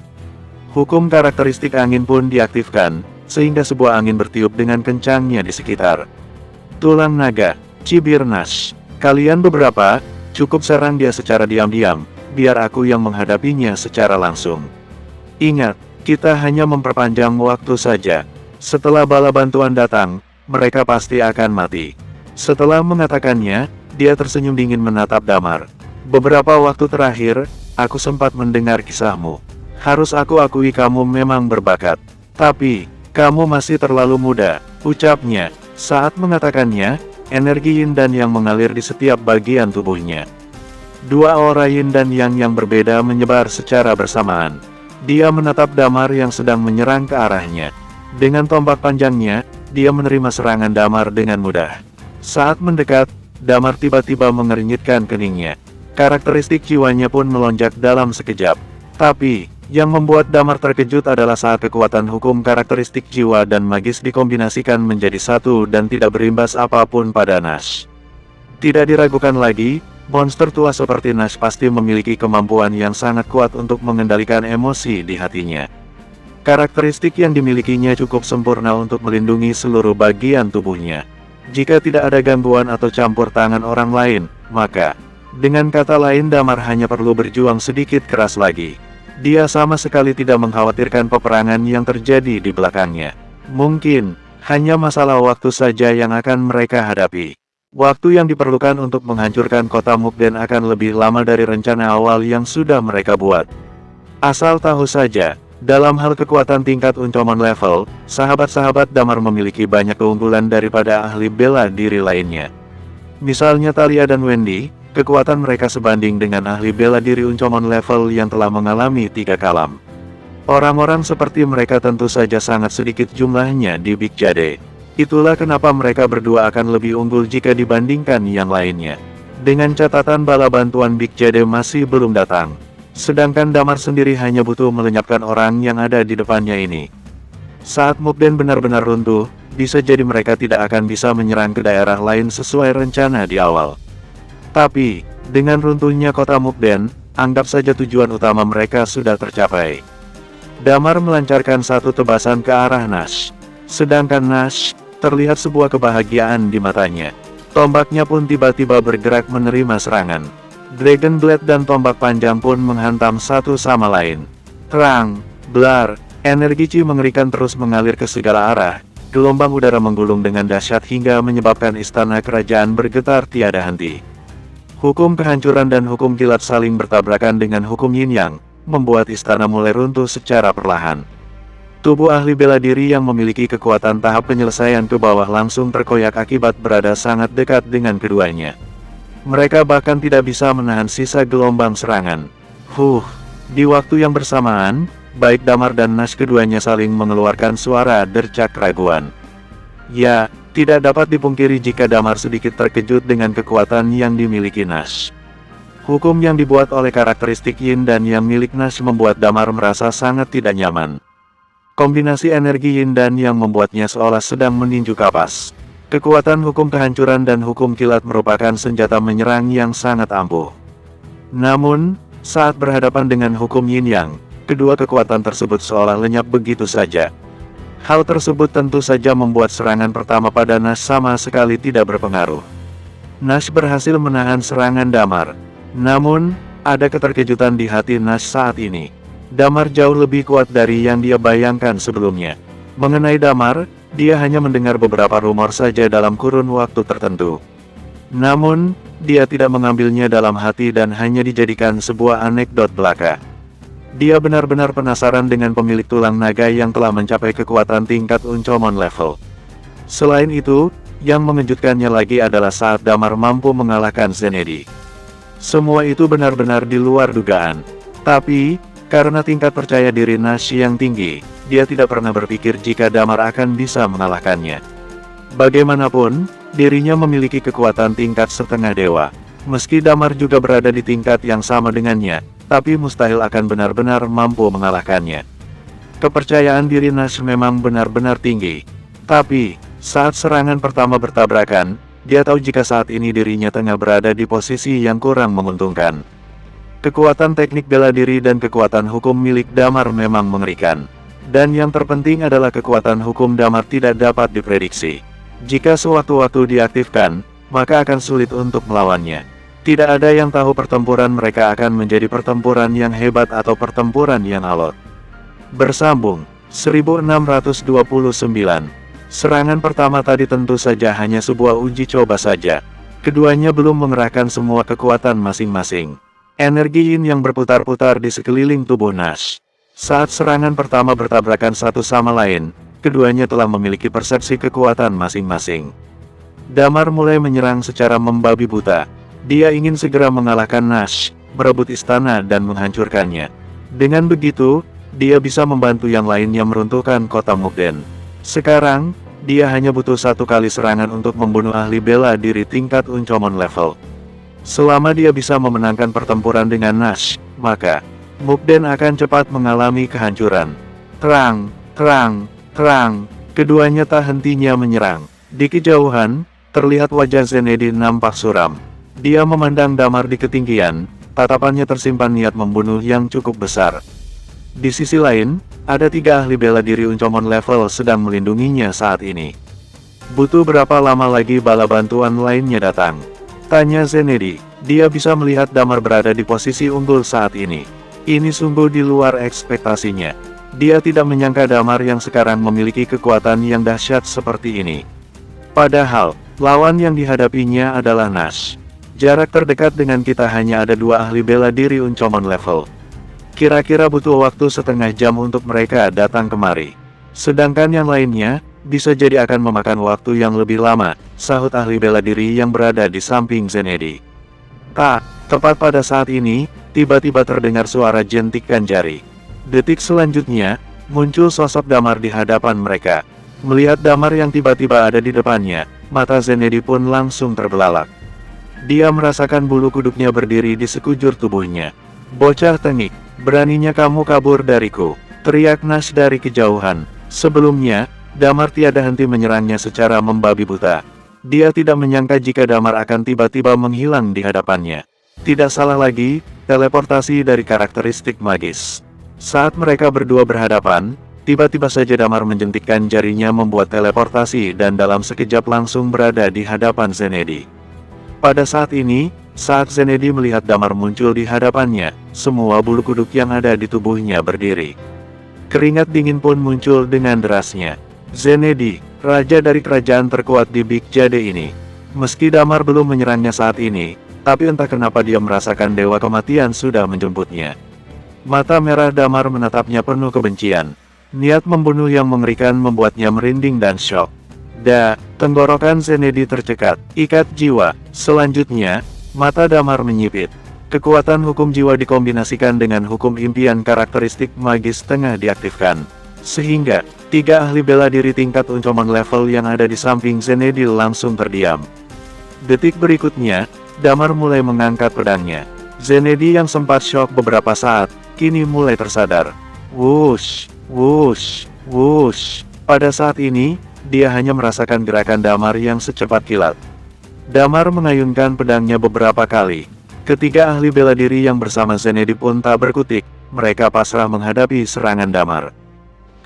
[SPEAKER 1] Hukum karakteristik angin pun diaktifkan, sehingga sebuah angin bertiup dengan kencangnya di sekitar. Tulang naga, cibir Nash. Kalian beberapa, cukup serang dia secara diam-diam, biar aku yang menghadapinya secara langsung. Ingat, kita hanya memperpanjang waktu saja. Setelah bala bantuan datang, mereka pasti akan mati. Setelah mengatakannya, dia tersenyum dingin menatap Damar. Beberapa waktu terakhir, aku sempat mendengar kisahmu. Harus aku akui kamu memang berbakat. Tapi, kamu masih terlalu muda, ucapnya. Saat mengatakannya, energi yin dan yang mengalir di setiap bagian tubuhnya. Dua aura yin dan yang berbeda menyebar secara bersamaan. Dia menatap Damar yang sedang menyerang ke arahnya. Dengan tombak panjangnya, dia menerima serangan Damar dengan mudah. Saat mendekat, Damar tiba-tiba mengernyitkan keningnya. Karakteristik jiwanya pun melonjak dalam sekejap. Tapi, yang membuat Damar terkejut adalah saat kekuatan hukum karakteristik jiwa dan magis dikombinasikan menjadi satu dan tidak berimbas apapun pada Nash. Tidak diragukan lagi, monster tua seperti Nash pasti memiliki kemampuan yang sangat kuat untuk mengendalikan emosi di hatinya. Karakteristik yang dimilikinya cukup sempurna untuk melindungi seluruh bagian tubuhnya. Jika tidak ada gangguan atau campur tangan orang lain, maka, dengan kata lain Damar hanya perlu berjuang sedikit keras lagi. Dia sama sekali tidak mengkhawatirkan peperangan yang terjadi di belakangnya. Mungkin, hanya masalah waktu saja yang akan mereka hadapi. Waktu yang diperlukan untuk menghancurkan kota Mukden akan lebih lama dari rencana awal yang sudah mereka buat. Asal tahu saja, dalam hal kekuatan tingkat Uncomon level, sahabat-sahabat Damar memiliki banyak keunggulan daripada ahli bela diri lainnya. Misalnya Talia dan Wendy, kekuatan mereka sebanding dengan ahli bela diri Uncomon level yang telah mengalami 3 kalam. Orang-orang seperti mereka tentu saja sangat sedikit jumlahnya di Big Jade. Itulah kenapa mereka berdua akan lebih unggul jika dibandingkan yang lainnya. Dengan catatan bala bantuan Big Jade masih belum datang. Sedangkan Damar sendiri hanya butuh melenyapkan orang yang ada di depannya ini. Saat Mukden benar-benar runtuh, bisa jadi mereka tidak akan bisa menyerang ke daerah lain sesuai rencana di awal. Tapi, dengan runtuhnya kota Mukden, anggap saja tujuan utama mereka sudah tercapai. Damar melancarkan satu tebasan ke arah Nash. Sedangkan Nash, terlihat sebuah kebahagiaan di matanya. Tombaknya pun tiba-tiba bergerak menerima serangan. Dragon Blade dan tombak panjang pun menghantam satu sama lain. Terang, blar, energi Chi mengerikan terus mengalir ke segala arah. Gelombang udara menggulung dengan dahsyat hingga menyebabkan istana kerajaan bergetar tiada henti. Hukum kehancuran dan hukum kilat saling bertabrakan dengan hukum yin yang, membuat istana mulai runtuh secara perlahan. Tubuh ahli bela diri yang memiliki kekuatan tahap penyelesaian ke bawah langsung terkoyak akibat berada sangat dekat dengan keduanya. Mereka bahkan tidak bisa menahan sisa gelombang serangan. Di waktu yang bersamaan, baik Damar dan Nash keduanya saling mengeluarkan suara dercak keraguan. Ya, tidak dapat dipungkiri jika Damar sedikit terkejut dengan kekuatan yang dimiliki Nash. Hukum yang dibuat oleh karakteristik Yin dan yang milik Nash membuat Damar merasa sangat tidak nyaman. Kombinasi energi Yin dan yang membuatnya seolah sedang meninju kapas. Kekuatan hukum kehancuran dan hukum kilat merupakan senjata menyerang yang sangat ampuh. Namun, saat berhadapan dengan hukum Yin Yang, kedua kekuatan tersebut seolah lenyap begitu saja. Hal tersebut tentu saja membuat serangan pertama pada Nash sama sekali tidak berpengaruh. Nash berhasil menahan serangan Damar. Namun, ada keterkejutan di hati Nash saat ini. Damar jauh lebih kuat dari yang dia bayangkan sebelumnya. Mengenai Damar, dia hanya mendengar beberapa rumor saja dalam kurun waktu tertentu. Namun, dia tidak mengambilnya dalam hati dan hanya dijadikan sebuah anekdot belaka. Dia benar-benar penasaran dengan pemilik tulang naga yang telah mencapai kekuatan tingkat Uncomon level. Selain itu, yang mengejutkannya lagi adalah saat Damar mampu mengalahkan Zenedi. Semua itu benar-benar di luar dugaan. Tapi, karena tingkat percaya diri Nash yang tinggi, dia tidak pernah berpikir jika Damar akan bisa mengalahkannya. Bagaimanapun, dirinya memiliki kekuatan tingkat setengah dewa. Meski Damar juga berada di tingkat yang sama dengannya, tapi mustahil akan benar-benar mampu mengalahkannya. Kepercayaan diri Nash memang benar-benar tinggi. Tapi, saat serangan pertama bertabrakan, dia tahu jika saat ini dirinya tengah berada di posisi yang kurang menguntungkan. Kekuatan teknik bela diri dan kekuatan hukum milik Damar memang mengerikan. Dan yang terpenting adalah kekuatan hukum Damar tidak dapat diprediksi. Jika sewaktu-waktu diaktifkan, maka akan sulit untuk melawannya. Tidak ada yang tahu pertempuran mereka akan menjadi pertempuran yang hebat atau pertempuran yang alot. Bersambung, 1629. Serangan pertama tadi tentu saja hanya sebuah uji coba saja. Keduanya belum mengerahkan semua kekuatan masing-masing. Energi yin yang berputar-putar di sekeliling tubuh Nash. Saat serangan pertama bertabrakan satu sama lain, keduanya telah memiliki persepsi kekuatan masing-masing. Damar mulai menyerang secara membabi buta. Dia ingin segera mengalahkan Nash, merebut istana dan menghancurkannya. Dengan begitu, dia bisa membantu yang lainnya meruntuhkan kota Mukden. Sekarang, dia hanya butuh satu kali serangan untuk membunuh ahli bela diri tingkat Uncomon level. Selama dia bisa memenangkan pertempuran dengan Nash, maka Mukden akan cepat mengalami kehancuran. Terang, terang, terang, keduanya tak hentinya menyerang. Di kejauhan, terlihat wajah Zenedi nampak suram. Dia memandang Damar di ketinggian, tatapannya tersimpan niat membunuh yang cukup besar. Di sisi lain, ada 3 ahli bela diri Uncomon level sedang melindunginya saat ini. Butuh berapa lama lagi bala bantuan lainnya datang? Tanya Zenedi. Dia bisa melihat Damar berada di posisi unggul saat ini. Ini sungguh di luar ekspektasinya. Dia tidak menyangka Damar yang sekarang memiliki kekuatan yang dahsyat seperti ini. Padahal, lawan yang dihadapinya adalah Nash. Jarak terdekat dengan kita hanya ada 2 ahli bela diri Uncomon level. Kira-kira butuh waktu setengah jam untuk mereka datang kemari. Sedangkan yang lainnya, bisa jadi akan memakan waktu yang lebih lama, sahut ahli bela diri yang berada di samping Zenedi. Tepat pada saat ini, tiba-tiba terdengar suara jentikan jari. Detik selanjutnya, muncul sosok Damar di hadapan mereka. Melihat Damar yang tiba-tiba ada di depannya, mata Zenedi pun langsung terbelalak. Dia merasakan bulu kuduknya berdiri di sekujur tubuhnya. Bocah tengik, beraninya kamu kabur dariku, teriak Nash dari kejauhan. Sebelumnya, Damar tiada henti menyerangnya secara membabi buta. Dia tidak menyangka jika Damar akan tiba-tiba menghilang di hadapannya. Tidak salah lagi, teleportasi dari karakteristik magis. Saat mereka berdua berhadapan, tiba-tiba saja Damar menjentikkan jarinya membuat teleportasi dan dalam sekejap langsung berada di hadapan Zenedi. Pada saat ini, saat Zenedi melihat Damar muncul di hadapannya, semua bulu kuduk yang ada di tubuhnya berdiri. Keringat dingin pun muncul dengan derasnya. Zenedi, raja dari kerajaan terkuat di Big Jade ini. Meski Damar belum menyerangnya saat ini, tapi entah kenapa dia merasakan dewa kematian sudah menjemputnya. Mata merah Damar menatapnya penuh kebencian. Niat membunuh yang mengerikan membuatnya merinding dan syok. Tenggorokan Zenedi tercekat, ikat jiwa. Selanjutnya, mata Damar menyipit. Kekuatan hukum jiwa dikombinasikan dengan hukum impian karakteristik magis tengah diaktifkan. Sehingga, 3 ahli bela diri tingkat Uncomon level yang ada di samping Zenedi langsung terdiam. Detik berikutnya, Damar mulai mengangkat pedangnya. Zenedi yang sempat syok beberapa saat, kini mulai tersadar. Wush, wush, wush. Pada saat ini, dia hanya merasakan gerakan Damar yang secepat kilat. Damar mengayunkan pedangnya beberapa kali. Ketiga ahli bela diri yang bersama Zenedi pun tak berkutik, mereka pasrah menghadapi serangan Damar.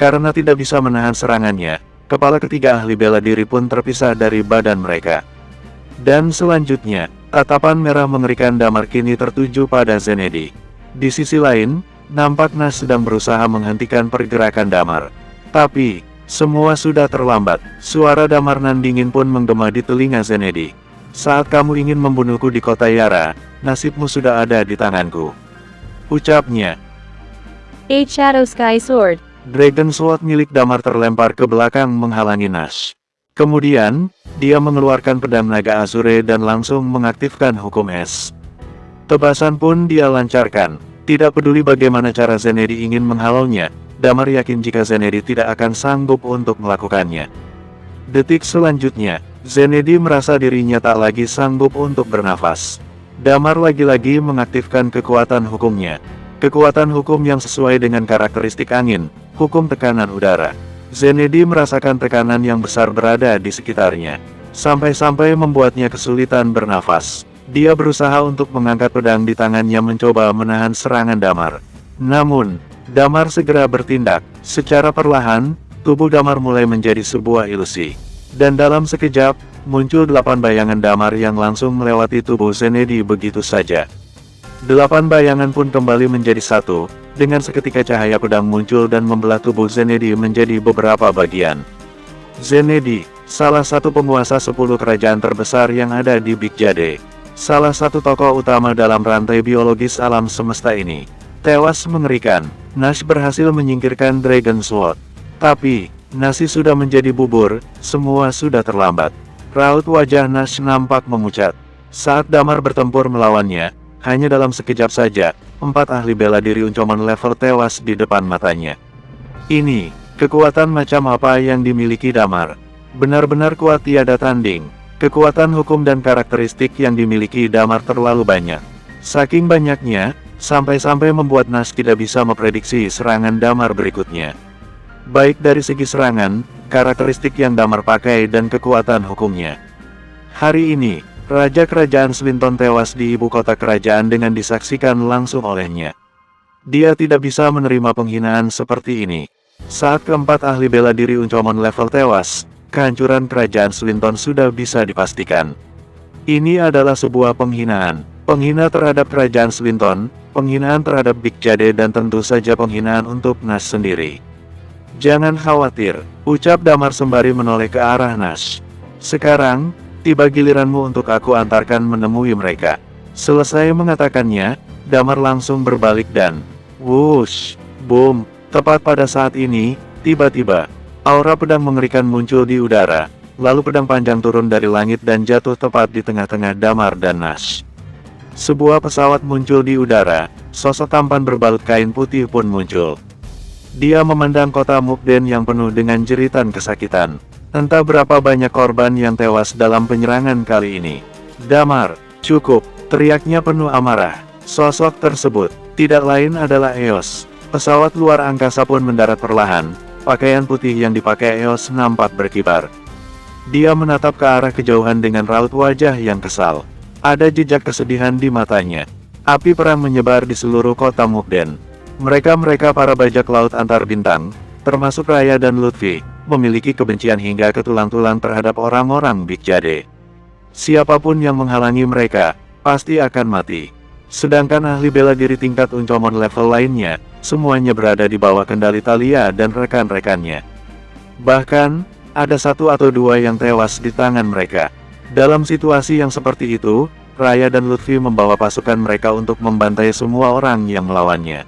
[SPEAKER 1] Karena tidak bisa menahan serangannya, kepala ketiga ahli bela diri pun terpisah dari badan mereka. Dan selanjutnya, tatapan merah mengerikan Damar kini tertuju pada Zenedi. Di sisi lain, nampak Nash sedang berusaha menghentikan pergerakan Damar. Tapi, semua sudah terlambat. Suara Damar nan dingin pun menggema di telinga Zenedi. Saat kamu ingin membunuhku di kota Yara, nasibmu sudah ada di tanganku, ucapnya.
[SPEAKER 2] 8 Shadow Sky Sword.
[SPEAKER 1] Dragon Sword milik Damar terlempar ke belakang menghalangi Nash. Kemudian, dia mengeluarkan pedang naga Azure dan langsung mengaktifkan hukum es. Tebasan pun dia lancarkan. Tidak peduli bagaimana cara Zenedi ingin menghalaunya, Damar yakin jika Zenedi tidak akan sanggup untuk melakukannya. Detik selanjutnya, Zenedi merasa dirinya tak lagi sanggup untuk bernafas. Damar lagi-lagi mengaktifkan kekuatan hukumnya. Kekuatan hukum yang sesuai dengan karakteristik angin, hukum tekanan udara. Zenedi merasakan tekanan yang besar berada di sekitarnya, sampai-sampai membuatnya kesulitan bernafas. Dia berusaha untuk mengangkat pedang di tangannya mencoba menahan serangan Damar. Namun, Damar segera bertindak. Secara perlahan, tubuh Damar mulai menjadi sebuah ilusi. Dan dalam sekejap, muncul 8 bayangan Damar yang langsung melewati tubuh Zenedi begitu saja. 8 bayangan pun kembali menjadi satu, dengan seketika cahaya pedang muncul dan membelah tubuh Zenedi menjadi beberapa bagian. Zenedi, salah satu penguasa 10 kerajaan terbesar yang ada di Big Jade. Salah satu tokoh utama dalam rantai biologis alam semesta ini. Tewas mengerikan, Nash berhasil menyingkirkan Dragon Sword. Tapi, nasi sudah menjadi bubur, semua sudah terlambat. Raut wajah Nash nampak memucat. Saat Damar bertempur melawannya, hanya dalam sekejap saja, 4 ahli bela diri Uncommon level tewas di depan matanya. Ini, kekuatan macam apa yang dimiliki Damar? Benar-benar kuat tiada tanding. Kekuatan hukum dan karakteristik yang dimiliki Damar terlalu banyak. Saking banyaknya, sampai-sampai membuat Nash tidak bisa memprediksi serangan Damar berikutnya. Baik dari segi serangan, karakteristik yang Damar pakai dan kekuatan hukumnya. Hari ini, Raja Kerajaan Swinton tewas di ibu kota kerajaan dengan disaksikan langsung olehnya. Dia tidak bisa menerima penghinaan seperti ini. Saat keempat ahli bela diri Uncommon level tewas, kehancuran kerajaan Swinton sudah bisa dipastikan. Ini adalah sebuah penghinaan. Penghina terhadap kerajaan Swinton, penghinaan terhadap Big Jade dan tentu saja penghinaan untuk Nash sendiri. Jangan khawatir, ucap Damar sembari menoleh ke arah Nash. Sekarang, tiba giliranmu untuk aku antarkan menemui mereka. Selesai mengatakannya, Damar langsung berbalik dan whoosh, boom, tepat pada saat ini, tiba-tiba, aura pedang mengerikan muncul di udara, lalu pedang panjang turun dari langit dan jatuh tepat di tengah-tengah Damar dan Nash. Sebuah pesawat muncul di udara, sosok tampan berbalut kain putih pun muncul. Dia memandang kota Mukden yang penuh dengan jeritan kesakitan. Entah berapa banyak korban yang tewas dalam penyerangan kali ini. Damar, cukup, teriaknya penuh amarah. Sosok tersebut, tidak lain adalah Eos. Pesawat luar angkasa pun mendarat perlahan, pakaian putih yang dipakai Eos nampak berkibar. Dia menatap ke arah kejauhan dengan raut wajah yang kesal. Ada jejak kesedihan di matanya. Api perang menyebar di seluruh kota Mukden. Mereka para bajak laut antar bintang, termasuk Raya dan Lutfi, memiliki kebencian hingga ke tulang-tulang terhadap orang-orang Big Jade. Siapapun yang menghalangi mereka, pasti akan mati. Sedangkan ahli bela diri tingkat Uncommon level lainnya, semuanya berada di bawah kendali Thalia dan rekan-rekannya. Bahkan, ada 1 atau 2 yang tewas di tangan mereka. Dalam situasi yang seperti itu, Raya dan Lutfi membawa pasukan mereka untuk membantai semua orang yang melawannya.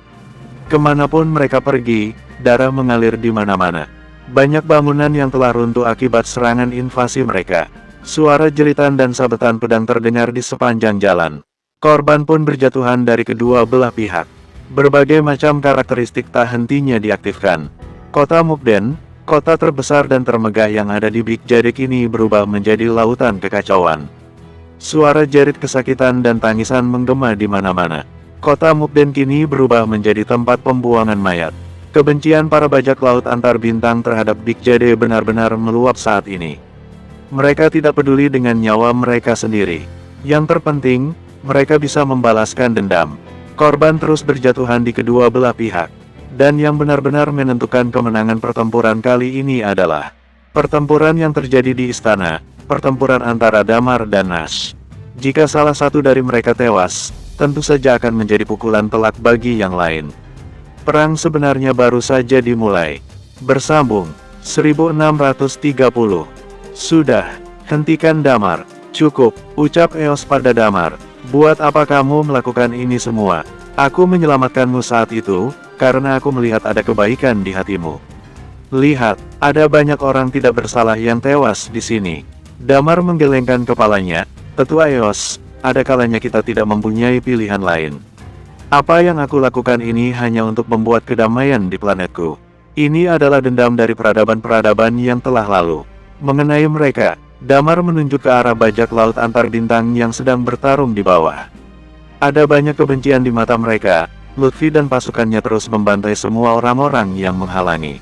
[SPEAKER 1] Kemanapun mereka pergi, darah mengalir di mana-mana. Banyak bangunan yang telah runtuh akibat serangan invasi mereka. Suara jeritan dan sabetan pedang terdengar di sepanjang jalan. Korban pun berjatuhan dari kedua belah pihak. Berbagai macam karakteristik tak hentinya diaktifkan. Kota Mukden, kota terbesar dan termegah yang ada di Big Jade kini berubah menjadi lautan kekacauan. Suara jerit kesakitan dan tangisan menggema di mana-mana. Kota Mukden kini berubah menjadi tempat pembuangan mayat. Kebencian para bajak laut antar bintang terhadap Big Jade benar-benar meluap saat ini. Mereka tidak peduli dengan nyawa mereka sendiri. Yang terpenting, mereka bisa membalaskan dendam. Korban terus berjatuhan di kedua belah pihak. Dan yang benar-benar menentukan kemenangan pertempuran kali ini adalah pertempuran yang terjadi di istana, pertempuran antara Damar dan Nash. Jika salah satu dari mereka tewas, tentu saja akan menjadi pukulan telak bagi yang lain. Perang sebenarnya baru saja dimulai. Bersambung, 1630. Sudah, hentikan Damar. Cukup, ucap Eos pada Damar. Buat apa kamu melakukan ini semua? Aku menyelamatkanmu saat itu, karena aku melihat ada kebaikan di hatimu. Lihat, ada banyak orang tidak bersalah yang tewas di sini. Damar menggelengkan kepalanya. Tetua Eos, ada kalanya kita tidak mempunyai pilihan lain. Apa yang aku lakukan ini hanya untuk membuat kedamaian di planetku. Ini adalah dendam dari peradaban-peradaban yang telah lalu. Mengenai mereka, Damar menunjuk ke arah bajak laut antar bintang yang sedang bertarung di bawah. Ada banyak kebencian di mata mereka. Lutfi dan pasukannya terus membantai semua orang-orang yang menghalangi.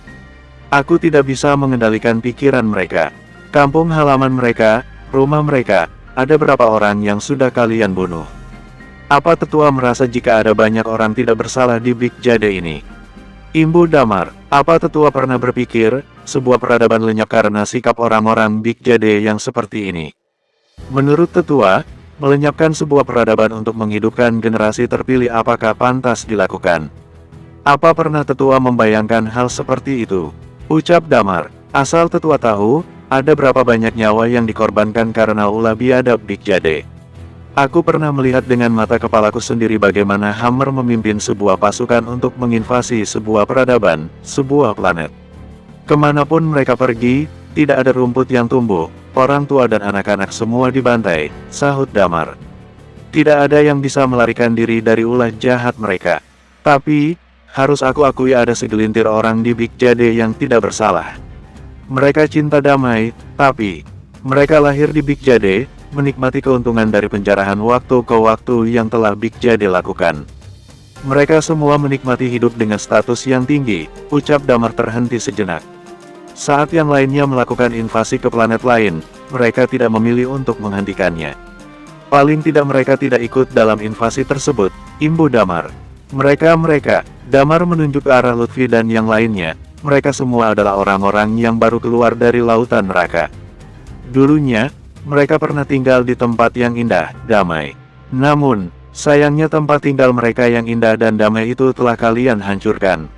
[SPEAKER 1] Aku tidak bisa mengendalikan pikiran mereka. Kampung halaman mereka, rumah mereka, ada berapa orang yang sudah kalian bunuh? Apa tetua merasa jika ada banyak orang tidak bersalah di Big Jade ini? Imbu Damar, apa tetua pernah berpikir, sebuah peradaban lenyap karena sikap orang-orang Big Jade yang seperti ini? Menurut tetua, melenyapkan sebuah peradaban untuk menghidupkan generasi terpilih apakah pantas dilakukan? Apa pernah tetua membayangkan hal seperti itu? Ucap Damar, asal tetua tahu, ada berapa banyak nyawa yang dikorbankan karena ulah biadab Big Jade. Aku pernah melihat dengan mata kepalaku sendiri bagaimana Hammer memimpin sebuah pasukan untuk menginvasi sebuah peradaban, sebuah planet. Kemanapun mereka pergi, tidak ada rumput yang tumbuh, orang tua dan anak-anak semua dibantai, sahut Damar. Tidak ada yang bisa melarikan diri dari ulah jahat mereka. Tapi, harus aku akui ada segelintir orang di Big Jade yang tidak bersalah. Mereka cinta damai, tapi mereka lahir di Big Jade, menikmati keuntungan dari penjarahan waktu ke waktu yang telah Big Jade lakukan. Mereka semua menikmati hidup dengan status yang tinggi, ucap Damar terhenti sejenak. Saat yang lainnya melakukan invasi ke planet lain, mereka tidak memilih untuk menghentikannya. Paling tidak mereka tidak ikut dalam invasi tersebut, imbu Damar. Mereka, Damar menunjuk ke arah Lutfi dan yang lainnya, mereka semua adalah orang-orang yang baru keluar dari lautan neraka. Dulunya, mereka pernah tinggal di tempat yang indah, damai. Namun, sayangnya tempat tinggal mereka yang indah dan damai itu telah kalian hancurkan.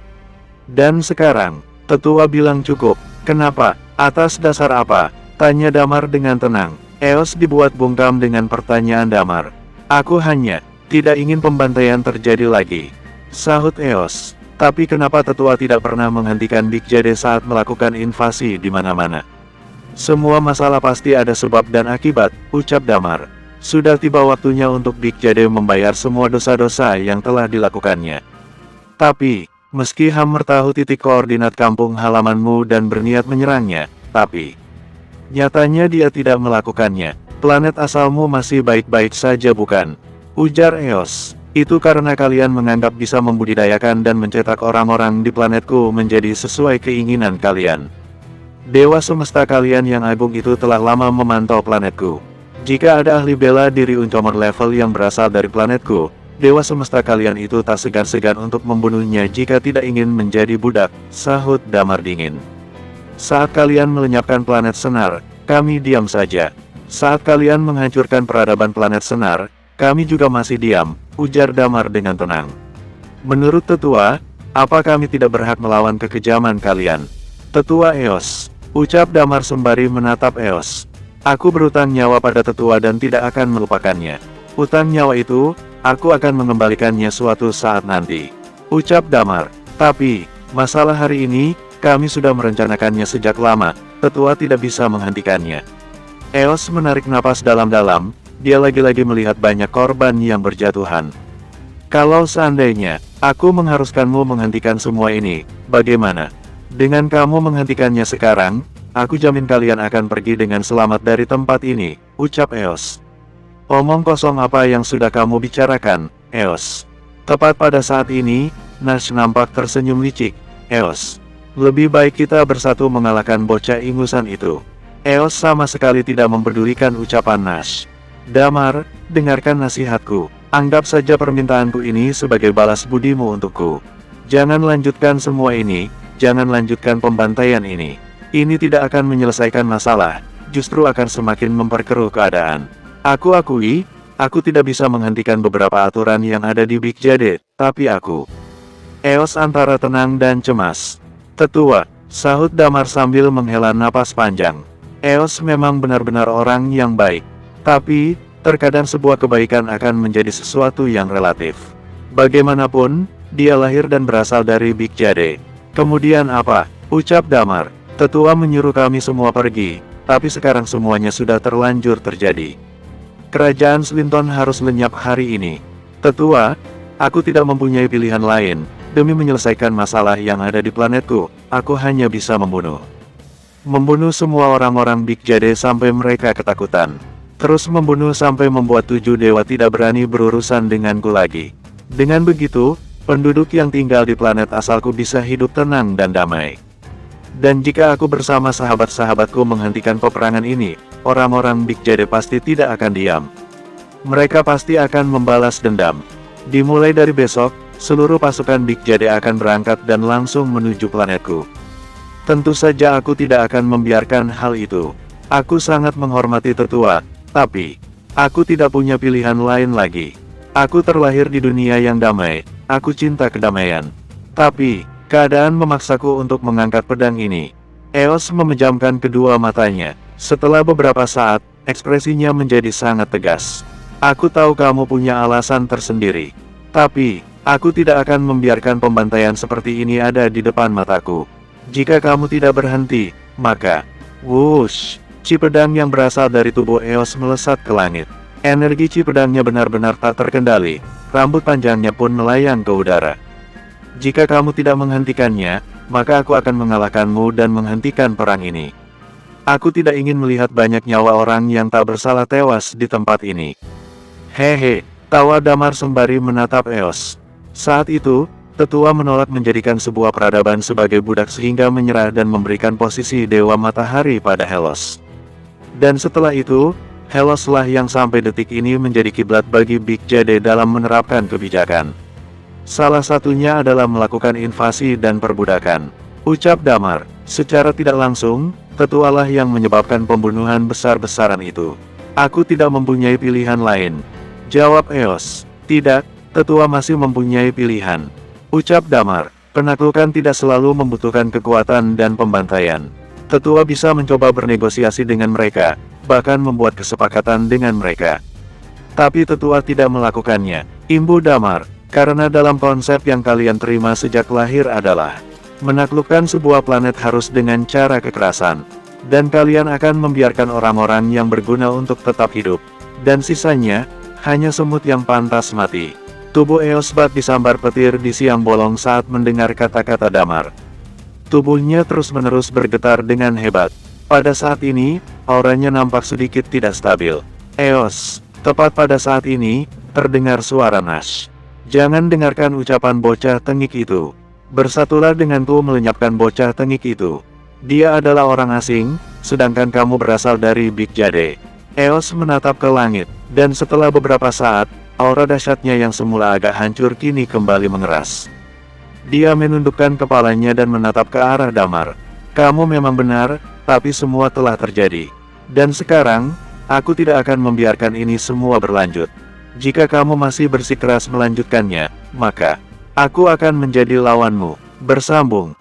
[SPEAKER 1] Dan sekarang, tetua bilang cukup. Kenapa? Atas dasar apa? Tanya Damar dengan tenang. Eos dibuat bungkam dengan pertanyaan Damar. Aku hanya tidak ingin pembantaian terjadi lagi, sahut Eos. Tapi kenapa tetua tidak pernah menghentikan Big Jade saat melakukan invasi di mana-mana? Semua masalah pasti ada sebab dan akibat, ucap Damar. Sudah tiba waktunya untuk Big Jade membayar semua dosa-dosa yang telah dilakukannya. Tapi, meski Hammer tahu titik koordinat kampung halamanmu dan berniat menyerangnya, tapi nyatanya dia tidak melakukannya. Planet asalmu masih baik-baik saja bukan? Ujar Eos. Itu karena kalian menganggap bisa membudidayakan dan mencetak orang-orang di planetku menjadi sesuai keinginan kalian. Dewa semesta kalian yang agung itu telah lama memantau planetku. Jika ada ahli bela diri uncomor level yang berasal dari planetku, dewa semesta kalian itu tak segan-segan untuk membunuhnya jika tidak ingin menjadi budak, sahut Damar dingin. Saat kalian melenyapkan planet Senar, kami diam saja. Saat kalian menghancurkan peradaban planet Senar, kami juga masih diam, ujar Damar dengan tenang. Menurut tetua, apa kami tidak berhak melawan kekejaman kalian? Tetua Eos, ucap Damar sembari menatap Eos. Aku berutang nyawa pada tetua dan tidak akan melupakannya. Utang nyawa itu, aku akan mengembalikannya suatu saat nanti, ucap Damar. Tapi, masalah hari ini, kami sudah merencanakannya sejak lama, tetua tidak bisa menghentikannya. Eos menarik napas dalam-dalam. Dia lagi-lagi melihat banyak korban yang berjatuhan. Kalau seandainya, aku mengharuskanmu menghentikan semua ini, bagaimana? Dengan kamu menghentikannya sekarang, aku jamin kalian akan pergi dengan selamat dari tempat ini, ucap Eos. Omong kosong apa yang sudah kamu bicarakan, Eos? Tepat pada saat ini, Nash nampak tersenyum licik. Eos, lebih baik kita bersatu mengalahkan bocah ingusan itu. Eos sama sekali tidak mempedulikan ucapan Nash. Damar, dengarkan nasihatku. Anggap saja permintaanku ini sebagai balas budimu untukku. Jangan lanjutkan semua ini, jangan lanjutkan pembantaian ini. Ini tidak akan menyelesaikan masalah, justru akan semakin memperkeruh keadaan. Aku akui, aku tidak bisa menghentikan beberapa aturan yang ada di Big Jade, tapi aku... Eos antara tenang dan cemas. Tetua, sahut Damar sambil menghela napas panjang. Eos memang benar-benar orang yang baik. Tapi, terkadang sebuah kebaikan akan menjadi sesuatu yang relatif. Bagaimanapun, dia lahir dan berasal dari Big Jade. Kemudian apa? Ucap Damar. Tetua menyuruh kami semua pergi, tapi sekarang semuanya sudah terlanjur terjadi. Kerajaan Slinton harus lenyap hari ini. Tetua, aku tidak mempunyai pilihan lain. Demi menyelesaikan masalah yang ada di planetku, aku hanya bisa membunuh. Membunuh semua orang-orang Big Jade sampai mereka ketakutan. Terus membunuh sampai membuat 7 dewa tidak berani berurusan denganku lagi. Dengan begitu, penduduk yang tinggal di planet asalku bisa hidup tenang dan damai. Dan jika aku bersama sahabat-sahabatku menghentikan peperangan ini, orang-orang Big Jade pasti tidak akan diam. Mereka pasti akan membalas dendam. Dimulai dari besok, seluruh pasukan Big Jade akan berangkat dan langsung menuju planetku. Tentu saja aku tidak akan membiarkan hal itu. Aku sangat menghormati tetua, tapi aku tidak punya pilihan lain lagi. Aku terlahir di dunia yang damai, aku cinta kedamaian. Tapi, keadaan memaksaku untuk mengangkat pedang ini. Eos memejamkan kedua matanya. Setelah beberapa saat, ekspresinya menjadi sangat tegas. Aku tahu kamu punya alasan tersendiri. Tapi, aku tidak akan membiarkan pembantaian seperti ini ada di depan mataku. Jika kamu tidak berhenti, maka... Wush! Chi pedang yang berasal dari tubuh Eos melesat ke langit. Energi chi pedangnya benar-benar tak terkendali, rambut panjangnya pun melayang ke udara. Jika kamu tidak menghentikannya, maka aku akan mengalahkanmu dan menghentikan perang ini. Aku tidak ingin melihat banyak nyawa orang yang tak bersalah tewas di tempat ini. Hehe, tawa Damar sembari menatap Eos. Saat itu, tetua menolak menjadikan sebuah peradaban sebagai budak sehingga menyerah dan memberikan posisi Dewa Matahari pada Helos. Dan setelah itu, Heloslah yang sampai detik ini menjadi kiblat bagi Big Jade dalam menerapkan kebijakan. Salah satunya adalah melakukan invasi dan perbudakan. Ucap Damar, secara tidak langsung, tetualah yang menyebabkan pembunuhan besar-besaran itu. Aku tidak mempunyai pilihan lain. Jawab Eos. Tidak, tetua masih mempunyai pilihan. Ucap Damar, penaklukan tidak selalu membutuhkan kekuatan dan pembantaian. Tetua bisa mencoba bernegosiasi dengan mereka, bahkan membuat kesepakatan dengan mereka. Tapi tetua tidak melakukannya, imbu Damar, karena dalam konsep yang kalian terima sejak lahir adalah menaklukkan sebuah planet harus dengan cara kekerasan. Dan kalian akan membiarkan orang-orang yang berguna untuk tetap hidup. Dan sisanya, hanya semut yang pantas mati. Tubuh Eos bak disambar petir di siang bolong saat mendengar kata-kata Damar. Tubuhnya terus-menerus bergetar dengan hebat. Pada saat ini, auranya nampak sedikit tidak stabil. Eos, tepat pada saat ini, terdengar suara Nash. Jangan dengarkan ucapan bocah tengik itu. Bersatulah denganku melenyapkan bocah tengik itu. Dia adalah orang asing, sedangkan kamu berasal dari Big Jade. Eos menatap ke langit, dan setelah beberapa saat, aura dahsyatnya yang semula agak hancur kini kembali mengeras. Dia menundukkan kepalanya dan menatap ke arah Damar. Kamu memang benar, tapi semua telah terjadi. Dan sekarang, aku tidak akan membiarkan ini semua berlanjut. Jika kamu masih bersikeras melanjutkannya, maka aku akan menjadi lawanmu. Bersambung.